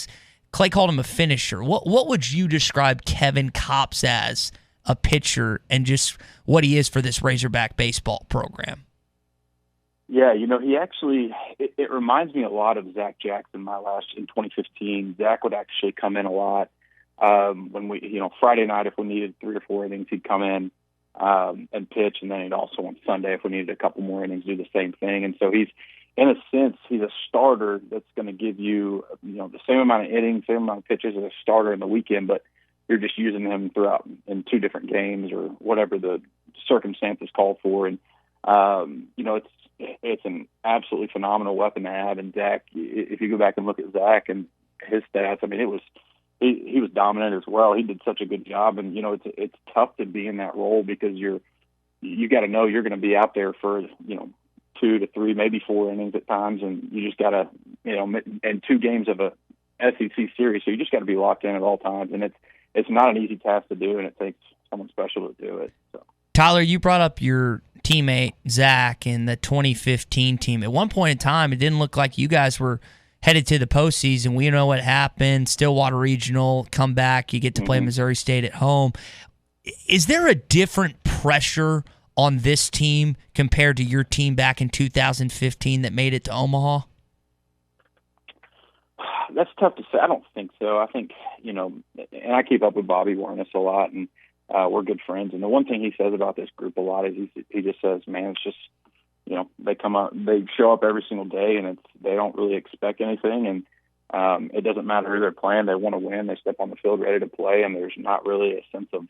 [SPEAKER 5] Clay called him a finisher. What would you describe Kevin Kopps as, a pitcher, and just what he is for this Razorback baseball program?
[SPEAKER 7] Yeah, he actually, it reminds me a lot of Zach Jackson in 2015. Zach would actually come in a lot when we, Friday night, if we needed 3 or 4 innings, he'd come in and pitch, and then he'd also on Sunday, if we needed a couple more innings, do the same thing. And so he's, in a sense, he's a starter that's going to give you, the same amount of innings, same amount of pitches as a starter in the weekend, but you're just using him throughout in 2 different games or whatever the circumstances call for. And, it's an absolutely phenomenal weapon to have. And Zach, if you go back and look at Zach and his stats, I mean, he was dominant as well. He did such a good job. And, it's tough to be in that role because you got to know you're going to be out there for, 2 to 3, maybe 4 innings at times, and you just got to, and 2 games of a SEC series, so you just got to be locked in at all times, and it's not an easy task to do, and it takes someone special to do it. So.
[SPEAKER 5] Tyler, you brought up your teammate Zach in the 2015 team. At one point in time, it didn't look like you guys were headed to the postseason. We know what happened. Stillwater Regional, come back, you get to play Missouri State at home. Is there a different pressure on this team compared to your team back in 2015 that made it to Omaha?
[SPEAKER 7] That's tough to say. I don't think so. I think, and I keep up with Bobby Warnes a lot, and we're good friends. And the one thing he says about this group a lot is he just says, man, it's just, they come out, they show up every single day, and they don't really expect anything. And it doesn't matter who they're playing. They want to win. They step on the field ready to play, and there's not really a sense of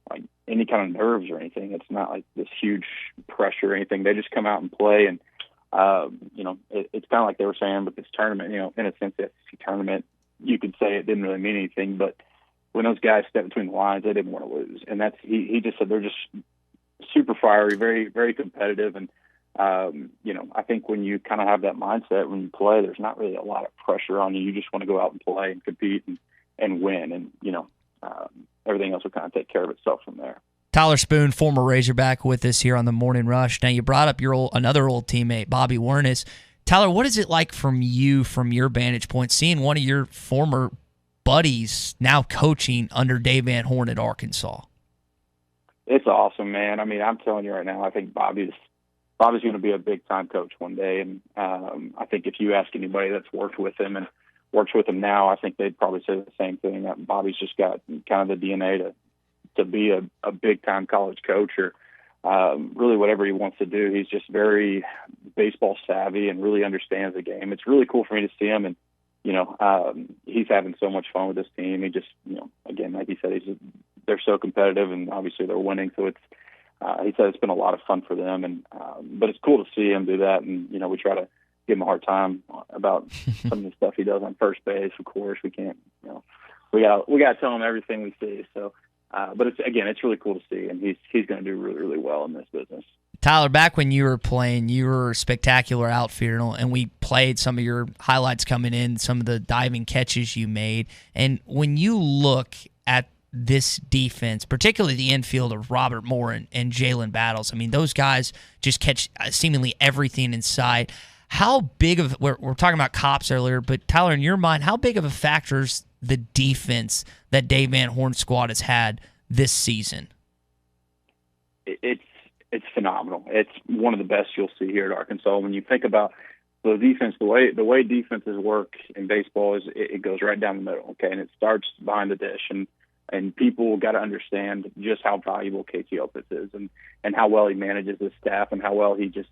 [SPEAKER 7] like any kind of nerves or anything. It's not like this huge pressure or anything. They just come out and play. And, it's kind of like they were saying with this tournament, in a sense, the SEC tournament, you could say it didn't really mean anything, but when those guys stepped between the lines, they didn't want to lose. And he just said they're just super fiery, very, very competitive. And, I think when you kind of have that mindset when you play, there's not really a lot of pressure on you. You just want to go out and play and compete and win. And, everything else will kind of take care of itself from there.
[SPEAKER 5] Tyler Spoon, former Razorback, with us here on the Morning Rush. Now, you brought up another old teammate, Bobby Warnes. Tyler, what is it like from your vantage point, seeing one of your former buddies now coaching under Dave Van Horn at Arkansas?
[SPEAKER 7] It's awesome, man. I mean, I'm telling you right now, I think Bobby's going to be a big-time coach one day. And I think if you ask anybody that's worked with him and works with him now, I think they'd probably say the same thing. That Bobby's just got kind of the DNA to be a big-time college coach or really whatever he wants to do. He's just very baseball savvy and really understands the game. It's really cool for me to see him. And, he's having so much fun with this team. He just, again, like he said, they're so competitive and obviously they're winning. So he said it's been a lot of fun for them. And, but it's cool to see him do that. And, we try to give him a hard time about some of the stuff he does on first base. Of course, we can't, we got to tell him everything we see. So, but it's really cool to see, and he's going to do really, really well in this business.
[SPEAKER 5] Tyler, back when you were playing, you were a spectacular outfielder, and we played some of your highlights coming in, some of the diving catches you made. And when you look at this defense, particularly the infield of Robert Moore and Jalen Battles, I mean, those guys just catch seemingly everything in sight. How big of we're talking about Kopps earlier, but Tyler, in your mind, how big of a factor is the defense that Dave Van Horn's squad has had this season?
[SPEAKER 7] It's phenomenal. It's one of the best you'll see here at Arkansas. When you think about the defense, the way defenses work in baseball is it goes right down the middle, okay, and it starts behind the dish, and people got to understand just how valuable KT Opitz is, and how well he manages his staff, and how well he just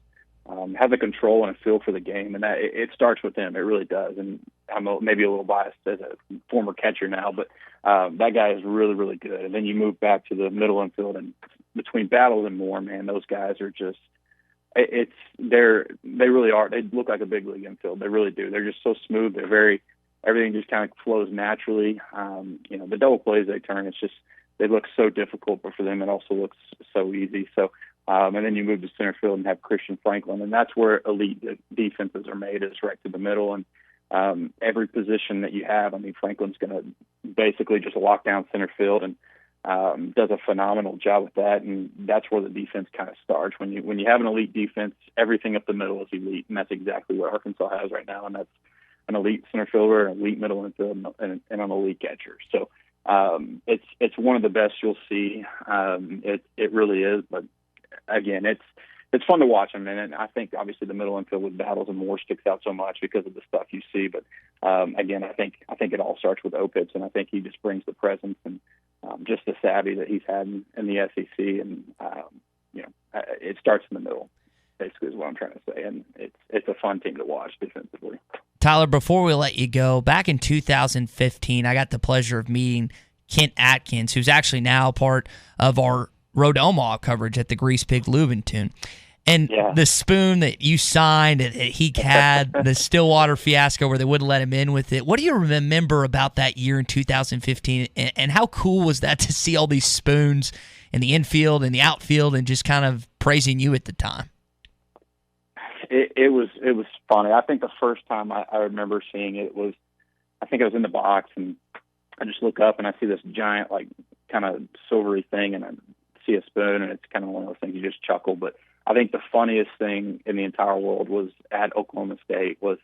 [SPEAKER 7] has a control and a feel for the game, and that it starts with him. It really does. And I'm maybe a little biased as a former catcher now, but that guy is really, really good. And then you move back to the middle infield, and between Battles and Moore, man, those guys are just they really are. They look like a big league infield. They really do. They're just so smooth. Everything just kind of flows naturally. The double plays they turn, they look so difficult, but for them it also looks so easy. So. And then you move to center field and have Christian Franklin, and that's where elite defenses are made, is right to the middle. And every position that you have, I mean, Franklin's going to basically just lock down center field and does a phenomenal job with that. And that's where the defense kind of starts. When you have an elite defense, everything up the middle is elite, and that's exactly what Arkansas has right now. And that's an elite center fielder, an elite middle infield, and an elite catcher. So it's one of the best you'll see. It really is, but. Again, it's fun to watch him, and I think obviously the middle infield with Battles and Moore sticks out so much because of the stuff you see. But again, I think it all starts with Opitz, and I think he just brings the presence and just the savvy that he's had in the SEC, and it starts in the middle. Basically, is what I'm trying to say, and it's a fun team to watch defensively.
[SPEAKER 5] Tyler, before we let you go, back in 2015, I got the pleasure of meeting Kent Atkins, who's actually now part of our Road to Omaha coverage at the Grease Pig Lubentune. And the spoon that you signed, he had the Stillwater fiasco where they wouldn't let him in with it. What do you remember about that year in 2015? And how cool was that to see all these spoons in the infield and the outfield and just kind of praising you at the time?
[SPEAKER 7] It was funny. I think the first time I remember seeing it was, I think I was in the box, and I just look up and I see this giant, like, kind of silvery thing, and I see a spoon, and it's kind of one of those things you just chuckle. But I think the funniest thing in the entire world was at Oklahoma State was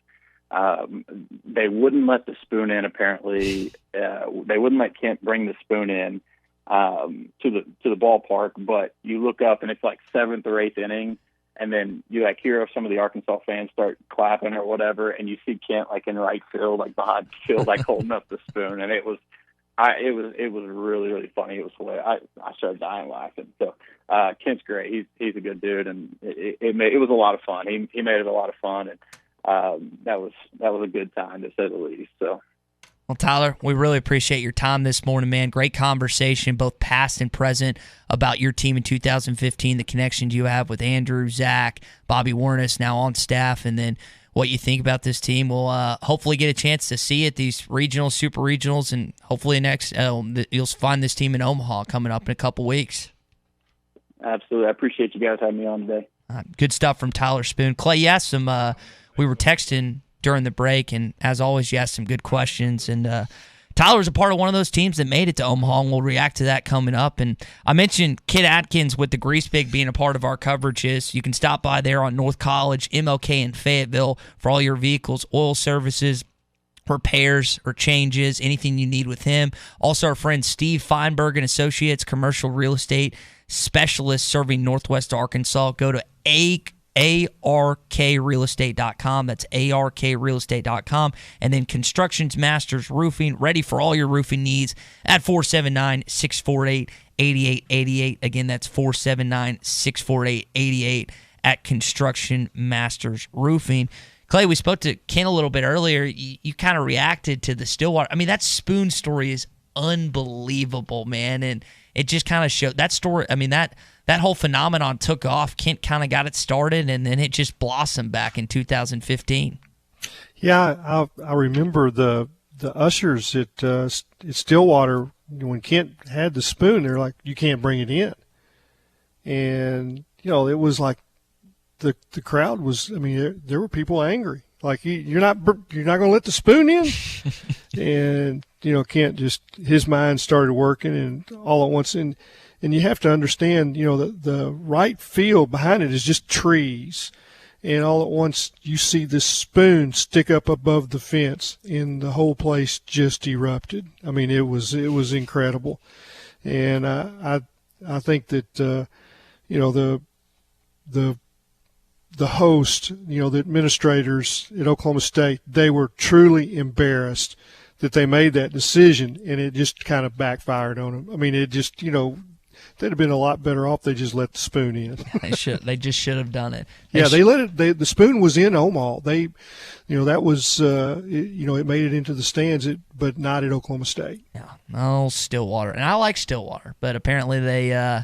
[SPEAKER 7] they wouldn't let the spoon in. Apparently, they wouldn't let Kent bring the spoon in to the ballpark. But you look up and it's like 7th or 8th inning, and then you like hear some of the Arkansas fans start clapping or whatever, and you see Kent like in right field, like behind field, like holding up the spoon, and it was really, really funny. It was hilarious. I started dying laughing. So Kent's great. He's a good dude, and it was a lot of fun. He made it a lot of fun, and that was a good time, to say the least. So.
[SPEAKER 5] Well, Tyler, we really appreciate your time this morning, man. Great conversation, both past and present, about your team in 2015, the connections you have with Andrew, Zach, Bobby Warnes now on staff, and then what you think about this team. We'll hopefully get a chance to see it, these regionals, super regionals, and hopefully next you'll find this team in Omaha coming up in a couple weeks.
[SPEAKER 7] Absolutely. I appreciate you guys having me on today.
[SPEAKER 5] Good stuff from Tyler Spoon. Clay, you asked some we were texting during the break, and as always, you asked some good questions. And Tyler's a part of one of those teams that made it to Omaha, and we'll react to that coming up. And I mentioned Kid Atkins with the Grease Pig being a part of our coverages. You can stop by there on North College, MLK in Fayetteville for all your vehicles, oil services, repairs or changes, anything you need with him. Also, our friend Steve Feinberg and Associates, commercial real estate specialist serving Northwest Arkansas. Go to ARKrealestate.com. That's ARKrealestate.com. And then Constructions Masters Roofing, ready for all your roofing needs at 479-648-8888. Again, that's 479-648-8888 at Construction Masters Roofing. Clay, we spoke to Ken a little bit earlier. You kind of reacted to the Stillwater. I mean, that spoon story is unbelievable, man. And it just kind of showed that story. I mean, that whole phenomenon took off. Kent kind of got it started, and then it just blossomed back in 2015.
[SPEAKER 8] Yeah, I remember the ushers at Stillwater, when Kent had the spoon, they're like, you can't bring it in. And, you know, it was like the crowd was, I mean, there were people angry. Like, you're not going to let the spoon in? And, you know, Kent just, his mind started working, and all at once, and you have to understand, you know, the right field behind it is just trees. And all at once you see this spoon stick up above the fence, and the whole place just erupted. I mean, it was incredible. And I think that, you know, the host, you know, the administrators at Oklahoma State, they were truly embarrassed that they made that decision, and it just kind of backfired on them. I mean, it just, you know, they'd have been a lot better off they just let the spoon in.
[SPEAKER 5] They just should have done it.
[SPEAKER 8] They let it. The spoon was in Omaha. They, you know, that was, you know, it made it into the stands, but not at Oklahoma State.
[SPEAKER 5] Yeah, no, Stillwater, and I like Stillwater, but apparently they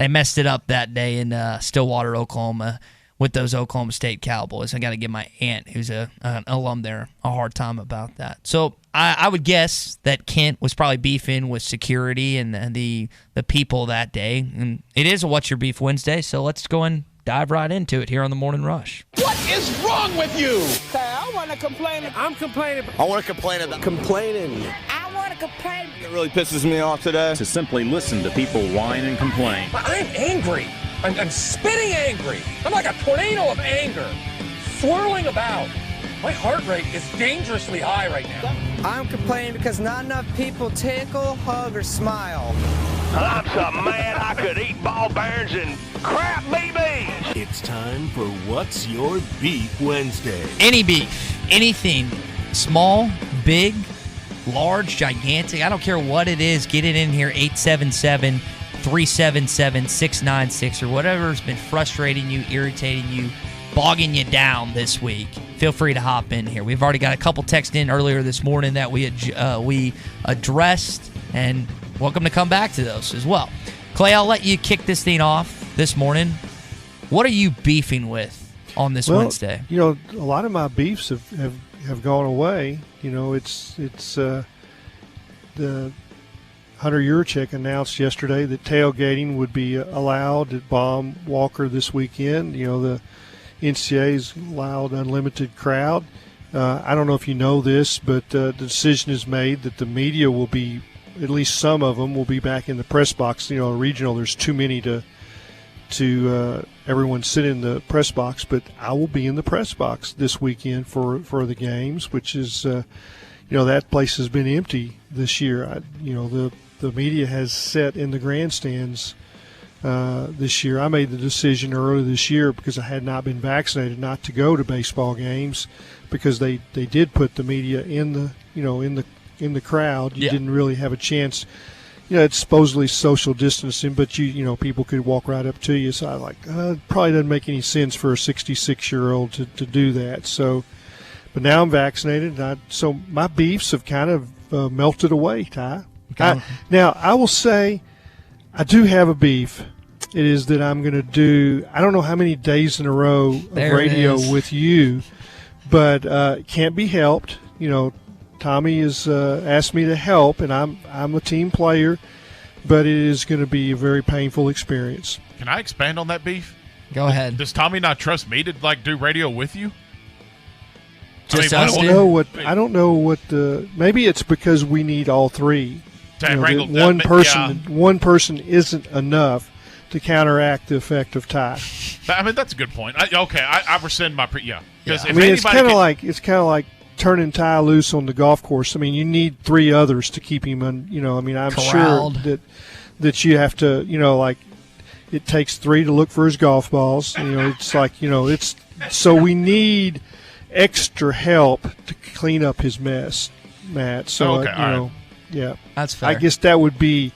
[SPEAKER 5] messed it up that day in Stillwater, Oklahoma, with those Oklahoma State Cowboys. I got to give my aunt, who's an alum there, a hard time about that. So I would guess that Kent was probably beefing with security and the people that day. And it is a What's Your Beef Wednesday, so let's go and dive right into it here on the Morning Rush.
[SPEAKER 26] What is wrong with you? I want to complain. I'm complaining.
[SPEAKER 14] I want to complain about complaining.
[SPEAKER 26] I want to complain.
[SPEAKER 14] It really pisses me off today to simply listen to people whine and complain.
[SPEAKER 26] I'm angry. I'm spitting angry. I'm like a tornado of anger, swirling about. My heart rate is dangerously high right now.
[SPEAKER 15] I'm complaining because not enough people tickle, hug, or smile.
[SPEAKER 26] I'm so mad I could eat ball bearings and crap BBs.
[SPEAKER 2] It's time for What's Your Beef Wednesday.
[SPEAKER 5] Any beef, anything, small, big, large, gigantic, I don't care what it is, get it in here, 877-377-696, or whatever's been frustrating you, irritating you, bogging you down this week. Feel free to hop in here. We've already got a couple texts in earlier this morning that we addressed, and welcome to come back to those as well. Clay, I'll let you kick this thing off this morning. What are you beefing with on this Wednesday?
[SPEAKER 8] You know, a lot of my beefs have gone away. You know, it's the Hunter Yurchek announced yesterday that tailgating would be allowed at Baum Walker this weekend. You know, NCAA's allowed unlimited crowd. I don't know if you know this, but the decision is made that the media will be, at least some of them, will be back in the press box. Regional, there's too many to everyone sit in the press box, but I will be in the press box this weekend for the games, which is, that place has been empty this year. The media has sat in the grandstands this year. I made the decision earlier this year because I had not been vaccinated not to go to baseball games because they did put the media in the crowd. You didn't really have a chance. It's supposedly social distancing, but people could walk right up to you. So I it probably doesn't make any sense for a 66-year-old to do that. So, but now I'm vaccinated, so my beefs have kind of melted away, Ty. Now I will say, I do have a beef. It is that I'm going to do, I don't know how many days in a row of radio with you, but it can't be helped. Tommy has asked me to help, and I'm a team player, but it is going to be a very painful experience.
[SPEAKER 3] Can I expand on that beef?
[SPEAKER 5] Go ahead.
[SPEAKER 3] Does Tommy not trust me to do radio with you?
[SPEAKER 8] I don't know what the. Maybe it's because we need all three. One person isn't enough to counteract the effect of Ty.
[SPEAKER 3] That's a good point. I rescind my
[SPEAKER 8] it's kind of like turning Ty loose on the golf course. You need three others to keep him. I'm
[SPEAKER 5] corralled.
[SPEAKER 8] Sure that you have to. It takes three to look for his golf balls. It's so we need extra help to clean up his mess, Matt. So yeah,
[SPEAKER 5] that's fair.
[SPEAKER 8] I guess that would be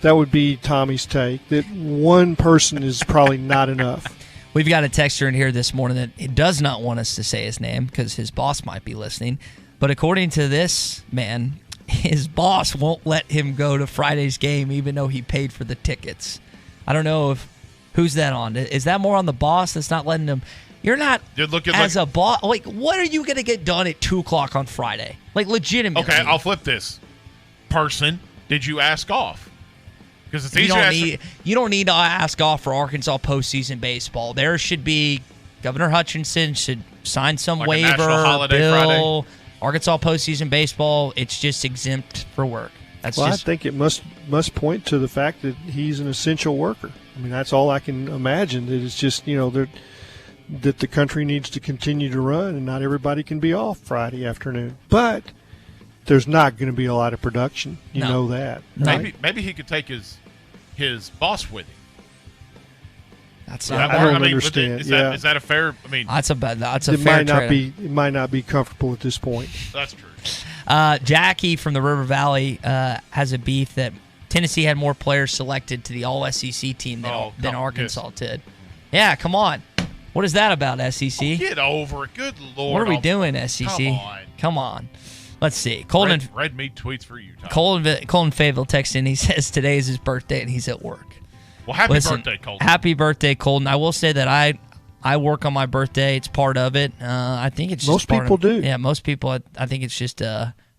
[SPEAKER 8] Tommy's take, that one person is probably not enough.
[SPEAKER 5] We've got a texter in here this morning that he does not want us to say his name because his boss might be listening. But according to this man, his boss won't let him go to Friday's game even though he paid for the tickets. I don't know who's that on. Is that more on the boss that's not letting him? You're not a boss. What are you going to get done at 2 o'clock on Friday? Legitimately.
[SPEAKER 3] Okay, I'll flip this. Person, did you ask off? Because it's easier.
[SPEAKER 5] You don't need to ask off for Arkansas postseason baseball. There should be Governor Hutchinson should sign some waiver.
[SPEAKER 3] A national holiday
[SPEAKER 5] bill.
[SPEAKER 3] Friday.
[SPEAKER 5] Arkansas postseason baseball. It's just exempt for work.
[SPEAKER 8] I think it must point to the fact that he's an essential worker. That's all I can imagine. That it's just that the country needs to continue to run, and not everybody can be off Friday afternoon. But there's not going to be a lot of production. You know that. Right?
[SPEAKER 3] Maybe he could take his boss with him.
[SPEAKER 5] That's
[SPEAKER 8] I don't understand.
[SPEAKER 3] Is that a fair?
[SPEAKER 5] That's a fair trade.
[SPEAKER 8] It might not be comfortable at this point.
[SPEAKER 3] That's true.
[SPEAKER 5] Jackie from the River Valley has a beef that Tennessee had more players selected to the All-SEC team than Arkansas did. Yeah, come on. What is that about, SEC?
[SPEAKER 3] Get over it. Good Lord.
[SPEAKER 5] What are we doing, SEC? Come on. Let's see.
[SPEAKER 3] Red meat tweets for you, Tom.
[SPEAKER 5] Colin Fayetteville texts in. He says today is his birthday and he's at work.
[SPEAKER 3] Well, happy birthday, Colton.
[SPEAKER 5] Happy birthday, Colton. I will say that I work on my birthday. It's part of it. I think it's just
[SPEAKER 8] most people do.
[SPEAKER 5] Yeah, most people. I think it's just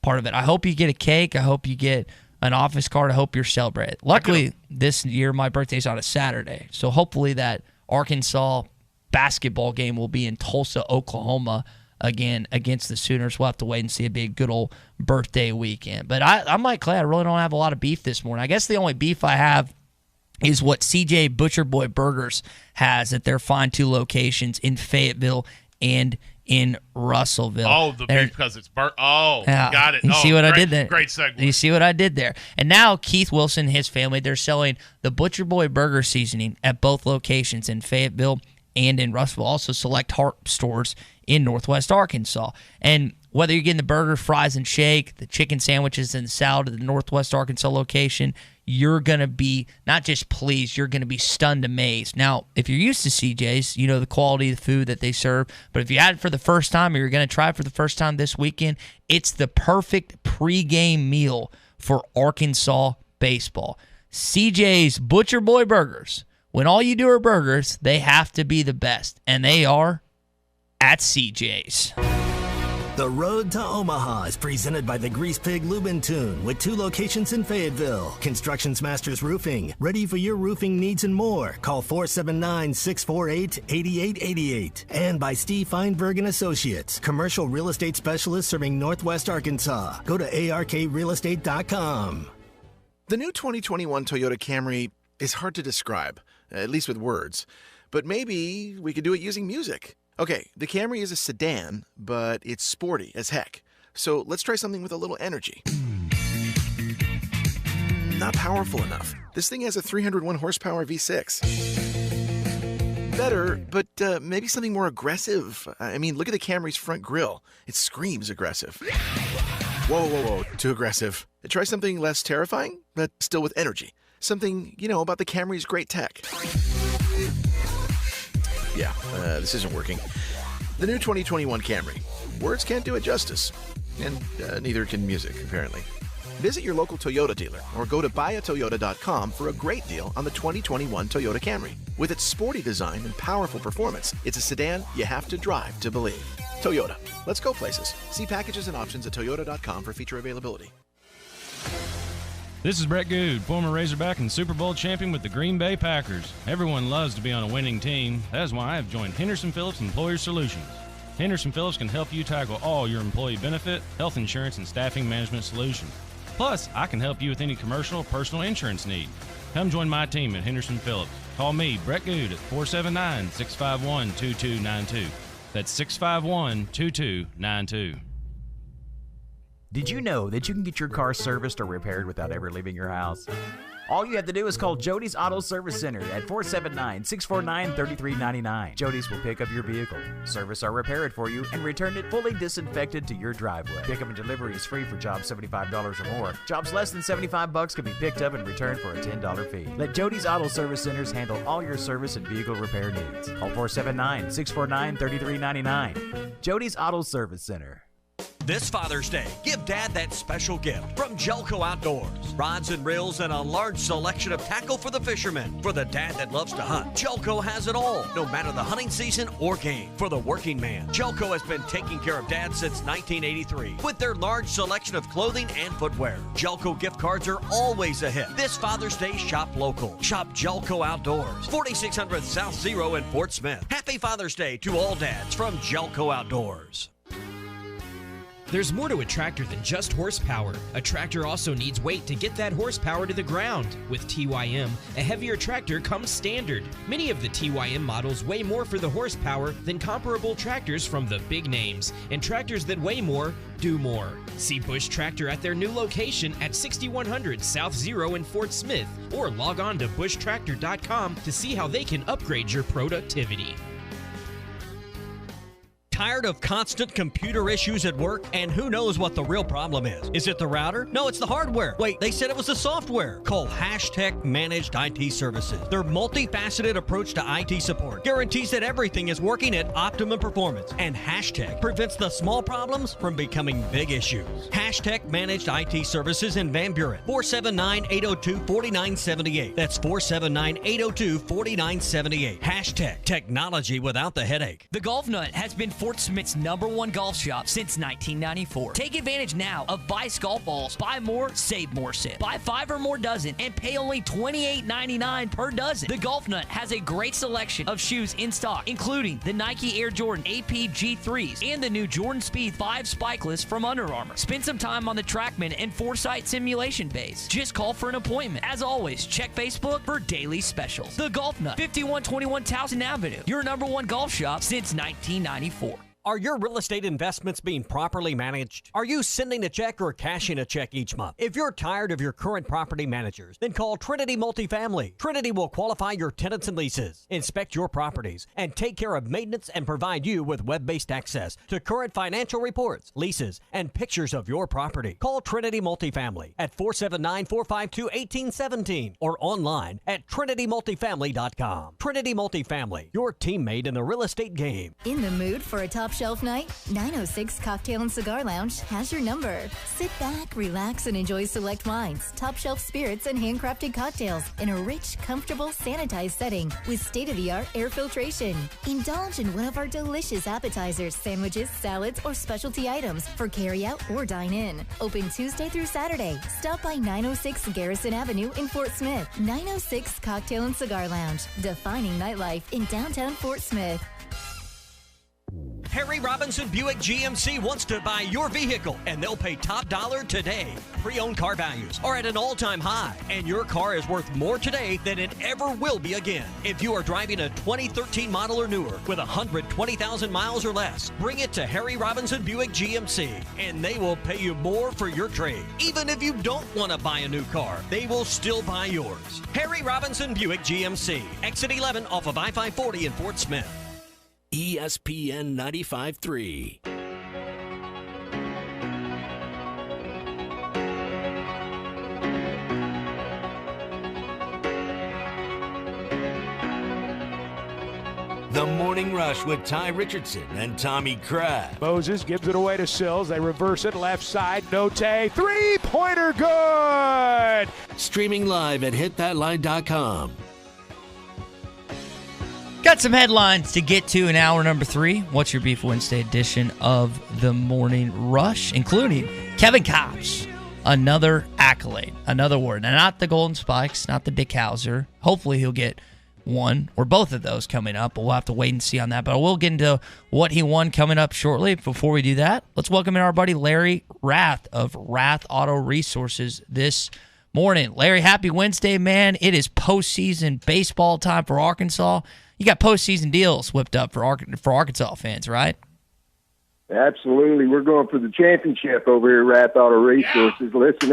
[SPEAKER 5] part of it. I hope you get a cake. I hope you get an office card. I hope you're celebrated. Luckily, this year my birthday's on a Saturday, so hopefully that Arkansas basketball game will be in Tulsa, Oklahoma again against the Sooners. We'll have to wait and see. It'd be a good old birthday weekend. But I'm like Clay. I really don't have a lot of beef this morning. I guess the only beef I have is what CJ Butcher Boy Burgers has at their Find 2 locations in Fayetteville and in Russellville.
[SPEAKER 3] Oh, the beef because it's got it.
[SPEAKER 5] You see what I did there?
[SPEAKER 3] Great segue.
[SPEAKER 5] You see what I did there? And now Keith Wilson and his family, they're selling the Butcher Boy Burger seasoning at both locations in Fayetteville and in Russellville. Also select Hart stores in Northwest Arkansas. And whether you're getting the burger, fries, and shake, the chicken sandwiches, and the salad at the Northwest Arkansas location, you're going to be not just pleased, you're going to be stunned, amazed. Now, if you're used to CJ's, you know the quality of the food that they serve. But if you had it for the first time or you're going to try it for the first time this weekend, it's the perfect pregame meal for Arkansas baseball. CJ's Butcher Boy Burgers. When all you do are burgers, they have to be the best. And they are at CJ's.
[SPEAKER 1] The Road to Omaha is presented by the Grease Pig Lube and Tune with 2 locations in Fayetteville. Construction's Masters Roofing, ready for your roofing needs and more. Call 479-648-8888. And by Steve Feinberg & Associates, commercial real estate specialists serving Northwest Arkansas. Go to arkrealestate.com.
[SPEAKER 9] The new 2021 Toyota Camry is hard to describe, at least with words. But maybe we could do it using music. Okay, the Camry is a sedan, but it's sporty as heck. So let's try something with a little energy. Not powerful enough. This thing has a 301 horsepower V6. Better, but maybe something more aggressive. I mean, look at the Camry's front grille. It screams aggressive. Whoa, too aggressive. Try something less terrifying, but still with energy. Something, about the Camry's great tech. Yeah, this isn't working. The new 2021 Camry. Words can't do it justice. And neither can music, apparently. Visit your local Toyota dealer or go to buyatoyota.com for a great deal on the 2021 Toyota Camry. With its sporty design and powerful performance, it's a sedan you have to drive to believe. Toyota. Let's go places. See packages and options at toyota.com for feature availability.
[SPEAKER 10] This is Brett Goode, former Razorback and Super Bowl champion with the Green Bay Packers. Everyone loves to be on a winning team. That is why I have joined Henderson Phillips Employer Solutions. Henderson Phillips can help you tackle all your employee benefit, health insurance, and staffing management solutions. Plus, I can help you with any commercial or personal insurance need. Come join my team at Henderson Phillips. Call me, Brett Goode, at 479-651-2292. That's 651-2292.
[SPEAKER 11] Did you know that you can get your car serviced or repaired without ever leaving your house? All you have to do is call Jody's Auto Service Center at 479-649-3399. Jody's will pick up your vehicle, service or repair it for you, and return it fully disinfected to your driveway. Pickup and delivery is free for jobs $75 or more. Jobs less than $75 can be picked up and returned for a $10 fee. Let Jody's Auto Service Centers handle all your service and vehicle repair needs. Call 479-649-3399. Jody's Auto Service Center.
[SPEAKER 20] This Father's Day, give Dad that special gift from Jelco Outdoors. Rods and reels and a large selection of tackle for the fishermen. For the dad that loves to hunt, Jelco has it all, no matter the hunting season or game. For the working man, Jelco has been taking care of Dad since 1983 with their large selection of clothing and footwear. Jelco gift cards are always a hit. This Father's Day, shop local. Shop Jelco Outdoors, 4600 South Zero in Fort Smith. Happy Father's Day to all dads from Jelco Outdoors.
[SPEAKER 12] There's more to a tractor than just horsepower. A tractor also needs weight to get that horsepower to the ground. With TYM, a heavier tractor comes standard. Many of the TYM models weigh more for the horsepower than comparable tractors from the big names, and tractors that weigh more do more. See Bush Tractor at their new location at 6100 South Zero in Fort Smith, or log on to bushtractor.com to see how they can upgrade your productivity.
[SPEAKER 20] Tired of constant computer issues at work? And who knows what the real problem is? Is it the router? No, it's the hardware. Wait, they said it was the software. Call Hashtag Managed IT Services. Their multifaceted approach to IT support guarantees that everything is working at optimum performance. And Hashtag prevents the small problems from becoming big issues. Hashtag Managed IT Services in Van Buren. 479-802-4978. That's 479-802-4978. Hashtag technology without the headache.
[SPEAKER 22] The Golf Nut has been Fort Smith's #1 golf shop since 1994. Take advantage now of Vice golf balls. Buy more, save more sip. Buy 5 or more dozen and pay only $28.99 per dozen. The Golf Nut has a great selection of shoes in stock, including the Nike Air Jordan AP G3s and the new Jordan Speed 5 Spikeless from Under Armour. Spend some time on the TrackMan and Foresight simulation base. Just call for an appointment. As always, check Facebook for daily specials. The Golf Nut, 5121 Towson Avenue, your #1 golf shop since 1994.
[SPEAKER 20] Are your real estate investments being properly managed? Are you sending a check or cashing a check each month? If you're tired of your current property managers, then call Trinity Multifamily. Trinity will qualify your tenants and leases, inspect your properties, and take care of maintenance and provide you with web-based access to current financial reports, leases, and pictures of your property. Call Trinity Multifamily at 479-452-1817 or online at trinitymultifamily.com. Trinity Multifamily, your teammate in the real estate game.
[SPEAKER 21] In the mood for a top
[SPEAKER 13] shelf night? 906 Cocktail and Cigar Lounge has your number. Sit back, relax, and enjoy select wines, top shelf spirits, and handcrafted cocktails in a rich, comfortable, sanitized setting with state-of-the-art air filtration. Indulge in one of our delicious appetizers, sandwiches, salads, or specialty items for carry-out or dine-in. Open Tuesday through Saturday. Stop by 906 Garrison Avenue in Fort Smith. 906 Cocktail and Cigar Lounge, defining nightlife in downtown Fort Smith.
[SPEAKER 20] Harry Robinson Buick GMC wants to buy your vehicle, and they'll pay top dollar today. Pre-owned car values are at an all-time high, and your car is worth more today than it ever will be again. If you are driving a 2013 model or newer with 120,000 miles or less, bring it to Harry Robinson Buick GMC, and they will pay you more for your trade. Even if you don't want to buy a new car, they will still buy yours. Harry Robinson Buick GMC, exit 11 off of I-540 in Fort Smith.
[SPEAKER 2] ESPN 95.3. The Morning Rush with Ty Richardson and Tommy Crabb.
[SPEAKER 16] Moses gives it away to Sills. They reverse it left side. Note. Three-pointer good.
[SPEAKER 2] Streaming live at hitthatline.com.
[SPEAKER 5] Got some headlines to get to in hour number 3. What's Your Beef Wednesday edition of the Morning Rush, including Kevin Kopps, another accolade, another award. Now, not the Golden Spikes, not the Dick Hauser. Hopefully he'll get one or both of those coming up, but we'll have to wait and see on that. But we'll get into what he won coming up shortly. Before we do that, let's welcome in our buddy Larry Rath of Rath Auto Resources this morning. Larry, happy Wednesday, man. It is postseason baseball time for Arkansas. You got postseason deals whipped up for Arkansas fans, right?
[SPEAKER 17] Absolutely. We're going for the championship over here at Rath Auto Resources. Yeah. Listen,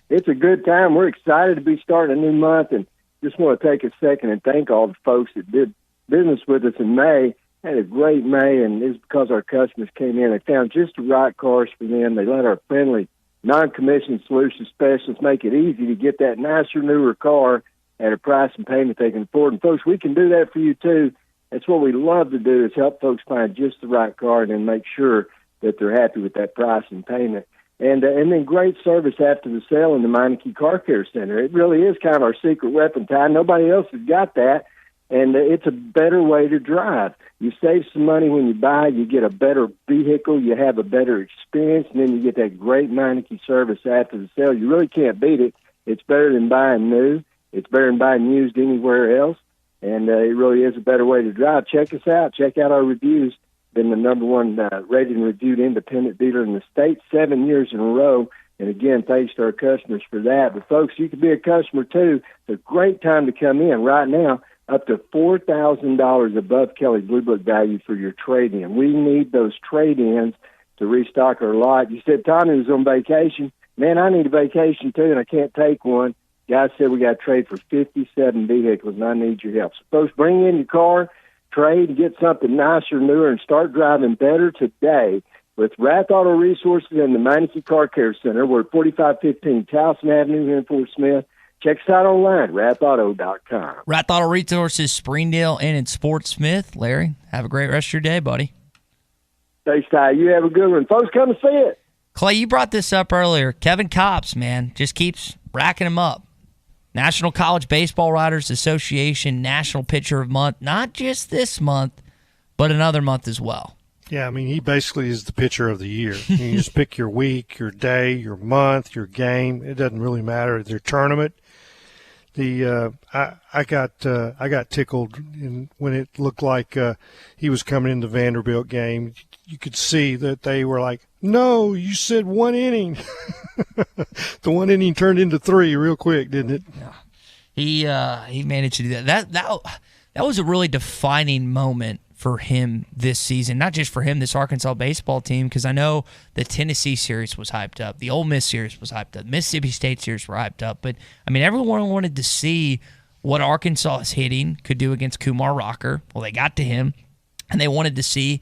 [SPEAKER 17] it's a good time. We're excited to be starting a new month, and just want to take a second and thank all the folks that did business with us in May. Had a great May, and it's because our customers came in. They found just the right cars for them. They let our friendly, non-commissioned solution specialists make it easy to get that nicer, newer car at a price and payment they can afford. And, folks, we can do that for you, too. That's what we love to do, is help folks find just the right car and then make sure that they're happy with that price and payment. And then great service after the sale in the Meineke Car Care Center. It really is kind of our secret weapon, Ty. Nobody else has got that, and it's a better way to drive. You save some money when you buy. You get a better vehicle. You have a better experience, and then you get that great Meineke service after the sale. You really can't beat it. It's better than buying new. It's better than buying used anywhere else, and it really is a better way to drive. Check us out. Check out our reviews. Been the number one rated and reviewed independent dealer in the state 7 years in a row, and again, thanks to our customers for that. But, folks, you can be a customer, too. It's a great time to come in right now, up to $4,000 above Kelly Blue Book value for your trade-in. We need those trade-ins to restock our lot. You said Tommy was on vacation. Man, I need a vacation, too, and I can't take one. Guys said we got to trade for 57 vehicles, and I need your help. So, folks, bring in your car, trade, and get something nicer, newer, and start driving better today with Rath Auto Resources and the Meineke Car Care Center. We're at 4515 Towson Avenue here in Fort Smith. Check us out online, rathauto.com.
[SPEAKER 5] Rath Auto Resources, Springdale, and in Fort Smith. Larry, have a great rest of your day, buddy.
[SPEAKER 17] Thanks, Ty. You have a good one. Folks, come and see it.
[SPEAKER 5] Clay, you brought this up earlier. Kevin Kopps, man, just keeps racking them up. National College Baseball Writers Association National Pitcher of Month, not just this month, but another month as well.
[SPEAKER 8] Yeah, I mean, he basically is the pitcher of the year. You just pick your week, your day, your month, your game. It doesn't really matter. Their tournament. I got tickled when it looked like he was coming in the Vanderbilt game. You could see that they were like, "No, you said 1 inning." The 1 inning turned into 3 real quick, didn't it?
[SPEAKER 5] Yeah. He managed to do that. That was a really defining moment for him this season. Not just for him, this Arkansas baseball team, because I know the Tennessee series was hyped up, the Ole Miss series was hyped up, Mississippi State series were hyped up. But I mean, everyone wanted to see what Arkansas's hitting could do against Kumar Rocker. Well, they got to him, and they wanted to see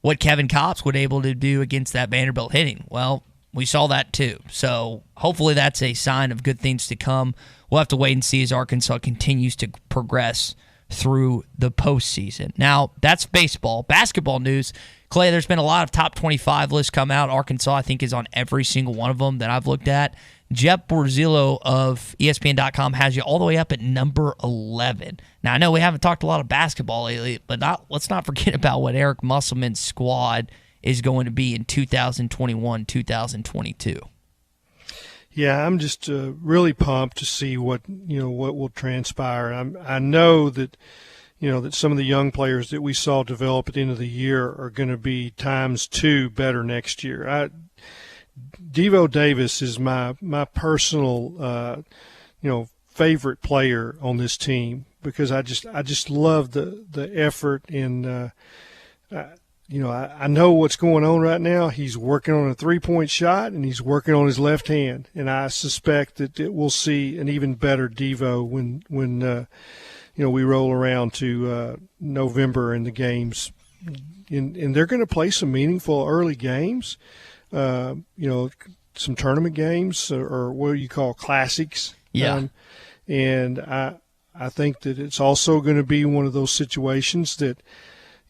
[SPEAKER 5] what Kevin Kopps would able to do against that Vanderbilt hitting. Well, we saw that too. So hopefully that's a sign of good things to come. We'll have to wait and see as Arkansas continues to progress through the postseason. Now, that's baseball. Basketball news, Clay, there's been a lot of top 25 lists come out. Arkansas, I think, is on every single one of them that I've looked at. Jeff Borzillo of ESPN.com has you all the way up at number 11. Now, I know we haven't talked a lot of basketball lately, but let's not forget about what Eric Musselman's squad is going to be in 2021, 2022.
[SPEAKER 8] Yeah, I'm just really pumped to see what will transpire. I know that that some of the young players that we saw develop at the end of the year are going to be times 2 better next year. Devo Davis is my personal favorite player on this team because I just love the effort and I know what's going on right now. He's working on a 3-point shot and he's working on his left hand, and I suspect that we'll see an even better Devo when we roll around to November and the games, and they're going to play some meaningful early games. Some tournament games or what you call classics.
[SPEAKER 5] Yeah.
[SPEAKER 8] And I think that it's also going to be one of those situations that,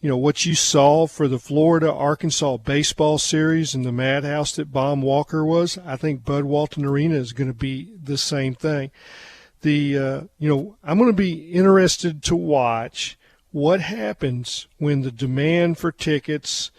[SPEAKER 8] what you saw for the Florida-Arkansas baseball series and the madhouse that Baum Walker was, I think Bud Walton Arena is going to be the same thing. I'm going to be interested to watch what happens when the demand for tickets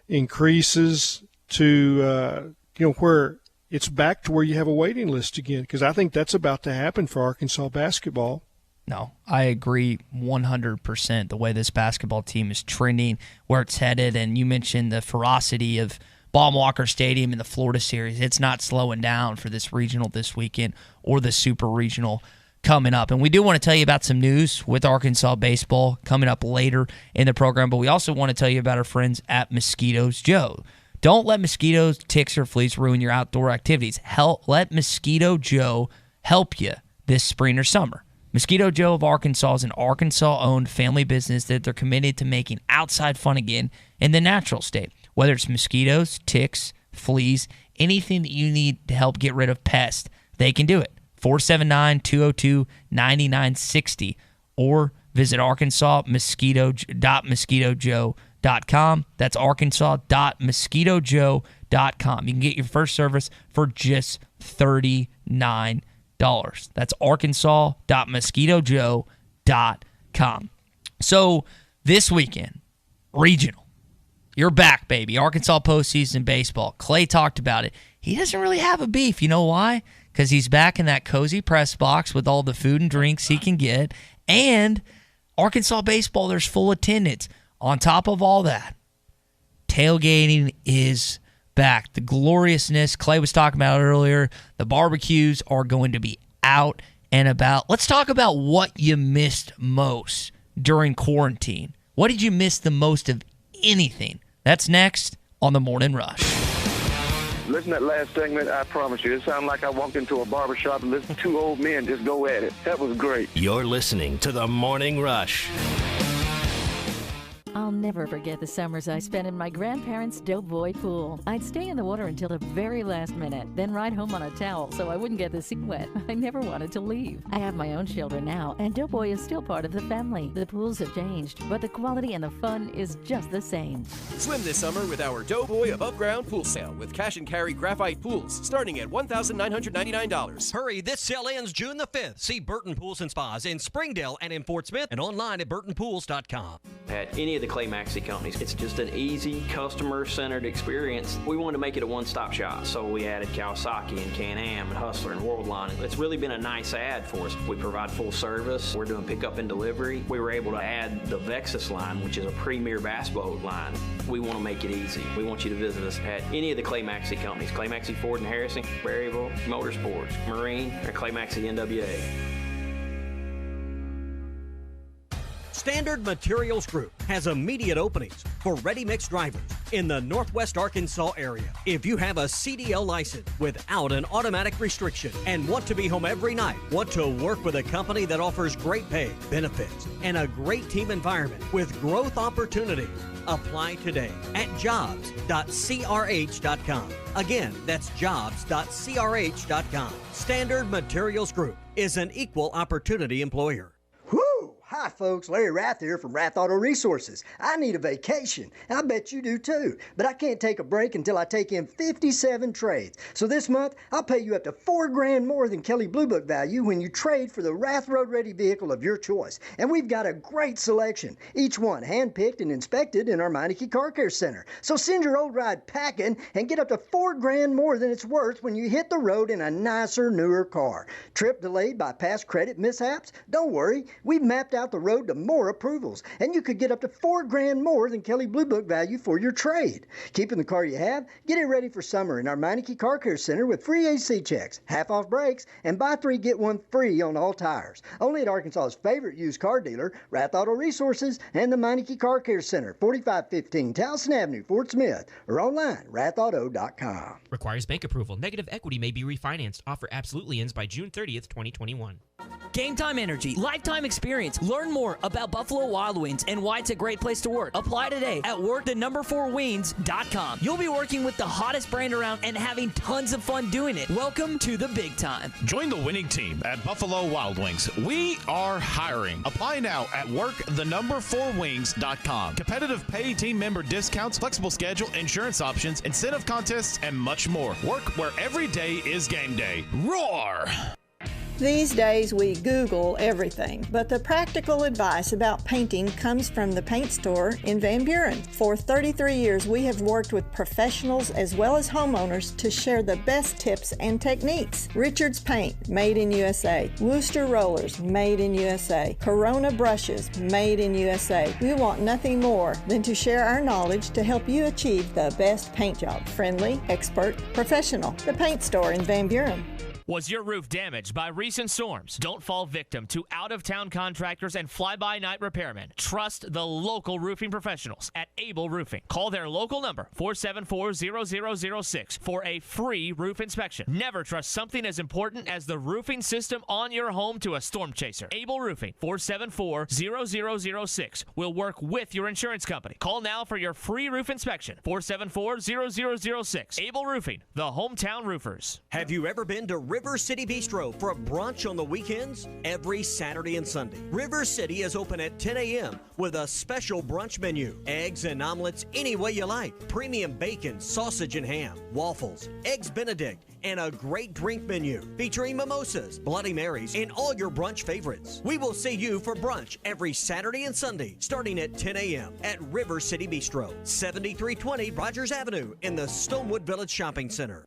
[SPEAKER 8] increases to where it's back to where you have a waiting list again, because I think that's about to happen for Arkansas basketball.
[SPEAKER 5] No, I agree 100%. The way this basketball team is trending, where it's headed, and you mentioned the ferocity of Baum Walker Stadium in the Florida series. It's not slowing down for this regional this weekend or the super regional coming up. And we do want to tell you about some news with Arkansas baseball coming up later in the program, but we also want to tell you about our friends at Mosquitoes Joe. Don't let mosquitoes, ticks, or fleas ruin your outdoor activities. Let Mosquito Joe help you this spring or summer. Mosquito Joe of Arkansas is an Arkansas-owned family business that they're committed to making outside fun again in the natural state. Whether it's mosquitoes, ticks, fleas, anything that you need to help get rid of pests, they can do it. 479-202-9960 or visit arkansasmosquitojoe.com. That's arkansas.mosquitojoe.com. You can get your first service for just $39. That's arkansas.mosquitojoe.com. So this weekend, regional. You're back, baby. Arkansas postseason baseball. Clay talked about it. He doesn't really have a beef. You know why? Because he's back in that cozy press box with all the food and drinks he can get. And Arkansas baseball, there's full attendance. On top of all that, tailgating is back. The gloriousness Clay was talking about earlier, the barbecues are going to be out and about. Let's talk about what you missed most during quarantine. What did you miss the most of anything? That's next on The Morning Rush.
[SPEAKER 18] Listen to that last segment, I promise you, it sounded like I walked into a barbershop and listened to 2 old men just go at it. That was great.
[SPEAKER 2] You're listening to The Morning Rush.
[SPEAKER 19] I'll never forget the summers I spent in my grandparents' Doughboy pool. I'd stay in the water until the very last minute, then ride home on a towel so I wouldn't get the seat wet. I never wanted to leave. I have my own children now, and Doughboy is still part of the family. The pools have changed, but the quality and the fun is just the same.
[SPEAKER 21] Swim this summer with our Doughboy above-ground pool sale with cash and carry graphite pools starting at $1,999.
[SPEAKER 20] Hurry, this sale ends June the 5th. See Burton Pools and Spas in Springdale and in Fort Smith and online at burtonpools.com.
[SPEAKER 23] At any of the Clay Maxey companies, it's just an easy, customer-centered experience. We wanted to make it a one-stop shop, so we added Kawasaki and Can-Am and Hustler and Worldline. It's really been a nice add for us. We provide full service. We're doing pickup and delivery. We were able to add the Vexus line, which is a premier bass boat line. We want to make it easy. We want you to visit us at any of the Clay Maxey companies. Clay Maxey Ford and Harrison, Berryville, Motorsports, Marine, or Clay Maxey NWA.
[SPEAKER 20] Standard Materials Group has immediate openings for ready-mix drivers in the Northwest Arkansas area. If you have a CDL license without an automatic restriction and want to be home every night, want to work with a company that offers great pay, benefits, and a great team environment with growth opportunities, apply today at jobs.crh.com. Again, that's jobs.crh.com. Standard Materials Group is an equal opportunity employer.
[SPEAKER 24] Whew!
[SPEAKER 4] Hi, folks. Larry Rath here from Rath Auto Resources. I need a vacation. I bet you do too. But I can't take a break until I take in 57 trades. So this month, I'll pay you up to $4,000 more than Kelley Blue Book value when you trade for the Rath Road Ready vehicle of your choice. And we've got a great selection, each one hand-picked and inspected in our Meineke Car Care Center. So send your old ride packing and get up to $4,000 more than it's worth when you hit the road in a nicer, newer car. Trip delayed by past credit mishaps? Don't worry. We've mapped out the road to more approvals, and you could get up to $4,000 more than Kelley Blue Book value for your trade. Keeping the car you have? Get it ready for summer in our Meineke Car Care Center with free AC checks, half-off brakes, and buy 3, get 1 free on all tires. Only at Arkansas's favorite used car dealer, Rath Auto Resources, and the Meineke Car Care Center, 4515 Towson Avenue, Fort Smith, or online, rathauto.com.
[SPEAKER 12] Requires bank approval. Negative equity may be refinanced. Offer absolutely ends by June 30th, 2021.
[SPEAKER 22] Game Time Energy, lifetime experience. Learn more about Buffalo Wild Wings and why it's a great place to work. Apply today at workthenumber4wings.com. You'll be working with the hottest brand around and having tons of fun doing it. Welcome to the big time.
[SPEAKER 6] Join the winning team at Buffalo Wild Wings. We are hiring. Apply now at workthenumber4wings.com. Competitive pay, team member discounts, flexible schedule, insurance options, incentive contests, and much more. Work where every day is game day. Roar!
[SPEAKER 7] These days we Google everything, but the practical advice about painting comes from the paint store in Van Buren. For 33 years we have worked with professionals as well as homeowners to share the best tips and techniques. Richards Paint, made in USA. Wooster Rollers, made in USA. Corona Brushes, made in USA. We want nothing more than to share our knowledge to help you achieve the best paint job. Friendly, expert, professional. The paint store in Van Buren.
[SPEAKER 14] Was your roof damaged by recent storms? Don't fall victim to out-of-town contractors and fly-by-night repairmen. Trust the local roofing professionals at Able Roofing. Call their local number, 474-0006, for a free roof inspection. Never trust something as important as the roofing system on your home to a storm chaser. Able Roofing, 474-0006, will work with your insurance company. Call now for your free roof inspection, 474-0006. Able Roofing, the hometown roofers.
[SPEAKER 20] Have you ever been to River City Bistro for a brunch on the weekends? Every Saturday and Sunday, River City is open at 10 a.m. with a special brunch menu. Eggs and omelets any way you like. Premium bacon, sausage and ham, waffles, eggs Benedict, and a great drink menu featuring mimosas, Bloody Marys, and all your brunch favorites. We will see you for brunch every Saturday and Sunday starting at 10 a.m. at River City Bistro, 7320 Rogers Avenue in the Stonewood Village Shopping Center.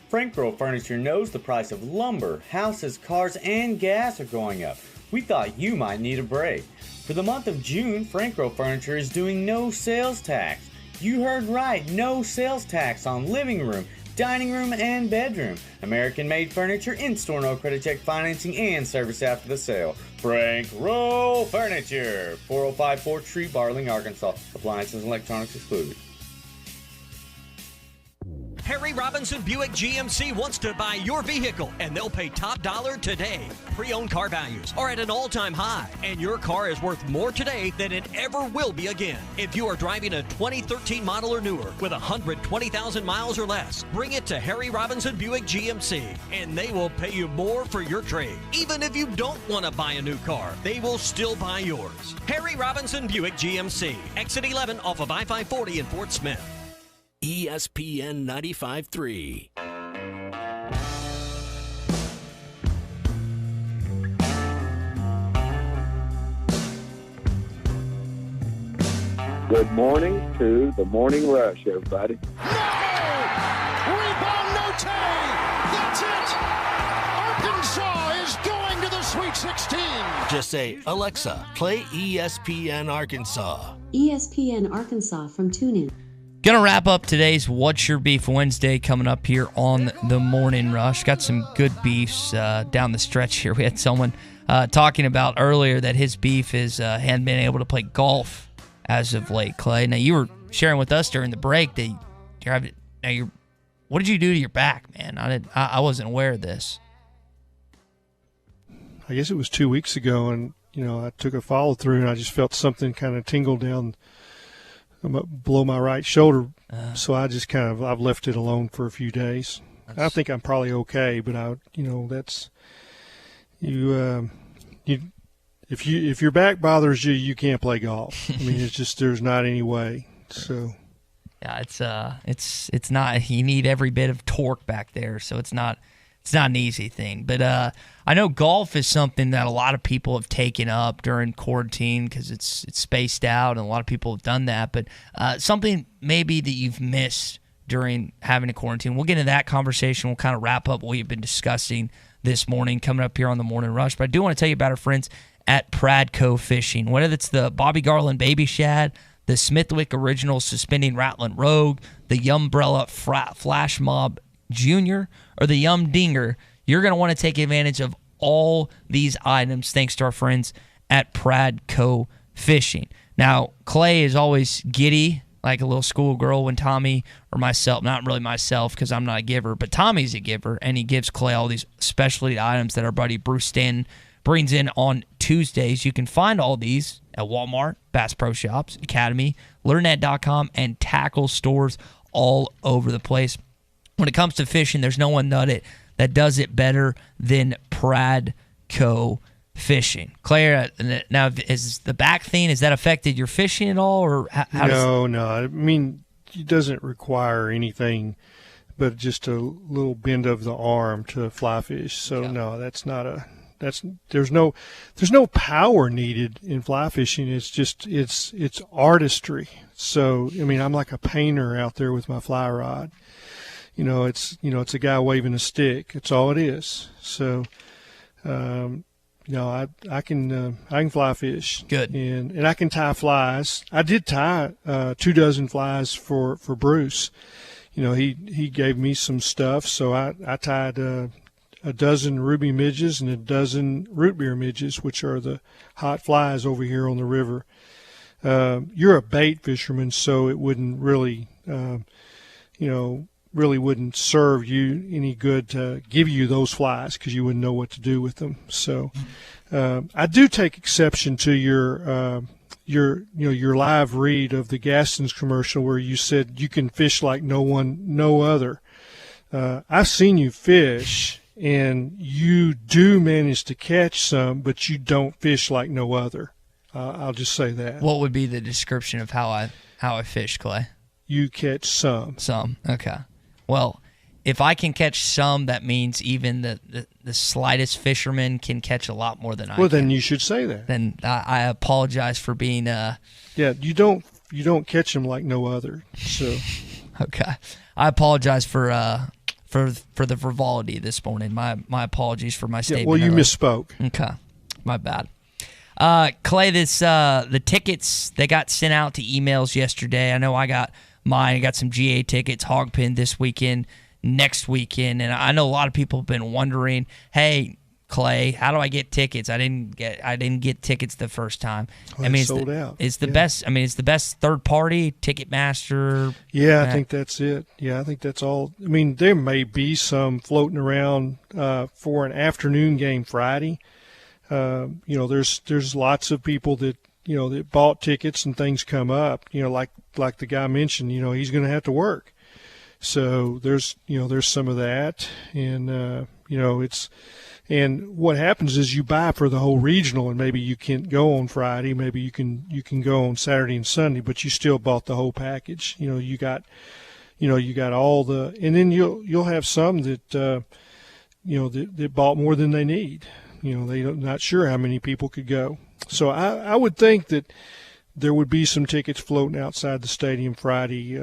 [SPEAKER 24] Frank Girl Furniture knows the price of lumber, houses, cars, and gas are going up. We thought you might need a break. For the month of June, Frank Girl Furniture is doing no sales tax. You heard right, no sales tax on living room, dining room, and bedroom. American-made furniture, in-store no credit check financing, and service after the sale. Frank Roll Furniture, 405 4th Street, Barling, Arkansas. Appliances and electronics excluded.
[SPEAKER 20] Harry Robinson Buick GMC wants to buy your vehicle, and they'll pay top dollar today. Pre-owned car values are at an all-time high, and your car is worth more today than it ever will be again. If you are driving a 2013 model or newer with 120,000 miles or less, bring it to Harry Robinson Buick GMC, and they will pay you more for your trade. Even if you don't want to buy a new car, they will still buy yours. Harry Robinson Buick GMC, exit 11 off of I-540 in Fort Smith.
[SPEAKER 2] ESPN 95.3.
[SPEAKER 17] Good morning to the Morning Rush, everybody.
[SPEAKER 16] Rebound, Note! That's it! Arkansas is going to the Sweet 16.
[SPEAKER 2] Just say, Alexa, play ESPN Arkansas.
[SPEAKER 25] ESPN Arkansas from TuneIn.
[SPEAKER 5] Gonna wrap up today's What's Your Beef Wednesday coming up here on the Morning Rush. Got some good beefs down the stretch here. We had someone talking about earlier that his beef is hadn't been able to play golf as of late, Clay. Now, you were sharing with us during the break that what did you do to your back, man? I wasn't aware of this.
[SPEAKER 8] I guess it was 2 weeks ago, and I took a follow through, and I just felt something kind of tingle down below my right shoulder, so I just I've left it alone for a few days. I think I'm probably okay, but that's it if your back bothers you, you can't play golf. I mean, it's just there's not any way. So
[SPEAKER 5] yeah, it's not. You need every bit of torque back there, so it's not an easy thing. But I know golf is something that a lot of people have taken up during quarantine because it's spaced out, and a lot of people have done that. But something maybe that you've missed during having a quarantine. We'll get into that conversation. We'll kind of wrap up what we've been discussing this morning coming up here on the Morning Rush. But I do want to tell you about our friends at Pradco Fishing. Whether it's the Bobby Garland Baby Shad, the Smithwick Original Suspending Rattling Rogue, the Yumbrella Flash Mob Jr., or the Yum Dinger, you're going to want to take advantage of all these items thanks to our friends at Pradco Fishing. Now, Clay is always giddy like a little schoolgirl when Tommy or myself, not really myself because I'm not a giver, but Tommy's a giver, and he gives Clay all these specialty items that our buddy Bruce Stanton brings in on Tuesdays. You can find all these at Walmart, Bass Pro Shops, Academy, LearnNet.com, and tackle stores all over the place. When it comes to fishing, there's no one that does it better than Pradco Fishing. Claire, now is the back thing, has that affected your fishing at all? Or
[SPEAKER 8] No. I mean, it doesn't require anything but just a little bend of the arm to fly fish. So no, that's not a. There's no power needed in fly fishing. It's just it's artistry. So I mean, I'm like a painter out there with my fly rod. It's a guy waving a stick. It's all it is. So, I can fly fish.
[SPEAKER 5] Good.
[SPEAKER 8] And I can tie flies. I did tie 24 flies for Bruce. He gave me some stuff, so I tied a dozen ruby midges and a dozen root beer midges, which are the hot flies over here on the river. You're a bait fisherman, so it wouldn't really, really wouldn't serve you any good to give you those flies because you wouldn't know what to do with them. So I do take exception to your live read of the Gaston's commercial where you said you can fish like no other. I've seen you fish, and you do manage to catch some, but you don't fish like no other. I'll just say that.
[SPEAKER 5] What would be the description of how I fish, Clay?
[SPEAKER 8] You catch some.
[SPEAKER 5] Some. Okay. Well, if I can catch some, that means even the slightest fisherman can catch a lot more than I can.
[SPEAKER 8] Well, then you should say that.
[SPEAKER 5] Then I apologize for being
[SPEAKER 8] Yeah, you don't catch them like no other. So
[SPEAKER 5] okay. I apologize for the frivolity this morning. My apologies for my statement.
[SPEAKER 8] Well, you
[SPEAKER 5] earlier.
[SPEAKER 8] misspoke.
[SPEAKER 5] Okay. My bad. Clay, the tickets, they got sent out to emails yesterday. I know I got mine. I got some GA tickets, Hogpen this weekend, next weekend, and I know a lot of people have been wondering, hey, Clay, how do I get tickets? I didn't get tickets the first time.
[SPEAKER 8] Well, it's sold out.
[SPEAKER 5] It's the best. I mean, it's the best third party Ticketmaster.
[SPEAKER 8] Yeah, I think that's it. Yeah, I think that's all. I mean, there may be some floating around for an afternoon game Friday. There's lots of people that that bought tickets and things come up. Like the guy mentioned. He's going to have to work. So there's some of that, and it's. And what happens is you buy for the whole regional, and maybe you can't go on Friday, maybe you can go on Saturday and Sunday, but you still bought the whole package. You got all the, and then you'll have some that that bought more than they need. They're not sure how many people could go. So I would think that there would be some tickets floating outside the stadium Friday.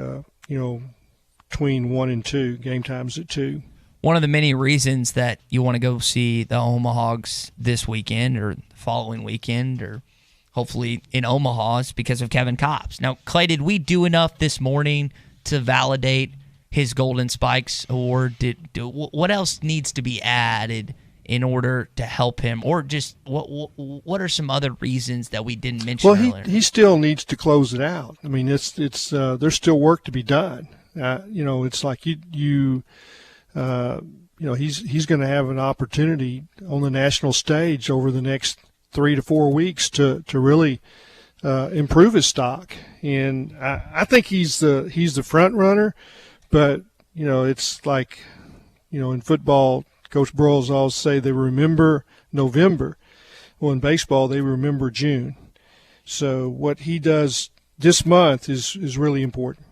[SPEAKER 8] Between 1 and 2, game times at 2.
[SPEAKER 5] One of the many reasons that you want to go see the Omahawks this weekend or the following weekend or hopefully in Omaha is because of Kevin Kopps. Now, Clay, did we do enough this morning to validate his Golden Spikes award? What else needs to be added in order to help him? Or just what are some other reasons that we didn't mention earlier?
[SPEAKER 8] Well, he still needs to close it out. I mean, it's there's still work to be done. It's like he's going to have an opportunity on the national stage over the next 3 to 4 weeks to really improve his stock, and I think he's the front runner. But it's like in football, Coach Broyles always say they remember November. Well, in baseball, they remember June. So what he does this month is really important.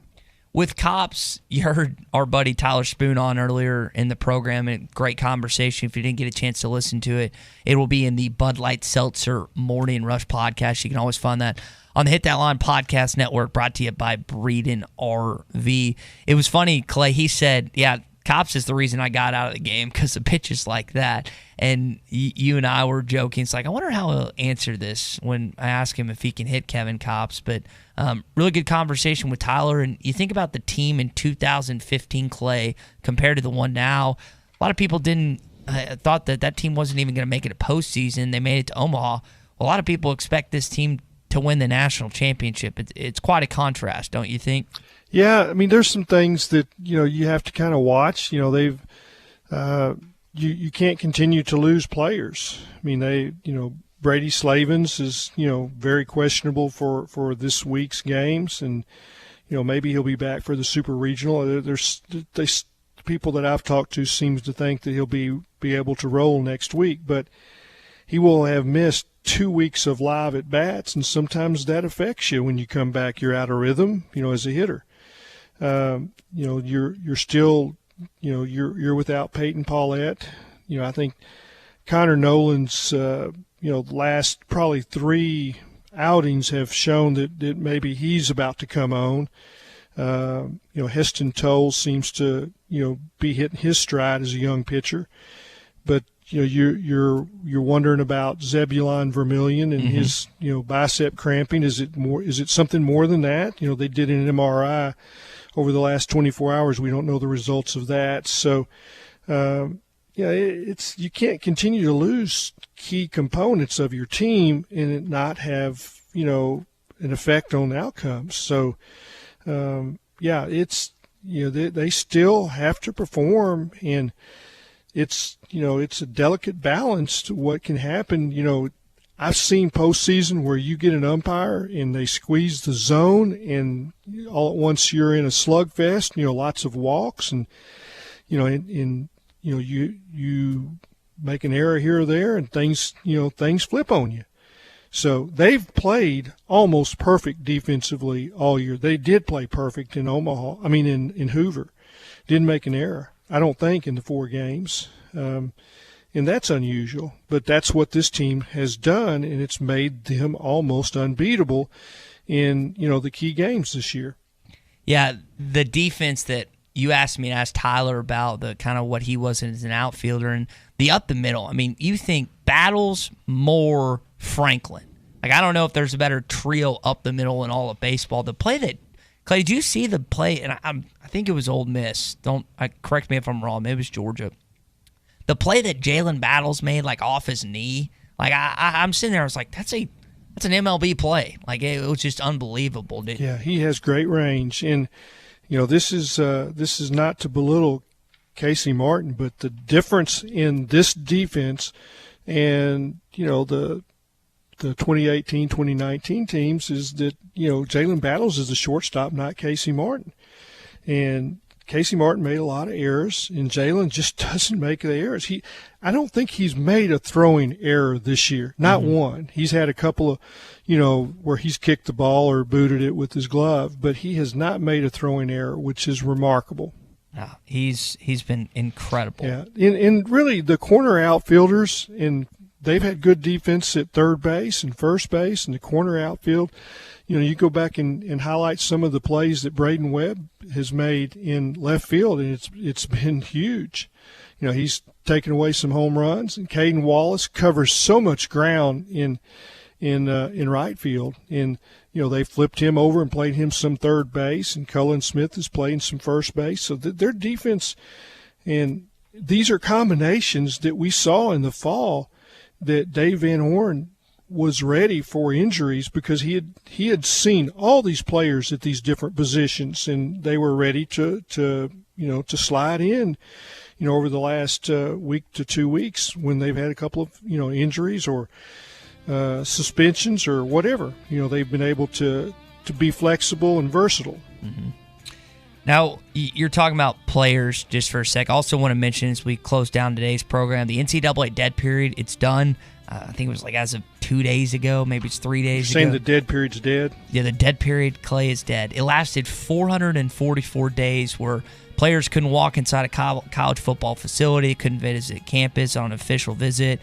[SPEAKER 5] With Kopps, you heard our buddy Tyler Spoon on earlier in the program, and great conversation. If you didn't get a chance to listen to it, it will be in the Bud Light Seltzer Morning Rush podcast. You can always find that on the Hit That Line podcast network, brought to you by Breeden RV. It was funny, Clay, he said, yeah, Kopps is the reason I got out of the game because of pitches like that. And you and I were joking. It's like, I wonder how he'll answer this when I ask him if he can hit Kevin Kopps. But really good conversation with Tyler. And you think about the team in 2015, Clay, compared to the one now. A lot of people thought that team wasn't even going to make it a postseason. They made it to Omaha. A lot of people expect this team to win the national championship. It's quite a contrast, don't you think?
[SPEAKER 8] Yeah, I mean, there's some things that, you have to kind of watch. They've you can't continue to lose players. I mean, Brady Slavens is, very questionable for this week's games, and, maybe he'll be back for the Super Regional. There's people that I've talked to seems to think that he'll be able to roll next week, but he will have missed 2 weeks of live at bats, and sometimes that affects you when you come back. You're out of rhythm, as a hitter. You're still, you're without Peyton Paulette. I think Connor Nolan's, last probably 3 outings have shown that maybe he's about to come on. Heston Toll seems to, be hitting his stride as a young pitcher, but you're wondering about Zebulon Vermillion and his bicep cramping. Is it something more than that? They did an MRI over the last 24 hours. We don't know the results of that. So you can't continue to lose key components of your team and it not have an effect on outcomes. So they still have to perform, and it's a delicate balance to what can happen. I've seen postseason where you get an umpire and they squeeze the zone, and all at once you're in a slugfest. Lots of walks, and you make an error here or there, and things flip on you. So they've played almost perfect defensively all year. They did play perfect in Omaha. I mean, in Hoover, didn't make an error, I don't think, in the 4 games. And that's unusual, but that's what this team has done, and it's made them almost unbeatable in, the key games this year.
[SPEAKER 5] Yeah, the defense that you asked me to ask Tyler about, the kind of what he was as an outfielder, and the up the middle. I mean, you think Battles, Moore, Franklin. Like, I don't know if there's a better trio up the middle in all of baseball. The play that, Clay, did you see the play? And I think it was Ole Miss. Correct me if I'm wrong. Maybe it was Georgia. The play that Jalen Battles made, like, off his knee, like, I'm sitting there, I was like, that's an MLB play. Like, it was just unbelievable, dude.
[SPEAKER 8] Yeah, he has great range. And, this is not to belittle Casey Martin, but the difference in this defense and, the 2018-2019 teams is that, Jalen Battles is the shortstop, not Casey Martin. And Casey Martin made a lot of errors, and Jalen just doesn't make the errors. I don't think he's made a throwing error this year, not one. He's had a couple of, where he's kicked the ball or booted it with his glove, but he has not made a throwing error, which is remarkable.
[SPEAKER 5] No, he's been incredible.
[SPEAKER 8] Yeah, and really the corner outfielders, and they've had good defense at third base and first base and the corner outfield. You go back and highlight some of the plays that Braden Webb has made in left field, and it's been huge. He's taken away some home runs, and Caden Wallace covers so much ground in right field. And they flipped him over and played him some third base, and Cullen Smith is playing some first base. So their defense, and these are combinations that we saw in the fall that Dave Van Horn was ready for injuries because he had seen all these players at these different positions, and they were ready to slide in, over the last week to 2 weeks when they've had a couple of, injuries or suspensions or whatever. They've been able to be flexible and versatile.
[SPEAKER 5] Mm-hmm. Now, you're talking about players just for a sec. I also want to mention, as we close down today's program, the NCAA dead period, it's done. I think it was like as of 2 days ago, maybe it's 3 days ago.
[SPEAKER 8] Saying the dead period's dead?
[SPEAKER 5] Yeah, the dead period, Clay, is dead. It lasted 444 days where players couldn't walk inside a college football facility, couldn't visit campus on an official visit.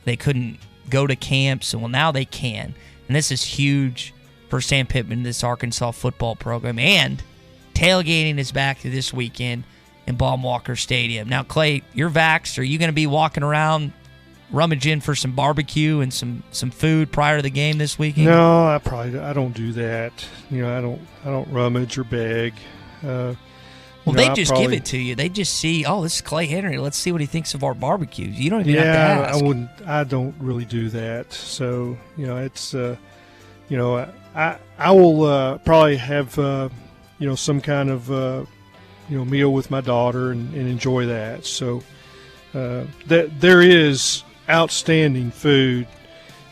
[SPEAKER 5] They couldn't go to camps, and well, now they can. And this is huge for Sam Pittman, this Arkansas football program. And tailgating is back to this weekend in Baum-Walker Stadium. Now, Clay, you're vaxxed. Are you going to be walking around rummaging for some barbecue and some food prior to the game this weekend?
[SPEAKER 8] No, I don't do that. I don't rummage or beg.
[SPEAKER 5] Well, they just give it to you. They just see, oh, this is Clay Henry. Let's see what he thinks of our barbecues. You don't even have to ask.
[SPEAKER 8] I don't really do that. So, it's, I will probably have, some kind of, meal with my daughter and enjoy that. So, there is outstanding food,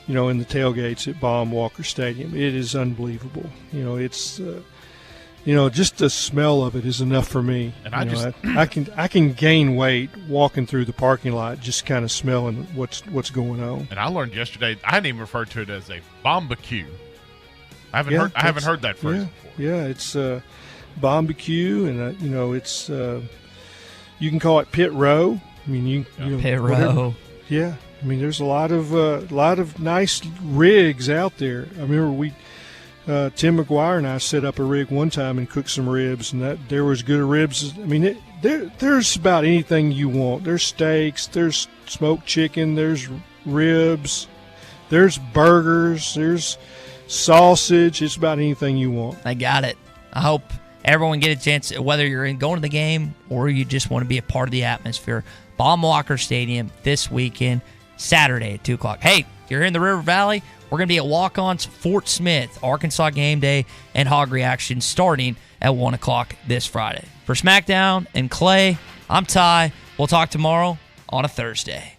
[SPEAKER 8] in the tailgates at Baum-Walker Stadium. It is unbelievable. It's, just the smell of it is enough for me. And I can gain weight walking through the parking lot, just kind of smelling what's going on.
[SPEAKER 1] And I learned yesterday, I hadn't even referred to it as a barbecue. I haven't heard that phrase before.
[SPEAKER 8] Yeah, it's barbecue, and it's you can call it pit row. I mean,
[SPEAKER 5] pit row.
[SPEAKER 8] Yeah, I mean, there's a lot of nice rigs out there. I remember Tim McGuire and I set up a rig one time and cooked some ribs, and there was good ribs. I mean, there's about anything you want. There's steaks, there's smoked chicken, there's ribs, there's burgers, there's sausage. It's about anything you want.
[SPEAKER 5] I got it. I hope everyone get a chance, whether you're going to the game or you just want to be a part of the atmosphere. Baum-Walker Stadium this weekend, Saturday at 2 o'clock. Hey, if you're here in the River Valley, we're going to be at Walk-On's Fort Smith, Arkansas Game Day, and Hog Reaction starting at 1 o'clock this Friday. For SmackDown and Clay, I'm Ty. We'll talk tomorrow on a Thursday.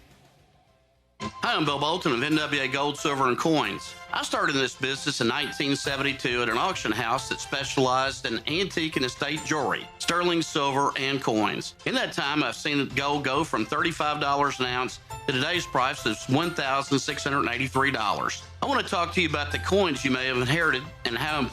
[SPEAKER 3] Hi, I'm Bill Bolton of NWA Gold, Silver, and Coins. I started in this business in 1972 at an auction house that specialized in antique and estate jewelry, sterling silver, and coins. In that time, I've seen gold go from $35 an ounce to today's price of $1,683. I want to talk to you about the coins you may have inherited and how